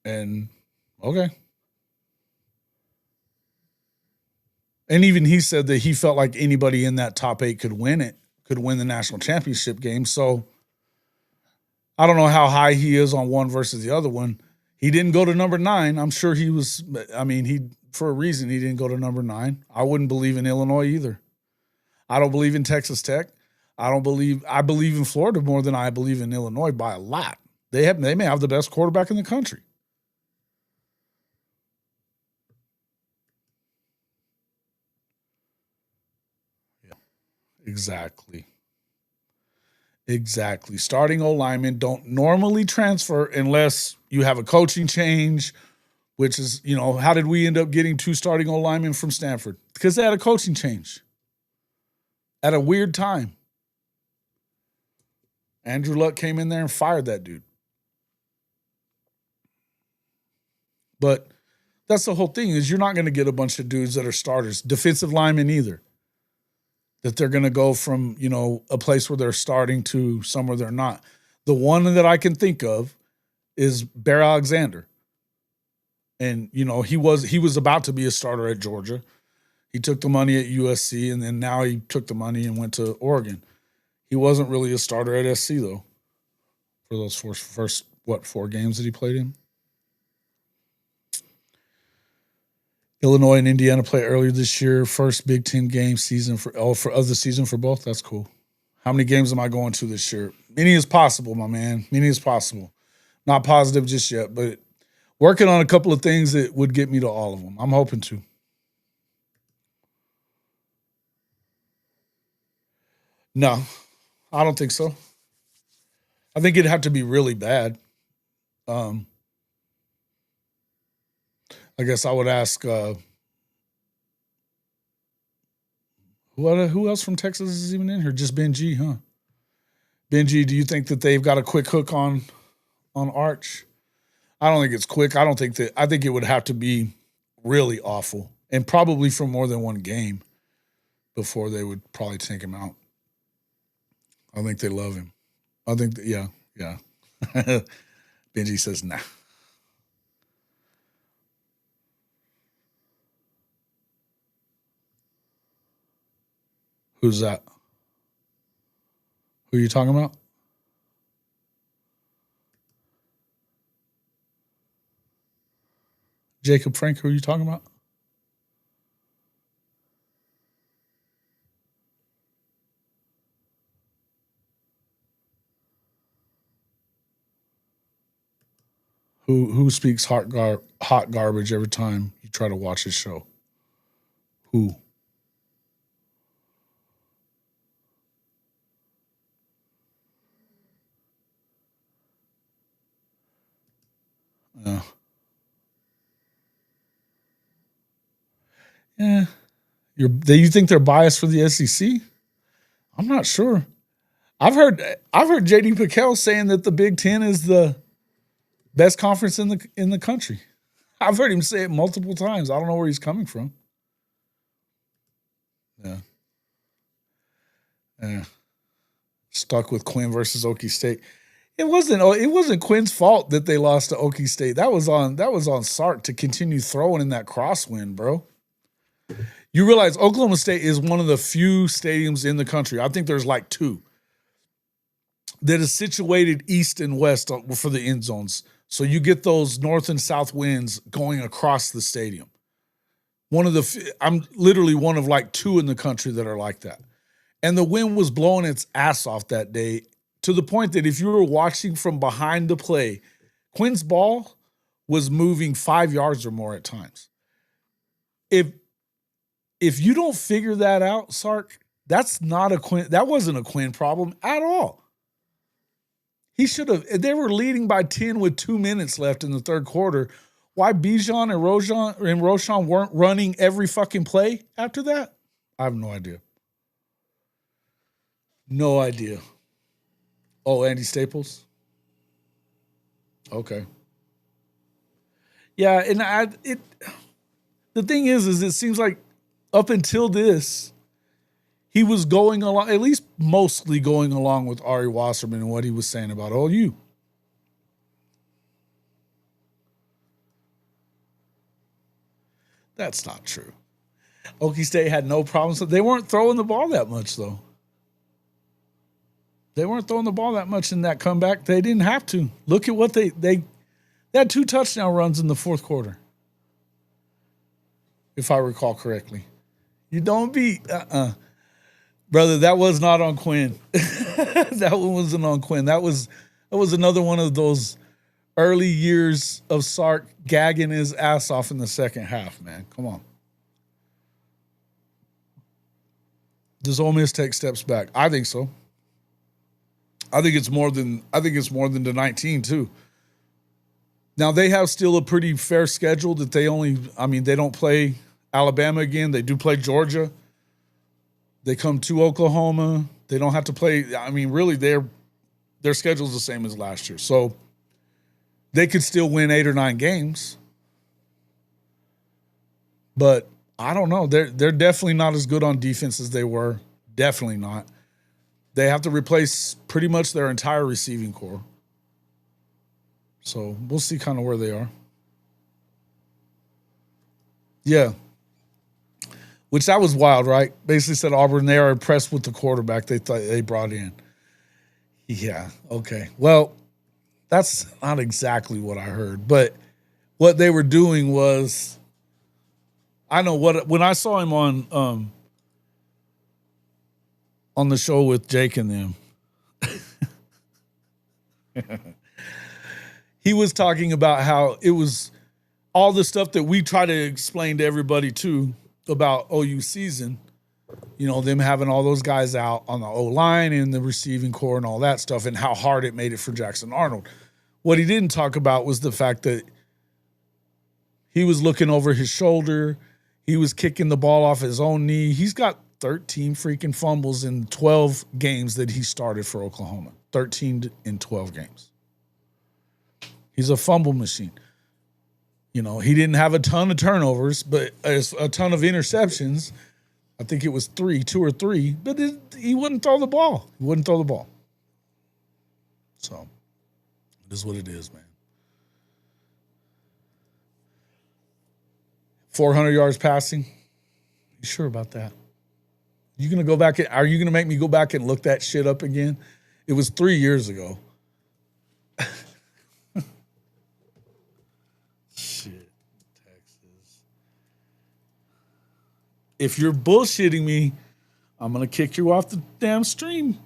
in. And okay. And even he said that he felt like anybody in that top 8 could win the national championship game. So I don't know how high he is on one versus the other one. He didn't go to number 9. I'm sure he was, for a reason he didn't go to number 9. I wouldn't believe in Illinois either. I don't believe in Texas Tech. I believe in Florida more than I believe in Illinois by a lot. They may have the best quarterback in the country. Yeah, exactly. Starting O-linemen don't normally transfer unless you have a coaching change, which is, you know, how did we end up getting 2 starting O-linemen from Stanford? Because they had a coaching change at a weird time. Andrew Luck came in there and fired that dude. But that's the whole thing is you're not going to get a bunch of dudes that are starters, defensive linemen either. That they're going to go from, you know, a place where they're starting to somewhere they're not. The one that I can think of is Bear Alexander. And, you know, he was about to be a starter at Georgia. He took the money at USC, and then now he took the money and went to Oregon. He wasn't really a starter at SC, though, for those first 4 games that he played in. Illinois and Indiana play earlier this year. First Big Ten game season of the season for both. That's cool. How many games am I going to this year? Many as possible, my man. Many as possible. Not positive just yet, but working on a couple of things that would get me to all of them. I'm hoping to. No, I don't think so. I think it'd have to be really bad. I guess I would ask who else from Texas is even in here? Just Benji, huh? Benji, do you think that they've got a quick hook on Arch? I don't think it's quick. I think it would have to be really awful and probably for more than one game before they would probably take him out. I think they love him. I think that, yeah. Benji says, nah. Who's that? Who are you talking about? Jacob Frank, who are you talking about? Who speaks hot garbage every time you try to watch his show? Who? Yeah. You think they're biased for the SEC? I'm not sure. I've heard JD Pickell saying that the Big Ten is the best conference in the country. I've heard him say it multiple times. I don't know where he's coming from. Yeah. Stuck with Quinn versus Okie State. It wasn't Quinn's fault that they lost to Okie State. That was on Sark to continue throwing in that crosswind, bro. You realize Oklahoma State is one of the few stadiums in the country. I think there's like two that is situated east and west for the end zones. So you get those north and south winds going across the stadium. I'm literally one of like two in the country that are like that. And the wind was blowing its ass off that day to the point that if you were watching from behind the play, Quinn's ball was moving 5 yards or more at times. If you don't figure that out, Sark, that wasn't a Quinn problem at all. He should have. They were leading by 10 with 2 minutes left in the third quarter. Why Bijan and Roshan weren't running every fucking play after that? I have no idea. No idea. Oh, Andy Staples? Okay. Yeah, and the thing is it seems like up until this, he was going along, at least mostly going along with Ari Wasserman and what he was saying about OU. That's not true. Okie State had no problems. They weren't throwing the ball that much, though. They weren't throwing the ball that much in that comeback. They didn't have to. Look at what they had 2 touchdown runs in the fourth quarter, if I recall correctly. You don't be, brother, that was not on Quinn. That one wasn't on Quinn. That was another one of those early years of Sark gagging his ass off in the second half, man. Come on. Does Ole Miss take steps back? I think so. I think it's more than the 19 too. Now they have still a pretty fair schedule that they don't play Alabama again. They do play Georgia. They come to Oklahoma. They don't have to play. Really their schedule's the same as last year. So they could still win 8 or 9 games. But I don't know. They're definitely not as good on defense as they were. Definitely not. They have to replace pretty much their entire receiving core. So we'll see kind of where they are. Yeah. Which that was wild, right? Basically said Auburn, they are impressed with the quarterback they thought they brought in. Yeah, okay. Well, that's not exactly what I heard. But what they were doing was, when I saw him on the show with Jake and them, he was talking about how it was all the stuff that we try to explain to everybody too about OU season. You know, them having all those guys out on the O-line and the receiving core and all that stuff, and how hard it made it for Jackson Arnold. What he didn't talk about was the fact that he was looking over his shoulder. He was kicking the ball off his own knee. He's got 13 freaking fumbles in 12 games that he started for Oklahoma. 13 in 12 games. He's a fumble machine. You know, he didn't have a ton of turnovers, but a ton of interceptions. I think it was 2 or 3, but he wouldn't throw the ball. He wouldn't throw the ball. So, it is what it is, man. 400 yards passing. You sure about that? You gonna go back? Are you gonna make me go back and look that shit up again? It was 3 years ago. Shit, Texas. If you're bullshitting me, I'm gonna kick you off the damn stream.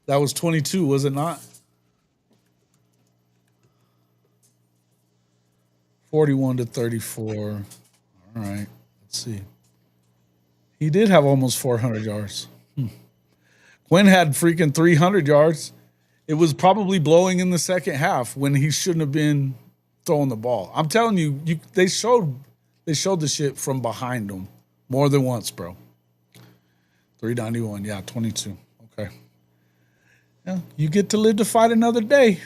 That was 22, was it not? 41-34. All right, let's see. He did have almost 400 yards. Quinn had freaking 300 yards. It was probably blowing in the second half when he shouldn't have been throwing the ball. I'm telling you, they showed the shit from behind them more than once, bro. 391, yeah, 22. Okay. Yeah, you get to live to fight another day.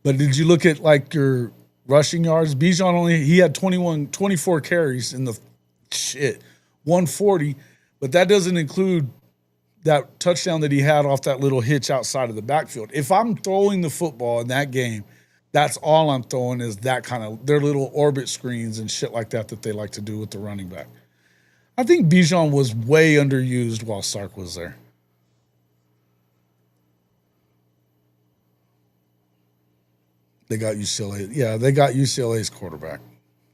But did you look at like your rushing yards? Bijan he had 24 carries in the 140, but that doesn't include that touchdown that he had off that little hitch outside of the backfield. If I'm throwing the football in that game, that's all I'm throwing is that kind of their little orbit screens and shit like that they like to do with the running back. I think Bijan was way underused while Sark was there. They got UCLA. Yeah, they got UCLA's quarterback,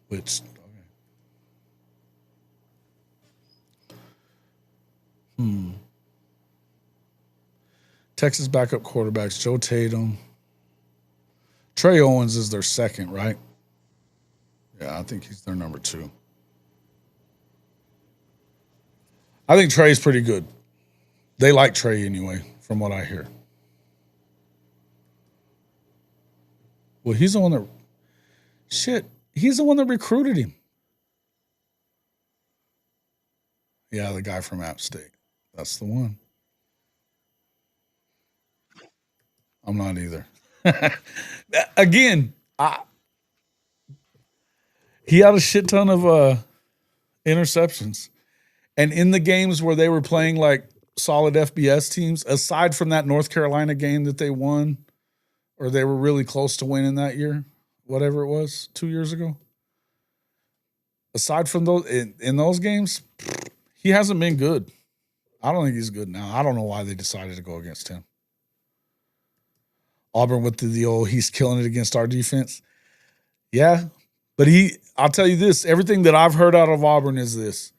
which okay. Texas backup quarterbacks, Joe Tatum. Trey Owens is their second, right? Yeah, I think he's their number 2. I think Trey's pretty good. They like Trey anyway, from what I hear. Well, he's the one that recruited him. Yeah, the guy from App State. That's the one. I'm not either. Again, he had a shit ton of interceptions. And in the games where they were playing like solid FBS teams, aside from that North Carolina game that they won, or they were really close to winning that year, whatever it was, 2 years ago. Aside from those, in those games, he hasn't been good. I don't think he's good now. I don't know why they decided to go against him. Auburn with the old, he's killing it against our defense. Yeah, but I'll tell you this, everything that I've heard out of Auburn is this.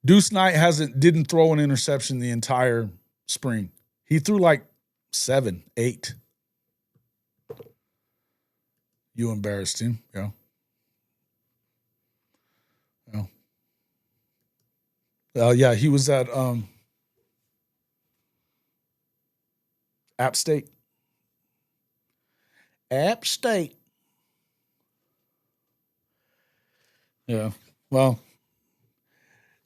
Deuce Knight didn't throw an interception the entire spring. He threw like 7, 8. You embarrassed him, yeah. Yeah, he was at App State. App State. Yeah. Well,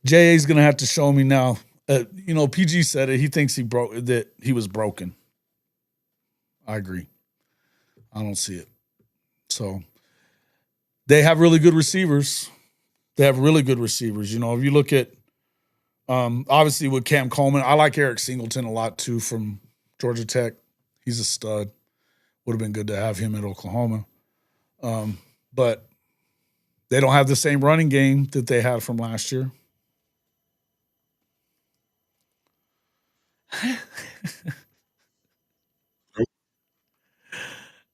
JA's going to have to show me now. PG said it. He thinks that he was broken. I agree. I don't see it. So they have really good receivers. If you look at obviously with Cam Coleman, I like Eric Singleton a lot too from Georgia Tech. He's a stud. Would have been good to have him at Oklahoma. But they don't have the same running game that they had from last year.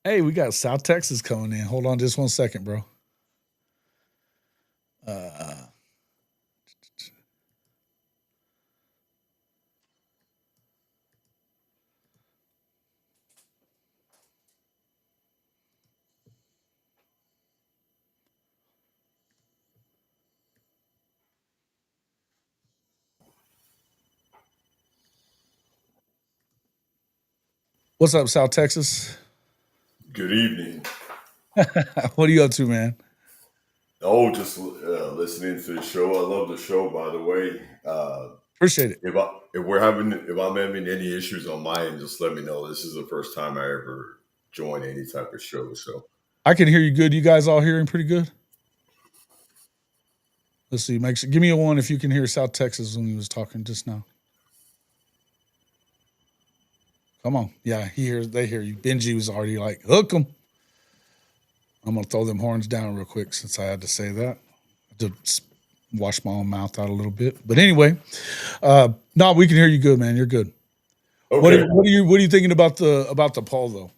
Hey, we got South Texas coming in. Hold on just 1 second, bro. What's up, South Texas? Good evening. What are you up to, man? Oh, just listening to the show. I love the show, by the way. Appreciate it. If I'm having any issues on my end, just let me know. This is the first time I ever join any type of show, so I can hear you good. You guys all hearing pretty good? Let's see. Give me a one if you can hear South Texas when he was talking just now. Come on. Yeah, they hear you. Benji was already like, hook them. I'm going to throw them horns down real quick since I had to say that. I had to wash my own mouth out a little bit. But anyway, no, we can hear you good, man. You're good. okay. What are you thinking about the poll though?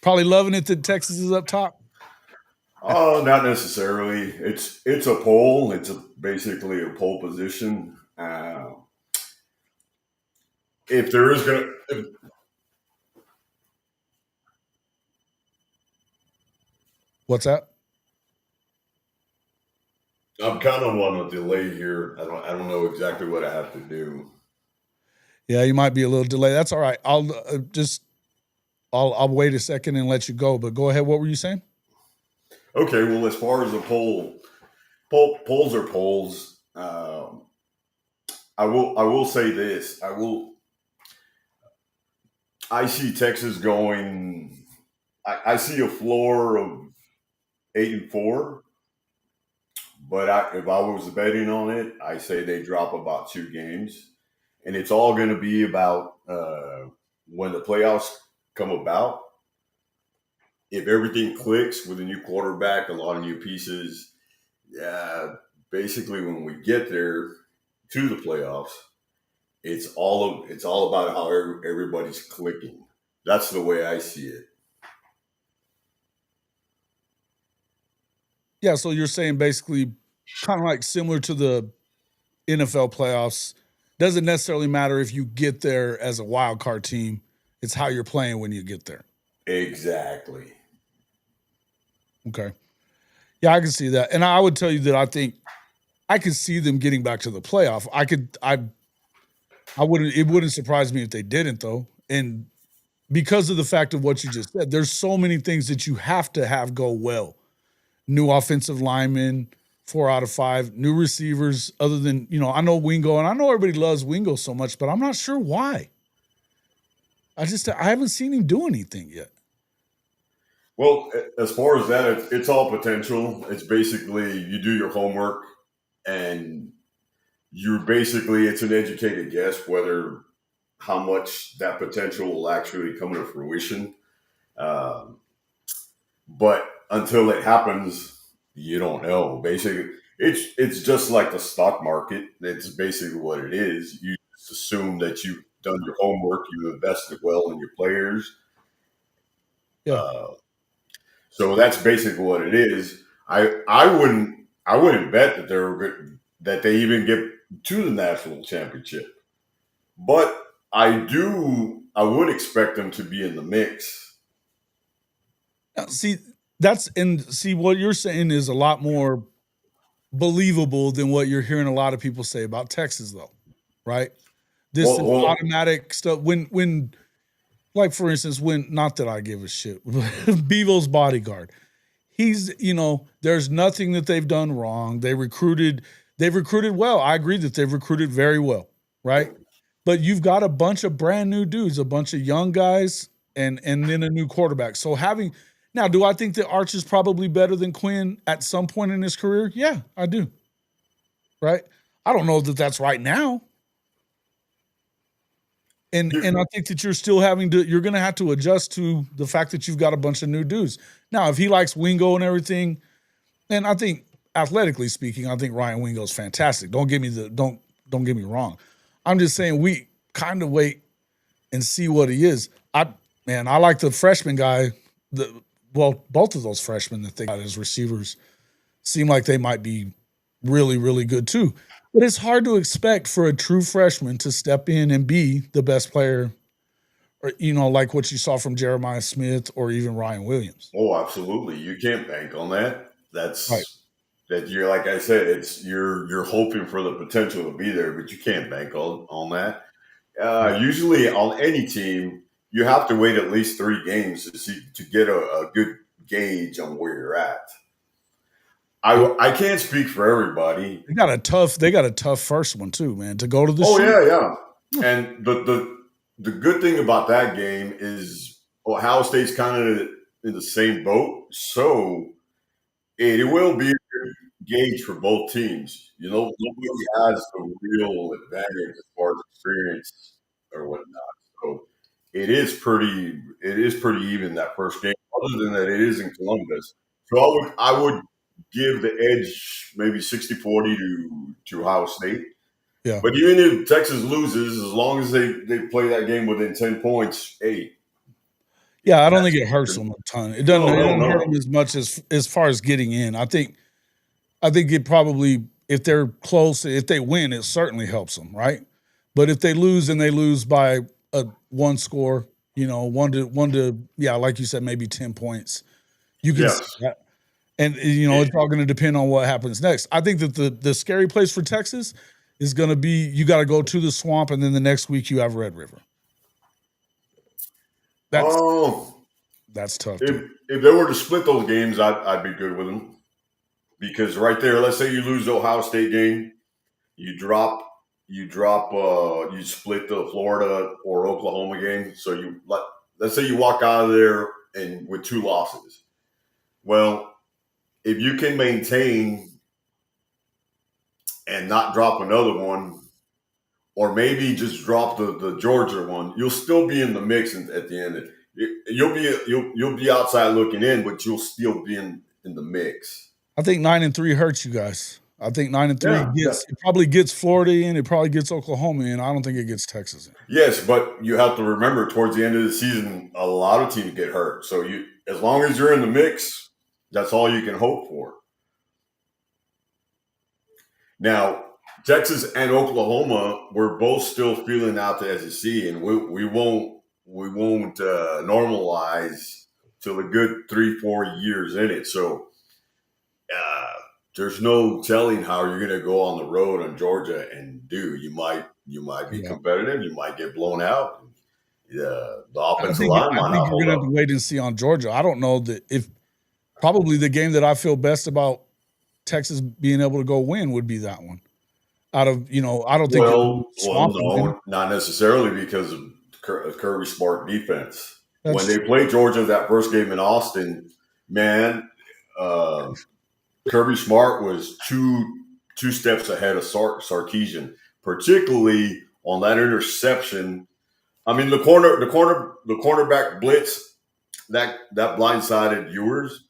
Probably loving it that Texas is up top. Oh, not necessarily. It's a poll. It's basically a poll position. If there is gonna, What's that? I'm kind of on a delay here. I don't know exactly what I have to do. Yeah, you might be a little delayed. That's all right. I'll wait a second and let you go. But go ahead. What were you saying? Okay. Well, as far as the polls are polls. I will say this. I see Texas going. I see a floor of 8-4, but if I was betting on it, I say they drop about 2 games, and it's all going to be about when the playoffs come about. If everything clicks with a new quarterback, a lot of new pieces, basically when we get there to the playoffs, it's all about how everybody's clicking. That's the way I see it. Yeah, so you're saying basically kind of like similar to the NFL playoffs, doesn't necessarily matter if you get there as a wild card team. It's how you're playing when you get there. Exactly. Okay. Yeah, I can see that. And I would tell you that I think I could see them getting back to the playoff. It wouldn't surprise me if they didn't though. And because of the fact of what you just said, there's so many things that you have to have go well. New offensive linemen, 4 out of 5, new receivers, other than, I know Wingo, and I know everybody loves Wingo so much, but I'm not sure why. I haven't seen him do anything yet. Well, as far as that, it's all potential. It's basically you do your homework, and it's an educated guess how much that potential will actually come to fruition. But until it happens, you don't know. Basically, it's just like the stock market. It's basically what it is. You just assume that you've done your homework, you invested well in your players. Yeah. So that's basically what it is. I wouldn't bet that they even get to the national championship, but I would expect them to be in the mix. Now, see what you're saying is a lot more believable than what you're hearing a lot of people say about Texas, though, right? This is automatic stuff. When, like for instance, not that I give a shit, Bevo's bodyguard, he's there's nothing that they've done wrong. They've recruited well. I agree that they've recruited very well, right? But you've got a bunch of brand new dudes, a bunch of young guys, and then a new quarterback. So now, do I think that Arch is probably better than Quinn at some point in his career? Yeah, I do. Right? I don't know that that's right now. And I think that you're going to have to adjust to the fact that you've got a bunch of new dudes. Now, if he likes Wingo and everything, and I think athletically speaking, I think Ryan Wingo's fantastic. Don't get me wrong. I'm just saying we kind of wait and see what he is. I like the freshman guy. Both of those freshmen that they got as receivers seem like they might be really, really good too. But it's hard to expect for a true freshman to step in and be the best player, or, like what you saw from Jeremiah Smith or even Ryan Williams. Oh, absolutely. You can't bank on that. That's right. That you're, like I said, you're hoping for the potential to be there, but you can't bank on that. Usually on any team, you have to wait at least 3 games to get a good gauge on where you're at. I can't speak for everybody. They got a tough first one too, man. To go to the yeah. And the good thing about that game is Ohio State's kind of in the same boat, so it will be a good gauge for both teams. Nobody has the real advantage as far as experience or whatnot. So it is pretty even that first game. Other than that, it is in Columbus. So I would give the edge maybe 60-40 to Ohio State. Yeah. But even if Texas loses, as long as they play that game within 10 points, yeah, I don't think it hurts them a ton. It doesn't hurt them as much as far as getting in. I think it probably, if they're close, if they win, it certainly helps them, right? But if they lose and they lose by one score, one to like you said, maybe 10 points, you can see that. And it's all going to depend on what happens next. I think that the scary place for Texas is going to be, you got to go to the Swamp, and then the next week you have Red River. That's tough. If they were to split those games, I'd be good with them, because right there, let's say you lose the Ohio State game, you split the Florida or Oklahoma game. So let's say you walk out of there and with 2 losses. Well, if you can maintain and not drop another one, or maybe just drop the Georgia one, you'll still be in the mix at the end. You'll be outside looking in, but you'll still be in the mix. I think 9-3 hurts you guys. I think 9-3 it probably gets Florida in, it probably gets Oklahoma in. I don't think it gets Texas in. Yes, but you have to remember, towards the end of the season, a lot of teams get hurt. So as long as you're in the mix, that's all you can hope for. Now, Texas and Oklahoma, we're both still feeling out the SEC, and we won't normalize till a good 3-4 years in it. So there's no telling how you're going to go on the road on Georgia and do. You might be competitive. You might get blown out. The offensive line might not hold up. I think you're going to have to wait and see on Georgia. I don't know that if probably the game that I feel best about Texas being able to go win would be that one. Out of, I don't think. No, not necessarily, because of Kirby Smart defense. When they played Georgia that first game in Austin, man, Kirby Smart was two steps ahead of Sarkisian, particularly on that interception. I mean, the cornerback blitz that blindsided Ewers.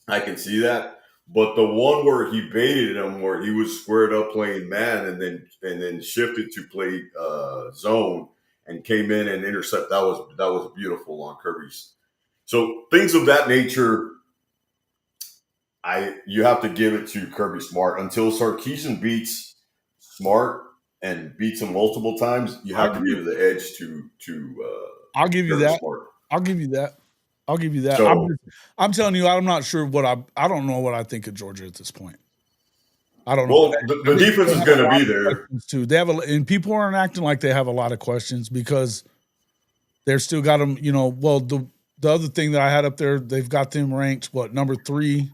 I can see that. But the one where he baited him, where he was squared up playing man, and then shifted to play zone and came in and intercept, that was beautiful on Kirby's. So things of that nature, you have to give it to Kirby Smart. Until Sarkisian beats Smart and beats him multiple times, you have to give the edge to I'll give you that. Smart. I'll give you that. So, I'm telling you, I'm not sure I don't know what I think of Georgia at this point. I don't know. Well, the defense is going to be there too. They have and people aren't acting like they have a lot of questions, because they're still got them. Well, the other thing that I had up there, they've got them ranked number 3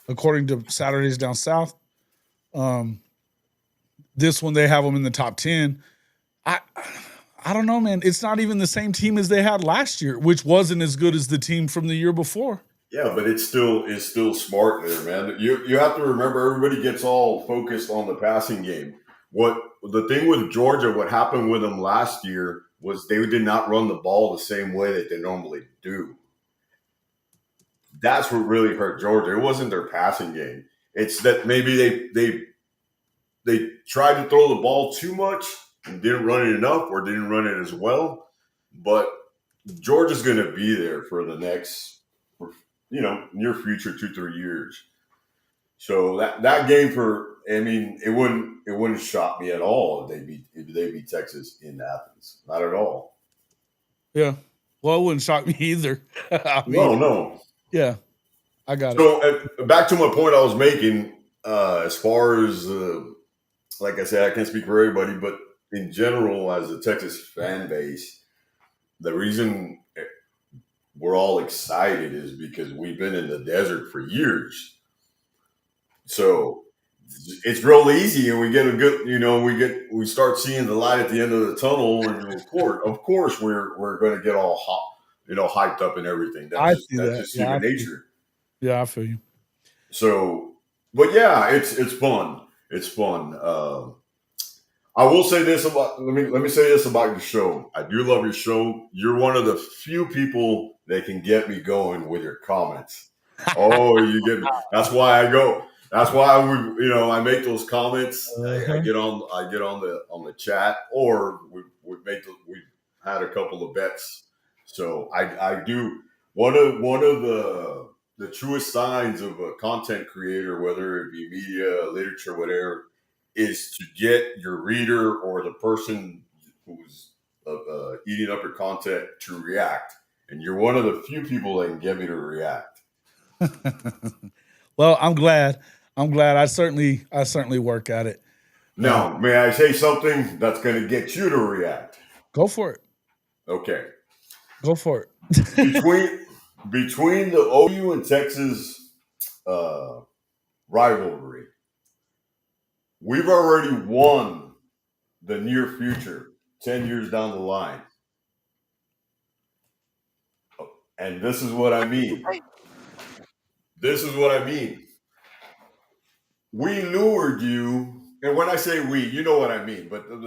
according to Saturdays Down South. This one they have them in the top 10. I don't know, man. It's not even the same team as they had last year, which wasn't as good as the team from the year before. Yeah, but it's still smart there, man. You have to remember, everybody gets all focused on the passing game. What the thing with Georgia, what happened with them last year was they did not run the ball the same way that they normally do. That's what really hurt Georgia. It wasn't their passing game. It's that maybe they tried to throw the ball too much and didn't run it enough, or didn't run it as well. But Georgia's going to be there for the next, near future 2-3 years. So that game it wouldn't shock me at all if they beat Texas in Athens. Not at all. Yeah. Well, it wouldn't shock me either. No. Yeah, I got it. So back to my point I was making, as far as, like I said, I can't speak for everybody, but in general, as a Texas fan base, the reason we're all excited is because we've been in the desert for years. So it's real easy, and we get a good, we start seeing the light at the end of the tunnel, and of course, we're going to get all hot, hyped up and everything. That's just human nature. Yeah, I feel you. So, but yeah, it's fun. It's fun. I will say this about let me say this about your show. I do love your show. You're one of the few people that can get me going with your comments. Oh, you get me. That's why I go. That's why I make those comments. I get on the chat, or we've had a couple of bets. So I do one of the truest signs of a content creator, whether it be media, literature, whatever, is to get your reader or the person who's eating up your content to react. And you're one of the few people that can get me to react. Well, I'm glad. I certainly work at it. Now, may I say something that's going to get you to react? Go for it. Okay. Go for it. Between the OU and Texas rivalry, we've already won the near future, 10 years down the line. And this is what I mean. We lured you, and when I say we, you know what I mean. But let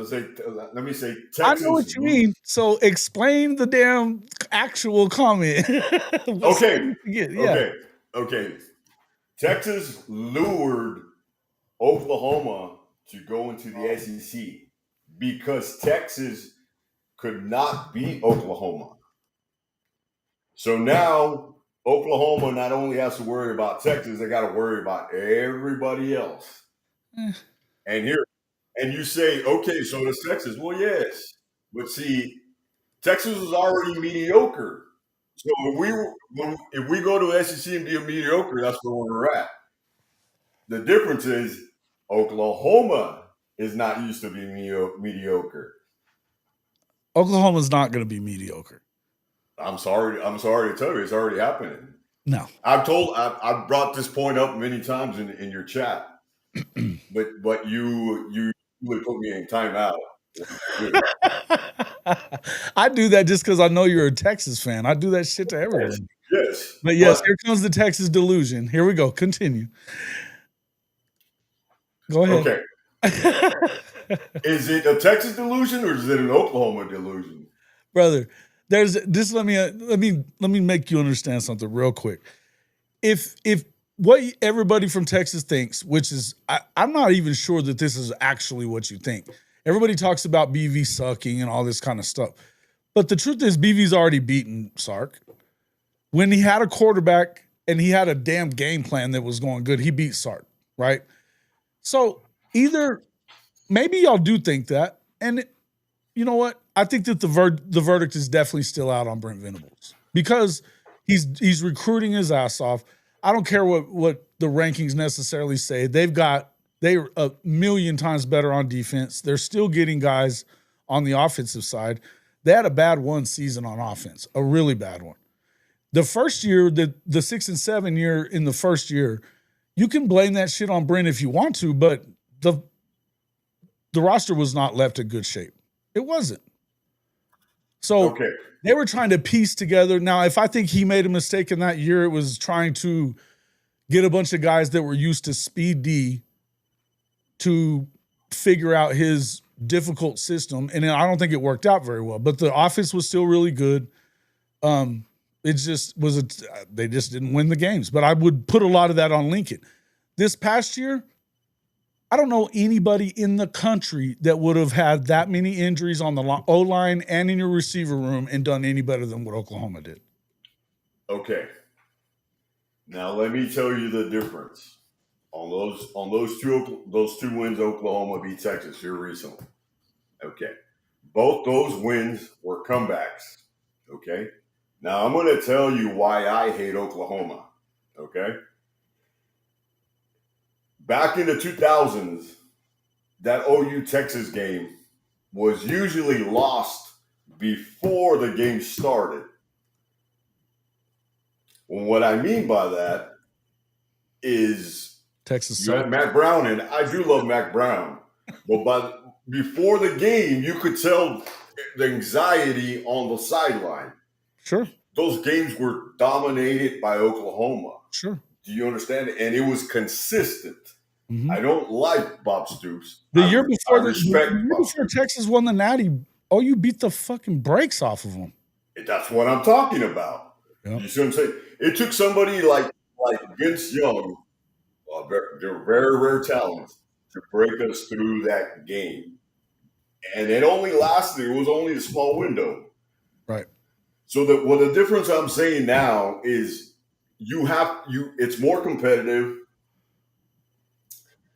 me say Texas. I know what you mean. So explain the damn actual comment. Okay. Texas lured Oklahoma to go into the SEC because Texas could not beat Oklahoma. So now Oklahoma not only has to worry about Texas, they got to worry about everybody else. And you say, okay, so does Texas. Well, yes. But see, Texas was already mediocre. So if we go to SEC and be a mediocre, that's where we're at. The difference is Oklahoma is not used to being mediocre. Oklahoma's not going to be mediocre. I'm sorry to tell you, it's already happening. No. I've brought this point up many times in your chat, but you would put me in timeout. I do that just because I know you're a Texas fan. I do that shit to everyone. Yes. But yes, here comes the Texas delusion. Here we go. Continue. Go ahead. Okay. Is it a Texas delusion or is it an Oklahoma delusion? Brother, there's this. Let me make you understand something real quick. If what everybody from Texas thinks, which is I'm not even sure that this is actually what you think. Everybody talks about BV sucking and all this kind of stuff. But the truth is BV's already beaten Sark. When he had a quarterback and he had a damn game plan that was going good, he beat Sark, right? So either maybe y'all do think that, and you know what? I think that the verdict is definitely still out on Brent Venables because he's recruiting his ass off. I don't care what the rankings necessarily say. They're a million times better on defense. They're still getting guys on the offensive side. They had a bad one season on offense, a really bad one. The first year, the 6 and 7 year in the first year, you can blame that shit on Brent if you want to, but the roster was not left in good shape. It wasn't. So They were trying to piece together. Now, if I think he made a mistake in that year, it was trying to get a bunch of guys that were used to speed D to figure out his difficult system. And I don't think it worked out very well, but the offense was still really good. It just was they just didn't win the games, but I would put a lot of that on Lincoln. This past year, I don't know anybody in the country that would have had that many injuries on the O-line and in your receiver room and done any better than what Oklahoma did. Okay. Now let me tell you the difference. On those two wins, Oklahoma beat Texas here recently. Okay. Both those wins were comebacks. Okay. Now I'm going to tell you why I hate Oklahoma. Okay. Back in the 2000s, that OU Texas game was usually lost before the game started. Well, what I mean by that is Texas. You had Mac Brown, and I do love Mac Brown, but before the game, you could tell the anxiety on the sideline. Sure. Those games were dominated by Oklahoma. Sure. Do you understand? And it was consistent. Mm-hmm. I don't like Bob Stoops. The year before Texas won the Natty, OU beat the fucking brakes off of them. That's what I'm talking about. Yep. You see what I'm saying? It took somebody like Vince Young, they're very rare talent, to break us through that game. And it was only a small window. Right. So the difference I'm saying now is it's more competitive.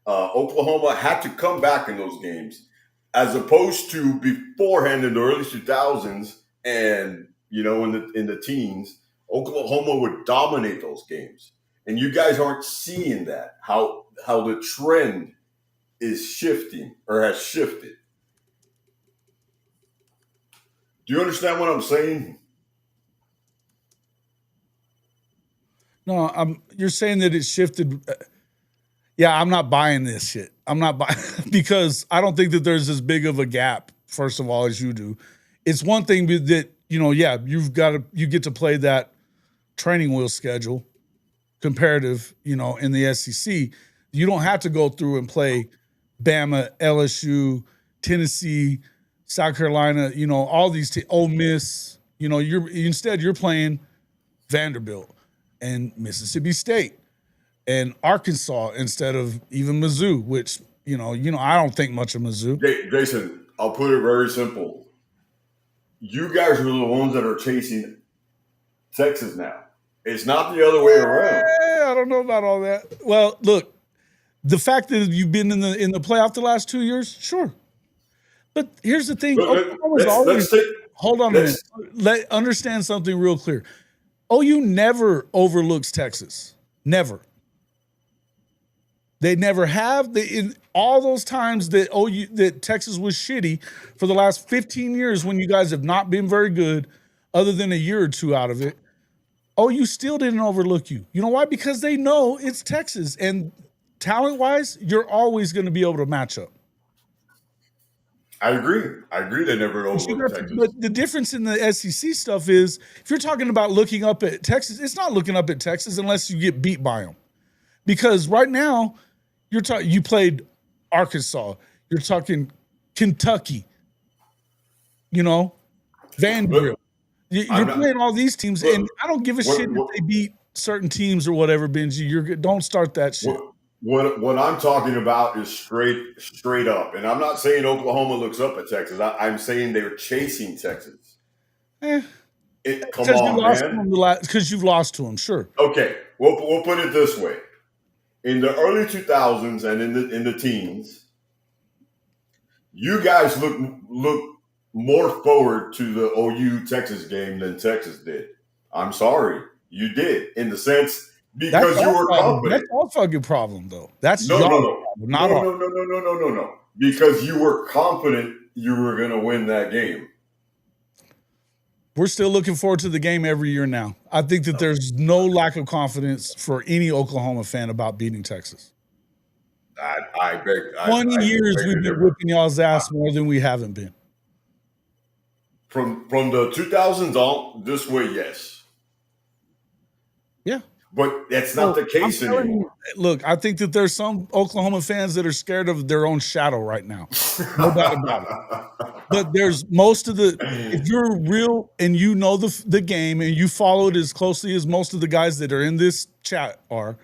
Oklahoma had to come back in those games, as opposed to beforehand in the early 2000s and in the teens, Oklahoma would dominate those games, and you guys aren't seeing that how the trend is shifting or has shifted. Do you understand what I'm saying? No, you're saying that it shifted. Yeah, I'm not buying this shit. I'm not buying because I don't think that there's as big of a gap, first of all, as you do. It's one thing that, you get to play that training wheel schedule, comparative, in the SEC. You don't have to go through and play Bama, LSU, Tennessee, South Carolina, all these Ole Miss. You're playing Vanderbilt and Mississippi State and Arkansas instead of even Mizzou, which, I don't think much of Mizzou. Jason, I'll put it very simple. You guys are the ones that are chasing Texas now. It's not the other way around. I don't know about all that. Well, look, the fact that you've been in the playoff the last 2 years, sure. But here's the thing. Hold on a minute. Understand something real clear. OU never overlooks Texas. Never. They never have. In all those times that Texas was shitty for the last 15 years when you guys have not been very good, other than a year or two out of it, OU still didn't overlook you. You know why? Because they know it's Texas. And talent-wise, you're always going to be able to match up. I agree they never overlooked Texas. But the difference in the SEC stuff is, if you're talking about looking up at Texas, it's not looking up at Texas unless you get beat by them. Because right now, you played Arkansas. You're talking Kentucky. Vanderbilt. You're playing all these teams, and I don't give a shit if they beat certain teams or whatever, Benji. Don't start that shit. What I'm talking about is straight up. And I'm not saying Oklahoma looks up at Texas. I'm saying they're chasing Texas. Come on, man. Because you've lost to them, sure. Okay, we'll put it this way. In the early 2000s and in the teens, you guys look more forward to the OU Texas game than Texas did. I'm sorry, you did, in the sense because you were confident. That's all fucking problem, though. That's no. Because you were confident you were going to win that game. We're still looking forward to the game every year now. I think that there's no lack of confidence for any Oklahoma fan about beating Texas. I beg. 20 years we've been whipping y'all's ass more than we haven't been. From the 2000s on, this way, yes. Yeah. But that's not the case anymore. Look, I think that there's some Oklahoma fans that are scared of their own shadow right now. No doubt about it. But there's if you're real and you know the game and you follow it as closely as most of the guys that are in this chat are,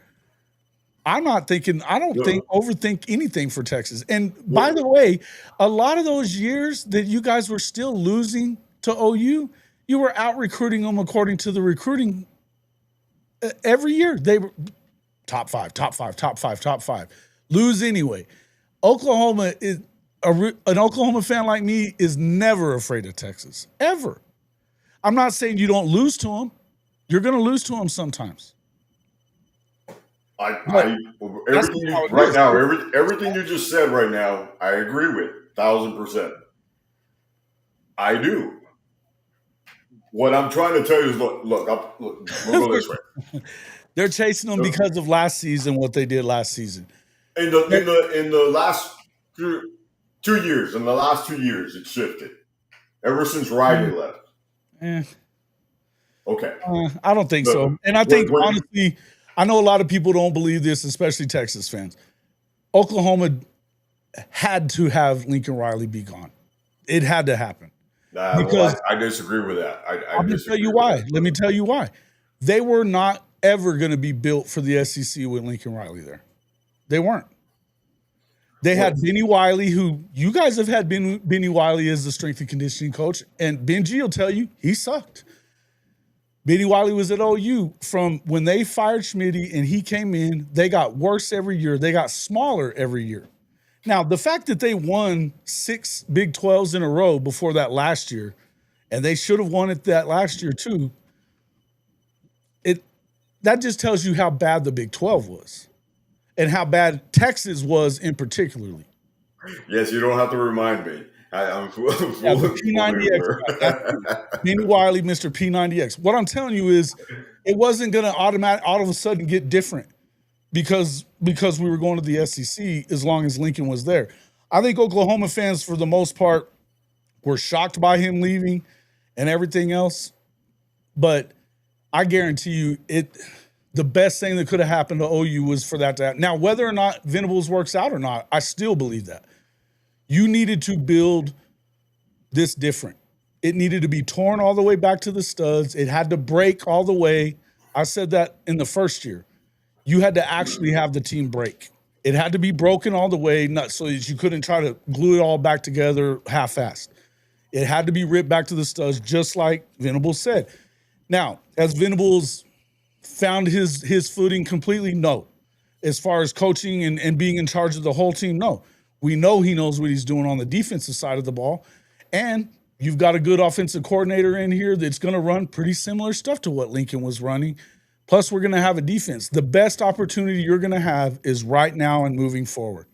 I don't overthink anything for Texas. And by the way, a lot of those years that you guys were still losing to OU, you were out recruiting them according to the recruiting. Every year they were top five. Lose anyway. Oklahoma is an Oklahoma fan like me is never afraid of Texas, ever. I'm not saying you don't lose to them. You're going to lose to them sometimes. Everything you just said right now, I agree with 1,000%. I do. What I'm trying to tell you is, look, we'll go this way. They're chasing them because of last season, what they did last season. In the last 2 years, it shifted. Ever since Riley left. Okay. I don't think so. And I think, honestly, I know a lot of people don't believe this, especially Texas fans. Oklahoma had to have Lincoln Riley be gone. It had to happen. Because I disagree with that. Let me tell you why. Let me tell you why. They were not ever going to be built for the SEC with Lincoln Riley there. They weren't. They had Benny Wiley, who you guys have had Benny Wiley as the strength and conditioning coach, and Benji will tell you he sucked. Benny Wiley was at OU from when they fired Schmitty and he came in. They got worse every year. They got smaller every year. Now, the fact that they won 6 Big 12s in a row before that last year, and they should have won it that last year too, that just tells you how bad the Big 12 was and how bad Texas was in particularly. Yes, you don't have to remind me. I'm full P90X. Benny Wiley, Mr. P90X. What I'm telling you is it wasn't going to all of a sudden get different because we were going to the SEC as long as Lincoln was there. I think Oklahoma fans, for the most part, were shocked by him leaving and everything else. But I guarantee you the best thing that could have happened to OU was for that to happen. Now, whether or not Venables works out or not, I still believe that. You needed to build this different. It needed to be torn all the way back to the studs. It had to break all the way. I said that in the first year. You had to actually have the team break. It had to be broken all the way, not so that you couldn't try to glue it all back together half-assed. It had to be ripped back to the studs, just like Venables said. Now, has Venables found his footing completely? No. As far as coaching and being in charge of the whole team, no. We know he knows what he's doing on the defensive side of the ball. And you've got a good offensive coordinator in here that's going to run pretty similar stuff to what Lincoln was running. Plus, we're going to have a defense. The best opportunity you're going to have is right now and moving forward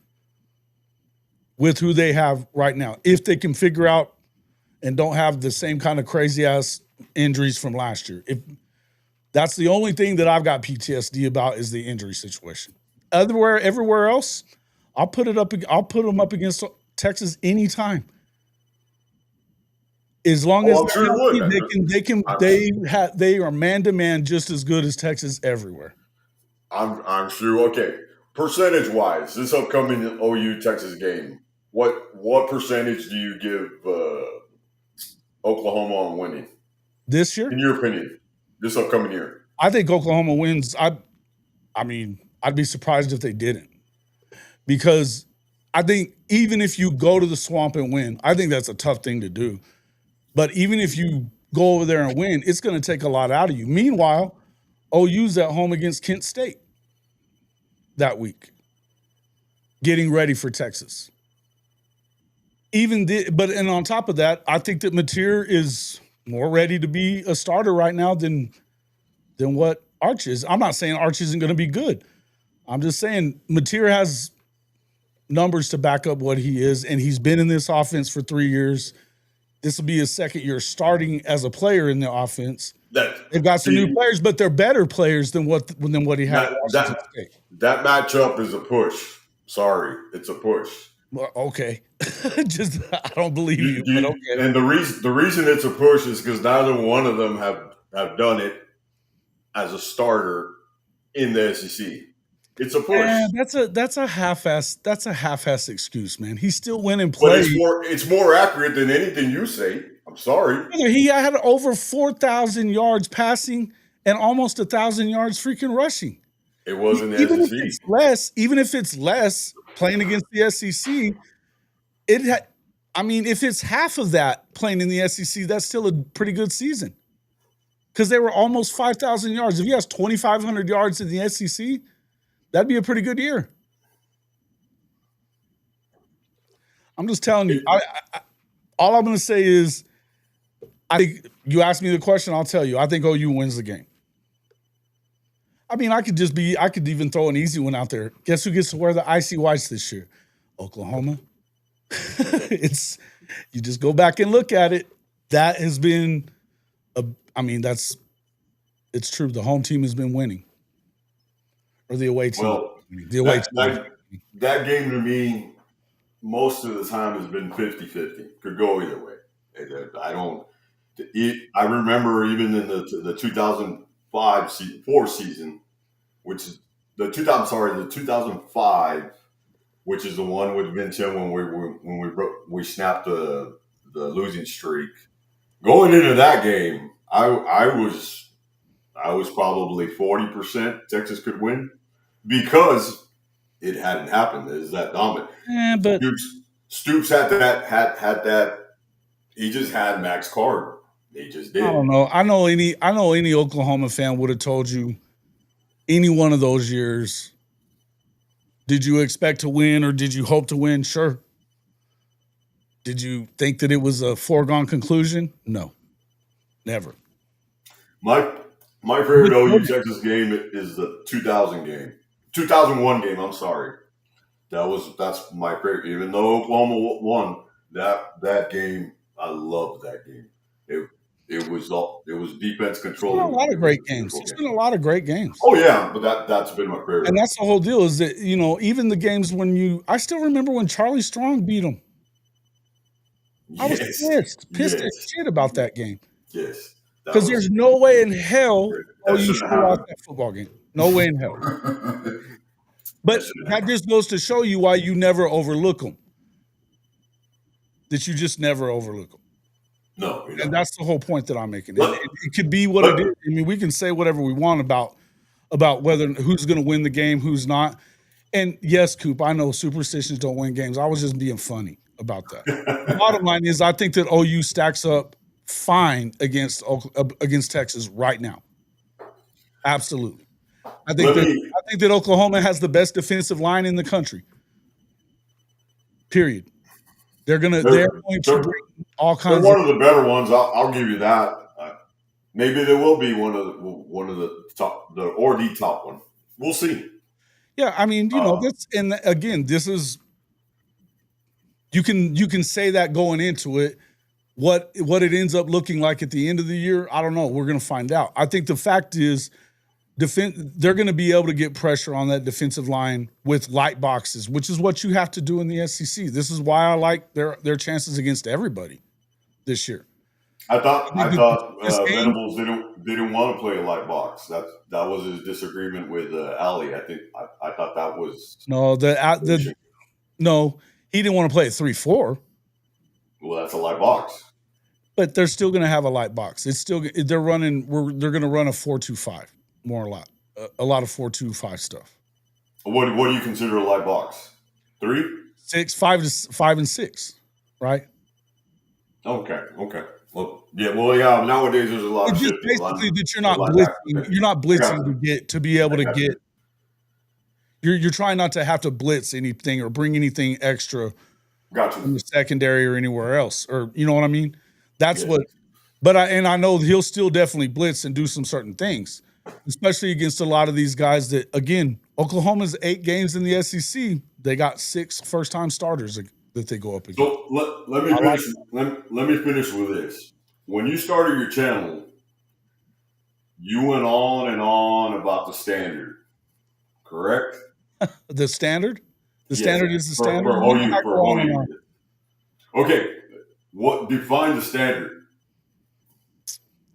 with who they have right now. If they can figure out and don't have the same kind of crazy-ass injuries from last year. That's the only thing that I've got PTSD about is the injury situation. Everywhere else, I'll put them up against Texas anytime. As long as they are man to man just as good as Texas everywhere. I'm sure. Okay, percentage wise, this upcoming OU Texas game, what percentage do you give Oklahoma on winning this year? In your opinion, this upcoming year, I think Oklahoma wins. I mean, I'd be surprised if they didn't, because I think even if you go to the Swamp and win, I think that's a tough thing to do. But even if you go over there and win, it's going to take a lot out of you. Meanwhile, OU's at home against Kent State that week, getting ready for Texas. And on top of that, I think that Mateer is more ready to be a starter right now than what Arch is. I'm not saying Arch isn't going to be good. I'm just saying Mateer has numbers to back up what he is, and he's been in this offense for 3 years. This will be his second year starting as a player in the offense. They've got some new players, but they're better players than what he had at Washington State. That matchup is a push. Sorry, it's a push. Well, okay. I don't believe you. But okay. And the reason it's a push is because neither one of them have done it as a starter in the SEC. It's a push. Man, that's a half-ass excuse, man. He still went and played. But it's more accurate than anything you say. I'm sorry. He had over 4,000 yards passing and almost 1,000 yards freaking rushing. It wasn't the even SEC. Even if it's less playing against the SEC, if it's half of that playing in the SEC, that's still a pretty good season. Because they were almost 5,000 yards. If he has 2,500 yards in the SEC, that'd be a pretty good year. I'm just telling you. All I'm going to say is, I think you asked me the question, I'll tell you. I think OU wins the game. I mean, I could even throw an easy one out there. Guess who gets to wear the icy whites this year? Oklahoma. You just go back and look at it. That has been I mean, it's true. The home team has been winning, or the away team. Well, the away team. That game to me, most of the time has been 50-50. Could go either way. I remember even in the 2004 season, which is the 2005, which is the one with Vince Young when we snapped the losing streak. Going into that game, I was probably 40% Texas could win because it hadn't happened. Is that dominant? Yeah, but Stoops had that. He just had Max Card. He just did. I don't know. I know any Oklahoma fan would have told you any one of those years. Did you expect to win or did you hope to win? Sure. Did you think that it was a foregone conclusion? No, never. My favorite OU Texas game is the 2001 game. I'm sorry, that's my favorite. Even though Oklahoma won that game, I loved that game. It was defense control. There's been a lot of great games. There's been a lot of great games. Oh yeah, but that's been my favorite. And that's the whole deal. Is that even the games I still remember when Charlie Strong beat them. I was pissed as shit about that game. Yes. Because there's no way in hell you should have lost that football game. No way in hell. But that just goes to show you why you never overlook them. That you just never overlook them. No. And that's the whole point that I'm making. It could be what it is. I mean, we can say whatever we want about whether who's going to win the game, who's not. And yes, Coop, I know superstitions don't win games. I was just being funny about that. The bottom line is I think that OU stacks up fine against Texas right now. Absolutely. I think that Oklahoma has the best defensive line in the country. Period. They're going to bring all kinds. They're one of the better ones. I'll give you that. Maybe there will be one of the top, the top one. We'll see. Yeah, I mean, this is you can say that going into it. What it ends up looking like at the end of the year, I don't know. We're going to find out. I think the fact is, they're going to be able to get pressure on that defensive line with light boxes, which is what you have to do in the SEC. This is why I like their chances against everybody this year. I thought Venables didn't want to play a light box. That was his disagreement with Ali. I think I thought that was no he didn't want to play a 3-4. Well, that's a light box. But they're still going to have a light box. It's still they're going to run a 4-2-5 more a lot of 4-2-5 stuff. What do you consider a light box? 3, 6, 5 and 6, right? Okay. Well, yeah. Nowadays there's a lot of shit. Basically, that you're not blitzing. You're not blitzing to be able to get. You're trying not to have to blitz anything or bring anything extra. Gotcha. From the secondary or anywhere else, or you know what I mean? That's what. But I know he'll still definitely blitz and do some certain things, especially against a lot of these guys that, again, Oklahoma's 8 games in the SEC. They got 6 first-time starters that they go up against. So let me finish. Let me finish with this. When you started your channel, you went on and on about the standard, correct? The standard. The standard is the standard. For OU. Okay, what define the standard?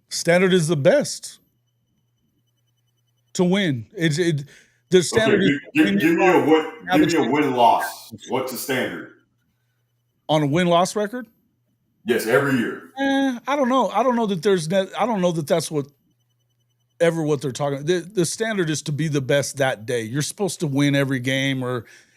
Standard is the best to win. The standard. Okay, give me a win-loss. What's the standard on a win-loss record? Yes, every year. I don't know. I don't know that that's what they're talking. The standard is to be the best that day. You're supposed to win every game,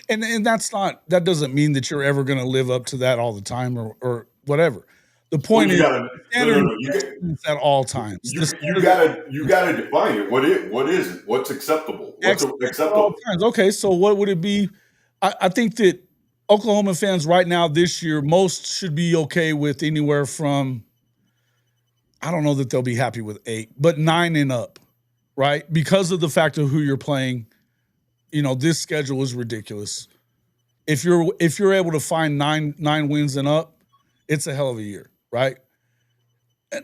and that doesn't mean that you're ever going to live up to that all the time or whatever. The point is at all times. You gotta define it. What is it? What's acceptable? What's acceptable? Okay, so what would it be? I think that Oklahoma fans right now this year, most should be okay with anywhere from, I don't know that they'll be happy with 8, but 9 and up, right? Because of the fact of who you're playing. This schedule is ridiculous. If you're able to find 9 wins and up, it's a hell of a year, right?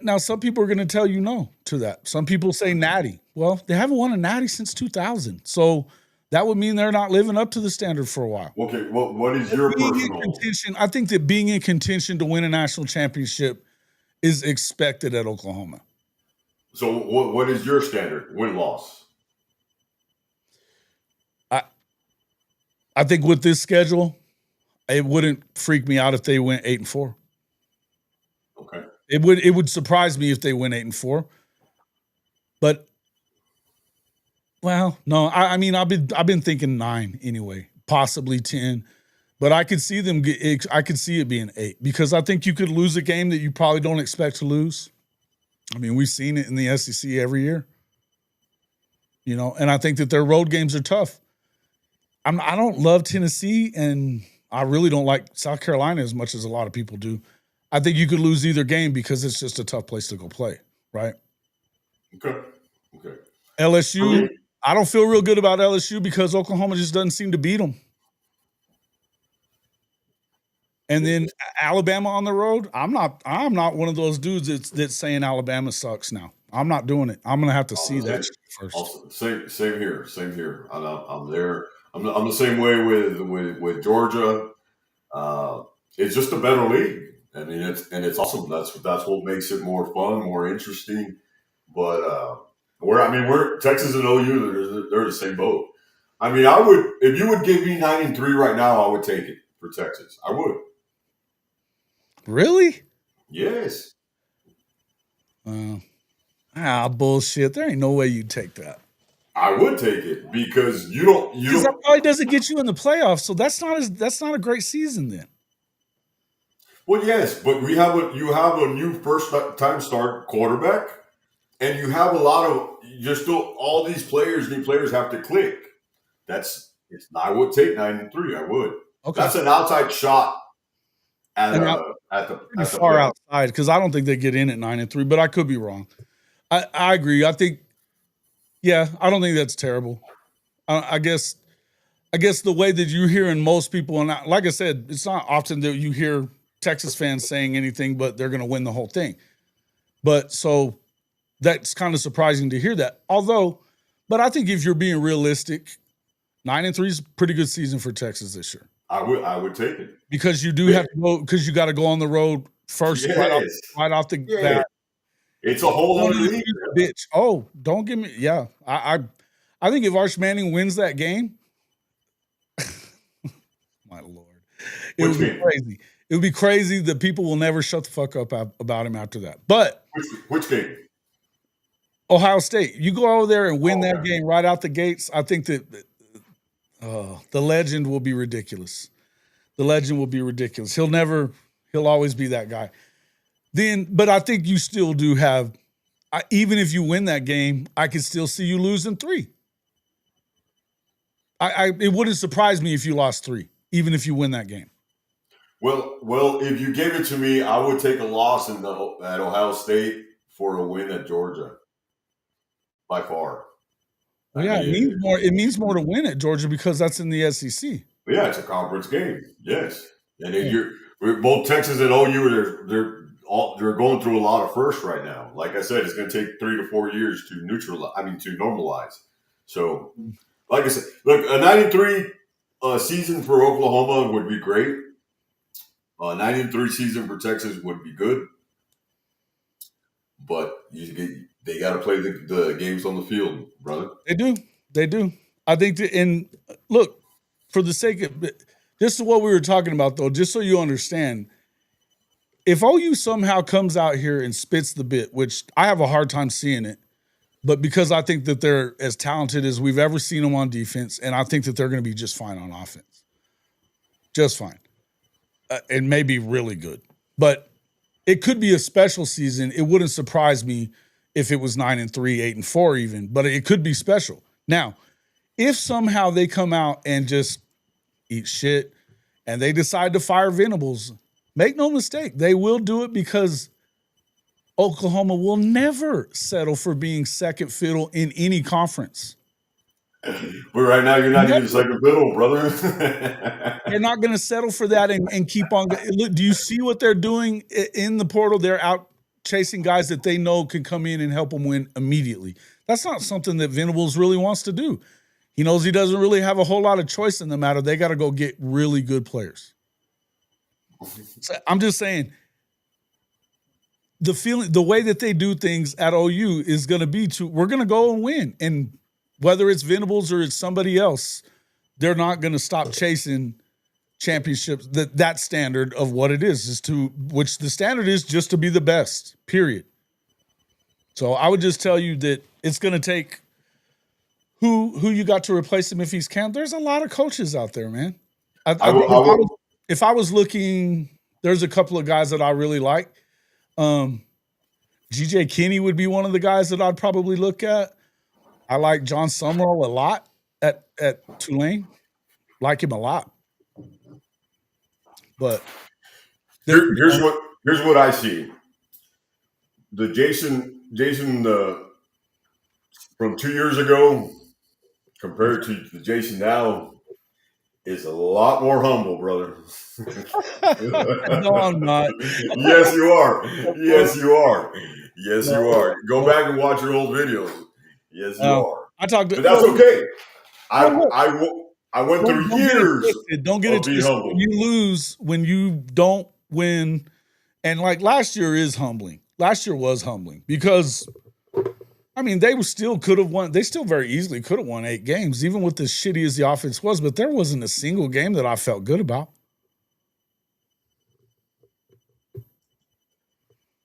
Now, some people are going to tell you no to that. Some people say natty. Well, they haven't won a natty since 2000. So that would mean they're not living up to the standard for a while. Okay, what is your personal contention? I think that being in contention to win a national championship is expected at Oklahoma. So what is your standard win-loss? I think with this schedule, it wouldn't freak me out if they went 8-4. Okay. It would surprise me if they went 8-4. But well, no, I mean I've been thinking 9 anyway, possibly 10. But I could see them I could see it being 8 because I think you could lose a game that you probably don't expect to lose. I mean, we've seen it in the SEC every year. You know, and I think that their road games are tough. I don't love Tennessee, and I really don't like South Carolina as much as a lot of people do. I think you could lose either game because it's just a tough place to go play, right? Okay. LSU, I don't feel real good about LSU because Oklahoma just doesn't seem to beat them. And then Alabama on the road, I'm not one of those dudes that's saying Alabama sucks now. I'm not doing it. I'm gonna have to see that first. Same here. I'm there. I'm the same way with Georgia. It's just a better league. I mean, it's awesome. That's what makes it more fun, more interesting. But we're Texas and OU. They're the same boat. I mean, if you would give me 9-3 right now, I would take it for Texas. I would. Really? Yes. Bullshit. There ain't no way you'd take that. I would take it because because that probably doesn't get you in the playoffs. So that's not a great season then. Well, yes, but you have a new first time start quarterback, and you have all these new players have to click. I would take 9-3. I would. Okay. That's an outside shot at the far outside because I don't think they get in at 9-3, but I could be wrong. I agree. I think, yeah, I don't think that's terrible. I guess the way that you're hearing most people, and like I said, it's not often that you hear Texas fans saying anything, but they're going to win the whole thing. But so that's kind of surprising to hear that. But I think if you're being realistic, 9-3 is a pretty good season for Texas this year. I would take it because you do have to go because you got to go on the road first right off the bat. It's a whole other league, bitch. Oh, don't give me. Yeah, I think if Arch Manning wins that game, my lord, it would be crazy. It would be crazy that people will never shut the fuck up about him after that. But which game? Ohio State. You go over there and win that game right out the gates. I think that the legend will be ridiculous. The legend will be ridiculous. He'll always be that guy. But I think you still do have, even if you win that game, I could still see you losing 3. It wouldn't surprise me if you lost 3, even if you win that game. Well, if you gave it to me, I would take a loss at Ohio State for a win at Georgia. By far. Well, yeah, it means more to win at Georgia because that's in the SEC. Yeah, it's a conference game. Yes, and then both Texas and OU they're going through a lot of firsts right now. Like I said, it's going to take 3 to 4 years to normalize. So, like I said, look, a 9-3 season for Oklahoma would be great. A 9-3 season for Texas would be good, but they got to play the games on the field, brother. They do. I think and look, for the sake of this is what we were talking about, though, just so you understand. If OU somehow comes out here and spits the bit, which I have a hard time seeing it, but because I think that they're as talented as we've ever seen them on defense, and I think that they're going to be just fine on offense. Just fine. And maybe really good. But it could be a special season. It wouldn't surprise me if it was 9-3, 8-4 even, but it could be special. Now, if somehow they come out and just eat shit and they decide to fire Venables, make no mistake, they will do it because Oklahoma will never settle for being second fiddle in any conference. But right now, you're not even second fiddle, brother. They're not going to settle for that and keep on. Look, do you see what they're doing in the portal? They're out chasing guys that they know can come in and help them win immediately. That's not something that Venables really wants to do. He knows he doesn't really have a whole lot of choice in the matter. They got to go get really good players. So I'm just saying, the way that they do things at OU is going to be we're going to go and win. And whether it's Venables or it's somebody else, they're not going to stop chasing championships. That standard of what it is which the standard is just to be the best, period. So I would just tell you that it's going to take who you got to replace him if he's camped. There's a lot of coaches out there, man. If I was looking, there's a couple of guys that I really like. G.J. Kinney would be one of the guys that I'd probably look at. I like John Summerall a lot at Tulane. Like him a lot. But here's what I see. The Jason from 2 years ago compared to the Jason now is a lot more humble, brother. No, I'm not. Yes, you are. Yes, you are. Yes, you are. Go back and watch your old videos. Yes, you are. But that's okay. I went through years. Don't get it twisted. When you lose, when you don't win, and like last year is humbling. Last year was humbling because, I mean, they still could have won. They still very easily could have won 8 games, even with as shitty as the offense was. But there wasn't a single game that I felt good about.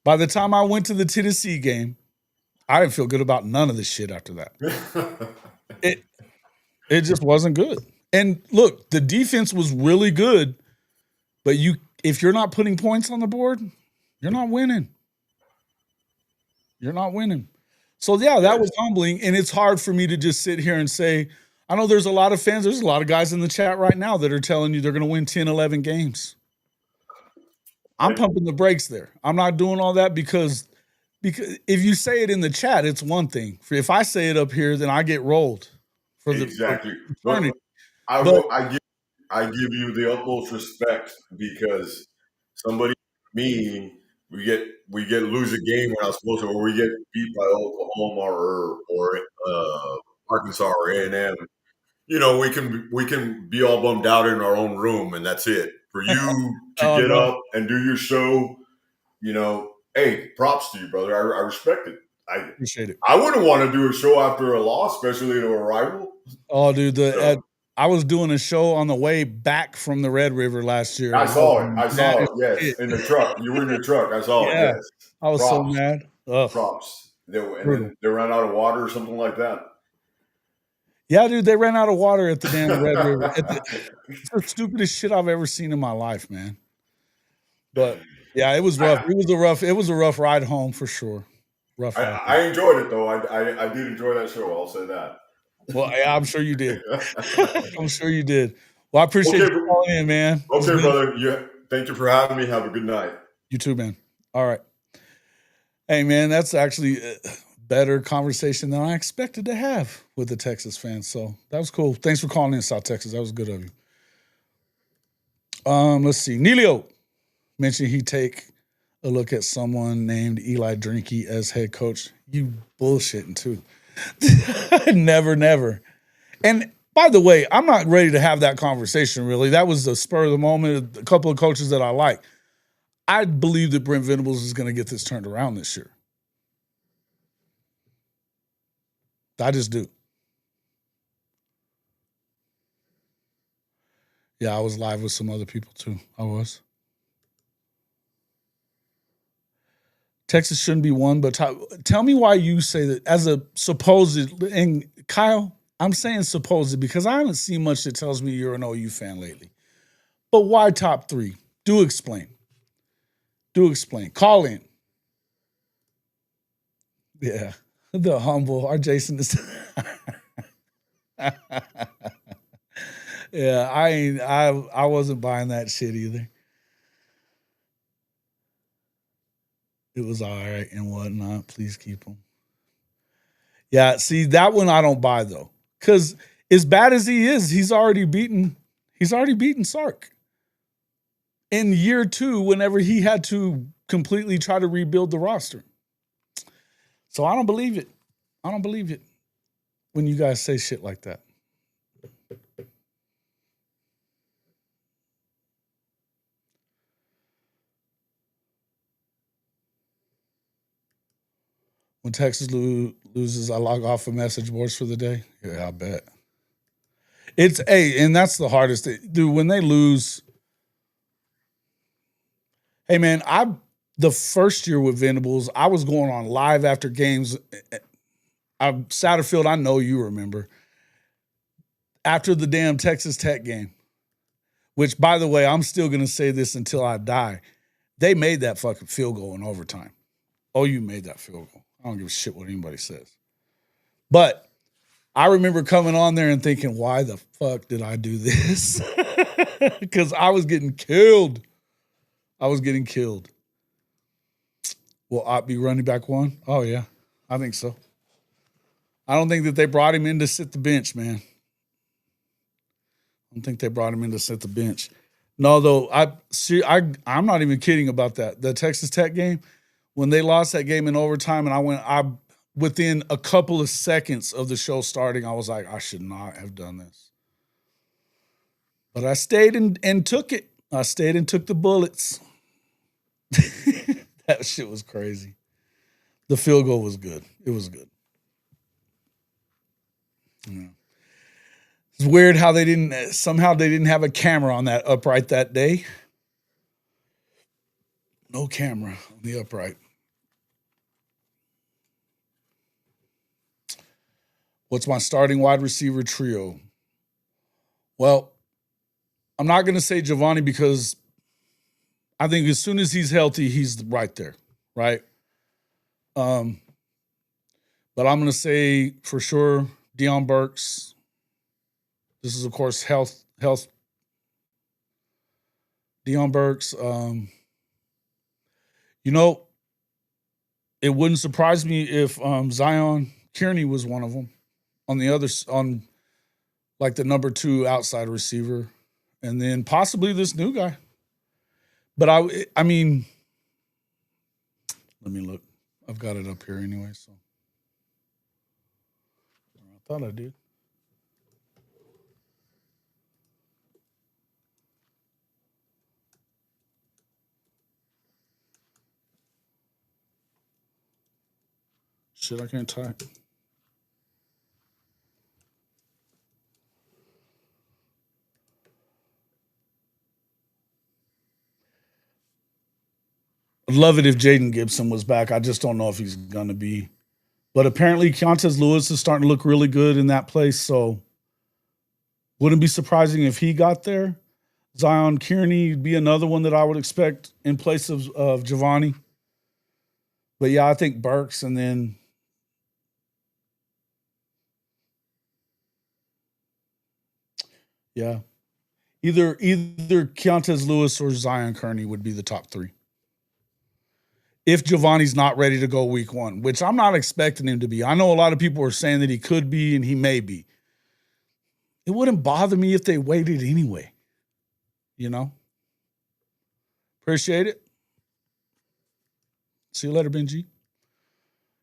By the time I went to the Tennessee game, I didn't feel good about none of this shit after that. It just wasn't good. And look, the defense was really good, but if you're not putting points on the board, you're not winning. You're not winning. So yeah, that was humbling, and it's hard for me to just sit here and say, I know there's a lot of fans, there's a lot of guys in the chat right now that are telling you they're going to win 10, 11 games. I'm pumping the brakes there. I'm not doing all that because if you say it in the chat, it's one thing. If I say it up here, then I get rolled. Exactly. I give you the utmost respect because somebody mean we get lose a game when I was supposed to, or we get beat by Oklahoma or Arkansas or A&M. You know, we can be all bummed out in our own room, and that's it. For you to get up and do your show, you know, hey, props to you, brother. I respect it. I appreciate it. I wouldn't want to do a show after a loss, especially to a rival. Oh, dude, I was doing a show on the way back from the Red River last year. I saw it. Yes, in the truck. You were in your truck. I saw it. Yes, I was so mad. Ugh. Props. Then they ran out of water or something like that. Yeah, dude, they ran out of water at the damn Red River. It's the stupidest shit I've ever seen in my life, man. But yeah, it was rough. It was a rough ride home for sure. Rough. I enjoyed it though. I did enjoy that show. I'll say that. Well, yeah, I'm sure you did. I'm sure you did. Well, I appreciate you calling in, man. Okay, brother. Yeah, thank you for having me. Have a good night. You too, man. All right. Hey, man, that's actually a better conversation than I expected to have with the Texas fans. So that was cool. Thanks for calling in, South Texas. That was good of you. Let's see. Neilio mentioned he'd take a look at someone named Eli Drinky as head coach. You bullshitting too. Never. And by the way, I'm not ready to have that conversation, really. That was the spur of the moment. A couple of coaches that I like. I believe that Brent Venables is going to get this turned around this year. I just do. Yeah, I was live with some other people too. I was. Texas shouldn't be one, but tell me why you say that as a supposed, and Kyle, I'm saying supposed because I haven't seen much that tells me you're an OU fan lately. But why top 3? Do explain. Call in. Yeah, the humble. Our Jason is. Yeah, I wasn't buying that shit either. It was all right and whatnot. Please keep them. Yeah, see, that one I don't buy though. Because as bad as he is, he's already beaten Sark. In year 2, whenever he had to completely try to rebuild the roster. So I don't believe it. I don't believe it when you guys say shit like that. When Texas loses, I log off of message boards for the day. Yeah, I bet. And that's the hardest thing. Dude, when they lose, hey man, the first year with Venables, I was going on live after games. Satterfield, I know you remember. After the damn Texas Tech game, which, by the way, I'm still going to say this until I die. They made that fucking field goal in overtime. Oh, you made that field goal. I don't give a shit what anybody says. But I remember coming on there and thinking, why the fuck did I do this? Because I was getting killed. Will Ott be running back one? Oh, yeah. I think so. I don't think that they brought him in to sit the bench, man. I don't think they brought him in to sit the bench. No, though, I'm not even kidding about that. The Texas Tech game, when they lost that game in overtime, and within a couple of seconds of the show starting, I was like, I should not have done this. But I stayed and took it. I stayed and took the bullets. That shit was crazy. The field goal was good. It was good. Yeah. It's weird how they didn't have a camera on that upright that day. No camera on the upright. What's my starting wide receiver trio? Well, I'm not going to say Giovanni because I think as soon as he's healthy, he's right there, right? But I'm going to say for sure Deion Burks. This is, of course, health. Deion Burks. It wouldn't surprise me if Zion Kearney was one of them on like the number 2 outside receiver, and then possibly this new guy. But I mean, let me look. I've got it up here anyway, so I thought I did. Shit, I can't type. I'd love it if Jaden Gibson was back. I just don't know if he's going to be. But apparently Keontae Lewis is starting to look really good in that place, so wouldn't be surprising if he got there. Zion Kearney would be another one that I would expect in place of Giovanni. But yeah, I think Burks, and then yeah, either Keontae Lewis or Zion Kearney would be the top 3. If Giovanni's not ready to go week 1, which I'm not expecting him to be. I know a lot of people are saying that he could be and he may be. It wouldn't bother me if they waited anyway. You know? Appreciate it. See you later, Benji.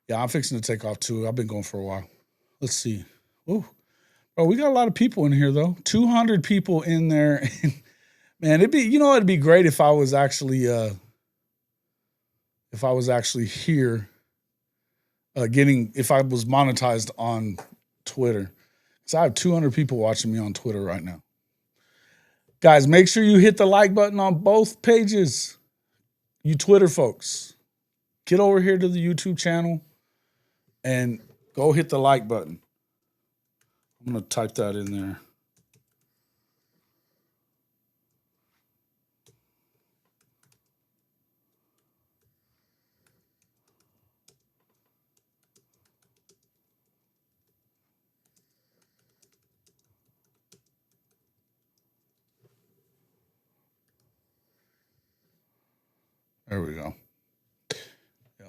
Yeah, I'm fixing to take off too. I've been going for a while. Let's see. Ooh. Oh, we got a lot of people in here though. 200 people in there. Man, it'd be great if I was actually here if I was monetized on Twitter. Because I have 200 people watching me on Twitter right now. Guys, make sure you hit the like button on both pages. You Twitter folks, get over here to the YouTube channel and go hit the like button. I'm going to type that in there. There we go. Yeah.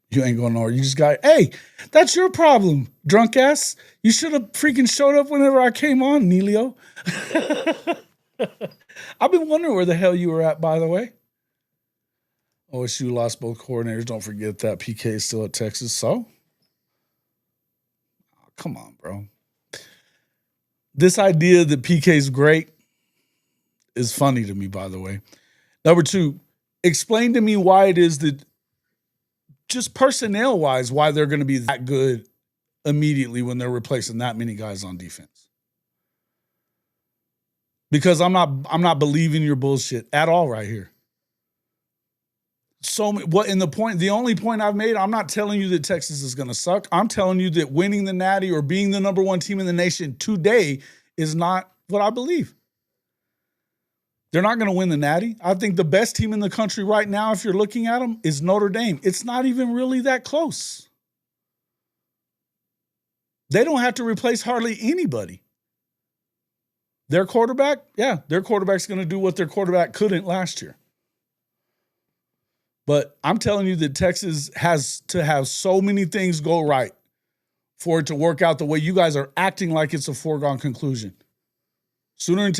You ain't going nowhere. You just got, hey, that's your problem, drunk ass. You should have freaking showed up whenever I came on, Neilio. I've been wondering where the hell you were at, by the way. OSU lost both coordinators. Don't forget that. PK is still at Texas. So? Oh, come on, bro. This idea that PK is great is funny to me, by the way. Number two, explain to me why it is that just personnel-wise, why they're going to be that good immediately when they're replacing that many guys on defense. Because I'm not believing your bullshit at all right here. The only point I've made, I'm not telling you that Texas is going to suck. I'm telling you that winning the Natty or being the number one team in the nation today is not what I believe. They're not going to win the Natty. I think the best team in the country right now, if you're looking at them, is Notre Dame. It's not even really that close. They don't have to replace hardly anybody. Their quarterback, their quarterback's going to do what their quarterback couldn't last year. But I'm telling you that Texas has to have so many things go right for it to work out the way you guys are acting like it's a foregone conclusion. South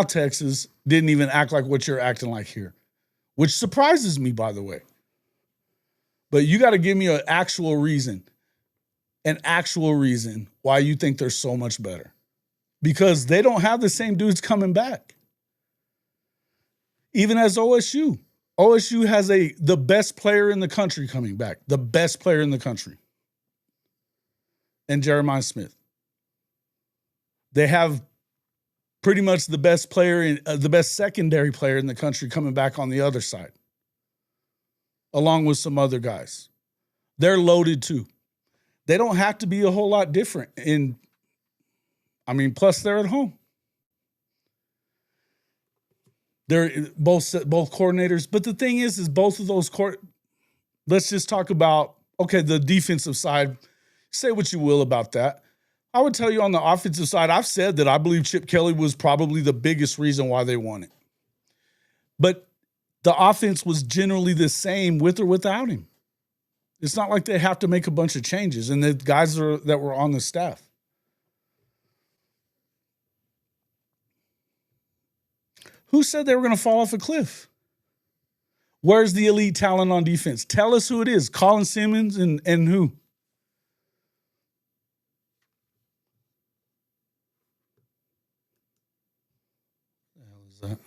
Texas didn't even act like what you're acting like here, which surprises me, by the way. But you got to give me an actual reason why you think they're so much better. Because they don't have the same dudes coming back. Even as OSU. OSU has the best player in the country coming back. The best player in the country. And Jeremiah Smith. They have pretty much the best player, the best secondary player in the country coming back on the other side. Along with some other guys. They're loaded too. They don't have to be a whole lot different. Plus they're at home. They're both coordinators. But the thing is both of those let's just talk about, the defensive side. Say what you will about that. I would tell you on the offensive side, I've said that I believe Chip Kelly was probably the biggest reason why they won it. But the offense was generally the same with or without him. It's not like they have to make a bunch of changes. And the guys that were on the staff. Who said they were going to fall off a cliff? Where's the elite talent on defense? Tell us who it is. Colin Simmons and who? What the hell is that?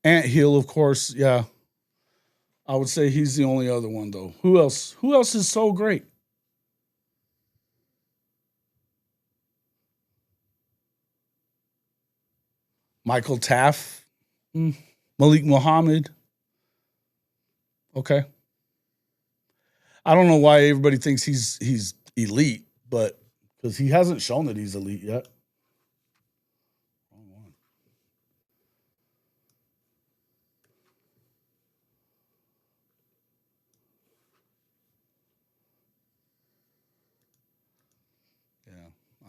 Ant Hill, of course, yeah. I would say he's the only other one, though. Who else? Who else is so great? Michael Taff. Malik Muhammad. Okay. I don't know why everybody thinks he's elite, but because he hasn't shown that he's elite yet.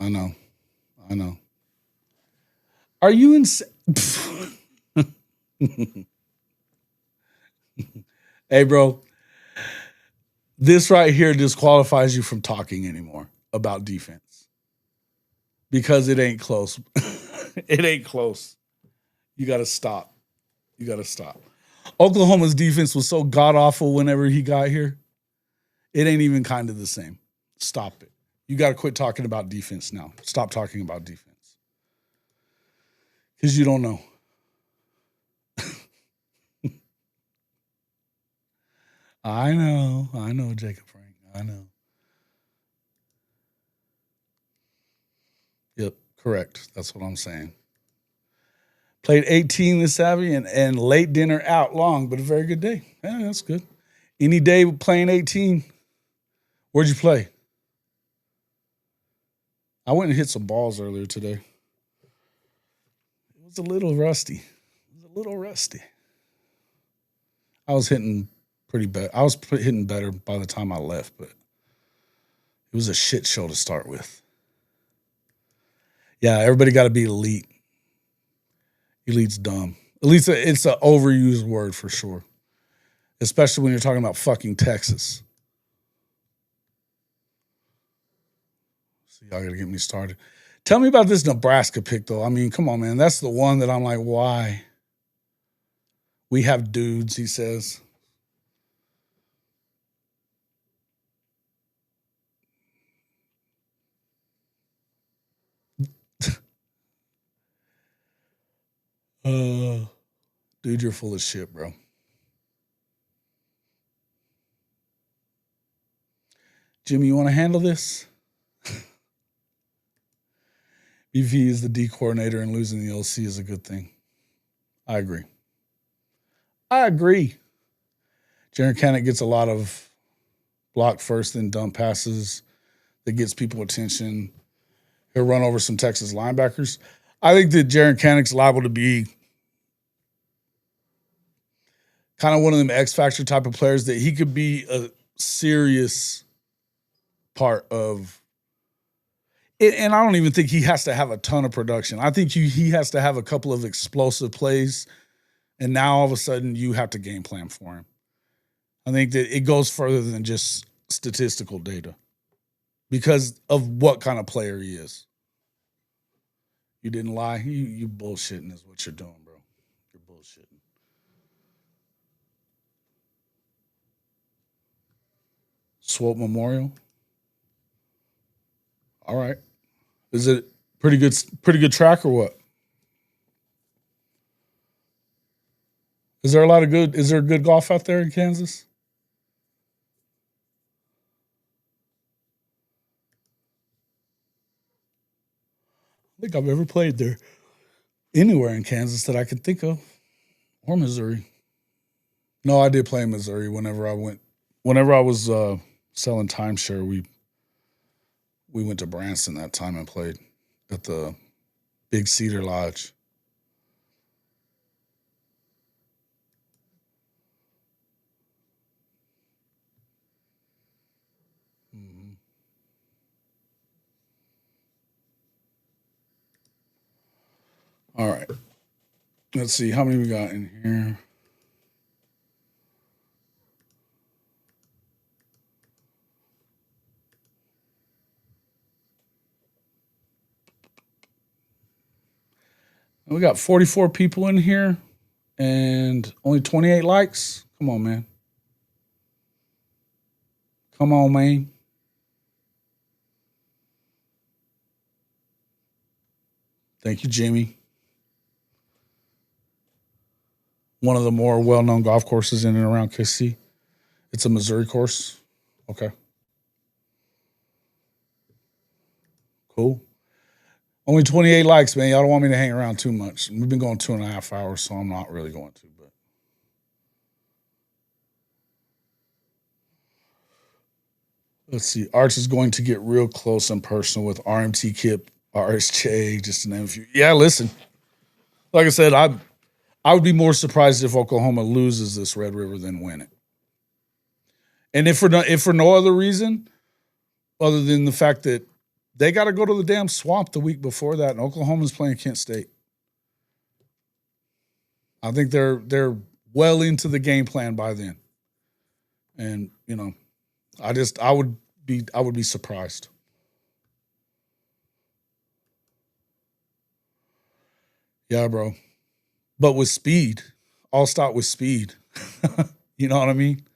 I know. Are you insane? Hey, bro. This right here disqualifies you from talking anymore about defense. Because it ain't close. It ain't close. You got to stop. Oklahoma's defense was so god-awful whenever he got here. It ain't even kind of the same. Stop it. You got to quit talking about defense now. Stop talking about defense. Because you don't know. I know, Jacob Frank. I know. Yep, correct. That's what I'm saying. Played 18 this Saturday and late dinner out long, but a very good day. Yeah, that's good. Any day playing 18. Where'd you play? I went and hit some balls earlier today. It was a little rusty. I was hitting pretty bad. I was hitting better by the time I left, but it was a shit show to start with. Yeah, everybody got to be elite. Elite's dumb. At least it's an overused word for sure, especially when you're talking about fucking Texas. So y'all got to get me started. Tell me about this Nebraska pick, though. I mean, come on, man. That's the one that I'm like, why? We have dudes, he says. Dude, you're full of shit, bro. Jimmy, you want to handle this? If he is the D coordinator and losing the LC is a good thing. I agree. Jaron Cannock gets a lot of block first and dump passes that gets people attention. He'll run over some Texas linebackers. I think that Jaron Cannock's liable to be kind of one of them X Factor type of players that he could be a serious part of it. And I don't even think he has to have a ton of production. I think he has to have a couple of explosive plays, and now all of a sudden you have to game plan for him. I think that it goes further than just statistical data because of what kind of player he is. You didn't lie. You bullshitting is what you're doing, bro. You're bullshitting. Swope Memorial. All right. Is it pretty good track or what? Is there good golf out there in Kansas? I think I've ever played there. Anywhere in Kansas that I can think of. Or Missouri. No, I did play in Missouri whenever I was selling timeshare, we went to Branson that time and played at the Big Cedar Lodge. Mm-hmm. All right. Let's see how many we got in here. We got 44 people in here and only 28 likes. Come on, man. Come on, man. Thank you, Jamie. One of the more well-known golf courses in and around KC. It's a Missouri course. Okay. Cool. Only 28 likes, man. Y'all don't want me to hang around too much. We've been going 2.5 hours, so I'm not really going to. But let's see. Arch is going to get real close and personal with RMT Kip, RSJ, just to name a few. Yeah, listen. Like I said, I would be more surprised if Oklahoma loses this Red River than win it. And if for no other reason other than the fact that they got to go to the damn swamp the week before that, and Oklahoma's playing Kent State. I think they're well into the game plan by then. And, you know, I would be surprised. Yeah, bro. But with speed. I'll start with speed. You know what I mean?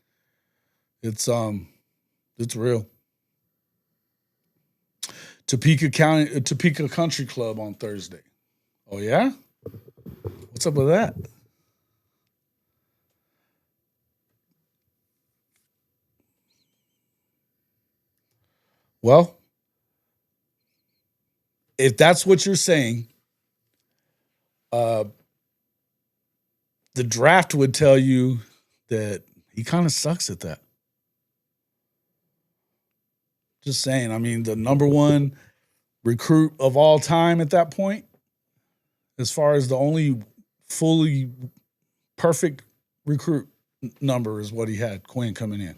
It's real. Topeka Country Club on Thursday. Oh yeah? What's up with that? Well, if that's what you're saying, the draft would tell you that he kind of sucks at that. Just saying. I mean, the number one recruit of all time at that point, as far as the only fully perfect recruit number is what he had, Quinn coming in.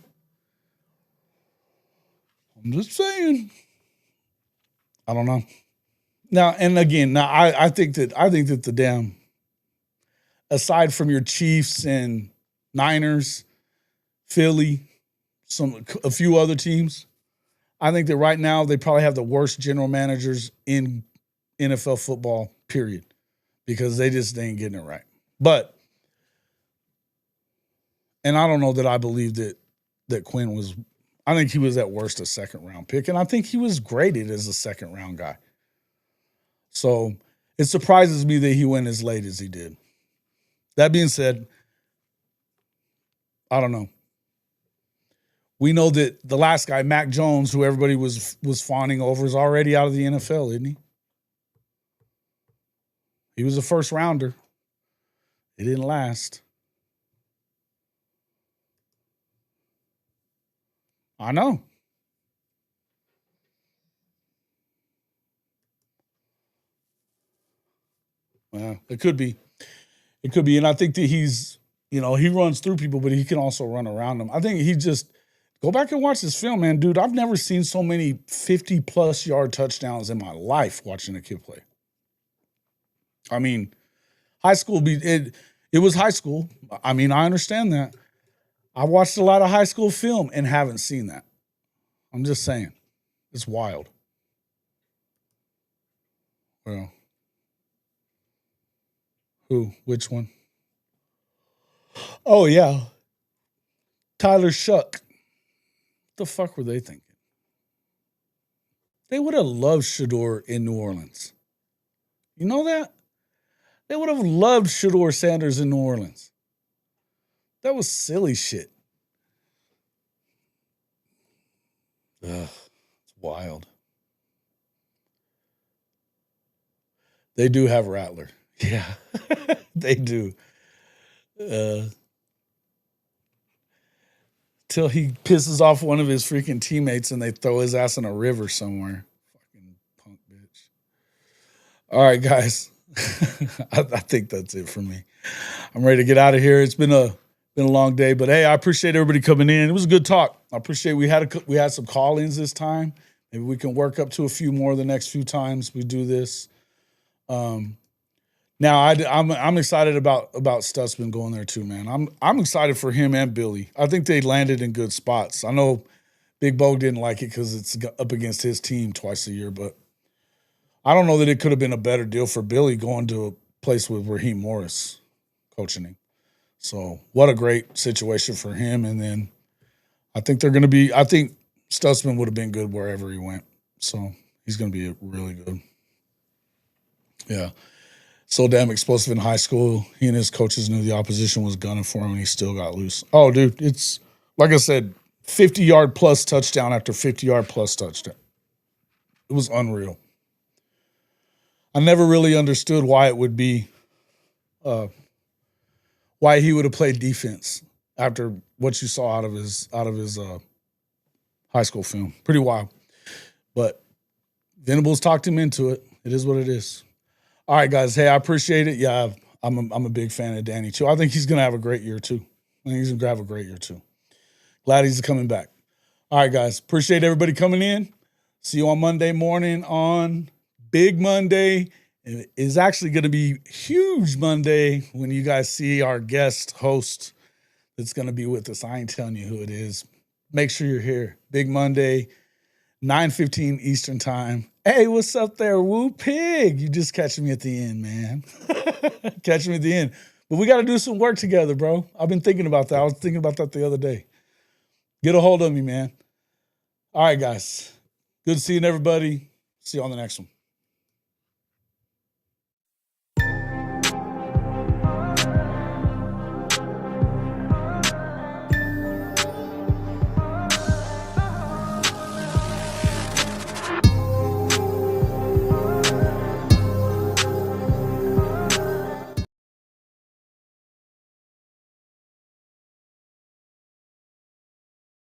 I'm just saying. I don't know. Now, and again, now I think that the damn, aside from your Chiefs and Niners, Philly, a few other teams, I think that right now they probably have the worst general managers in NFL football, period, because they ain't getting it right. But, and I don't know that I believe that Quinn was, I think he was at worst a second-round pick, and I think he was graded as a second-round guy. So it surprises me that he went as late as he did. That being said, I don't know. We know that the last guy, Mac Jones, who everybody was fawning over, is already out of the NFL, isn't he? He was a first rounder. It didn't last. I know. Well, it could be. It could be. And I think that he's, he runs through people, but he can also run around them. I think he just, go back and watch this film, man. Dude, I've never seen so many 50-plus yard touchdowns in my life watching a kid play. I mean, high school, it was high school. I mean, I understand that. I watched a lot of high school film and haven't seen that. I'm just saying. It's wild. Well, who? Which one? Oh, yeah. Tyler Shuck. What the fuck were they thinking? They would have loved Shedeur in New Orleans. You know that? They would have loved Shedeur Sanders in New Orleans. That was silly shit. Ugh, it's wild. They do have Rattler. Yeah, they do. Till he pisses off one of his freaking teammates and they throw his ass in a river somewhere. Fucking punk bitch. All right, guys. I think that's it for me. I'm ready to get out of here. It's been a long day, but hey, I appreciate everybody coming in. It was a good talk. I appreciate we had some call-ins this time. Maybe we can work up to a few more the next few times we do this. Now I'm excited about Stutzman going there too, man. I'm excited for him and Billy. I think they landed in good spots. I know Big Bo didn't like it because it's up against his team twice a year, but I don't know that it could have been a better deal for Billy going to a place with Raheem Morris coaching him. So what a great situation for him. And then I think Stutzman would have been good wherever he went. So he's going to be really good. Yeah. So damn explosive in high school. He and his coaches knew the opposition was gunning for him and he still got loose. Oh, dude, it's, like I said, 50-yard plus touchdown after 50-yard plus touchdown. It was unreal. I never really understood why it would be, why he would have played defense after what you saw out of his high school film. Pretty wild. But Venables talked him into it. It is what it is. All right, guys. Hey, I appreciate it. Yeah, I'm a big fan of Danny, too. I think he's going to have a great year, too. Glad he's coming back. All right, guys. Appreciate everybody coming in. See you on Monday morning on Big Monday. It is actually going to be huge Monday when you guys see our guest host that's going to be with us. I ain't telling you who it is. Make sure you're here. Big Monday, 9:15 Eastern time. Hey, what's up there, Woo Pig? You just catch me at the end, man. Catch me at the end. But we got to do some work together, bro. I've been thinking about that. I was thinking about that the other day. Get a hold of me, man. All right, guys. Good seeing everybody. See you on the next one.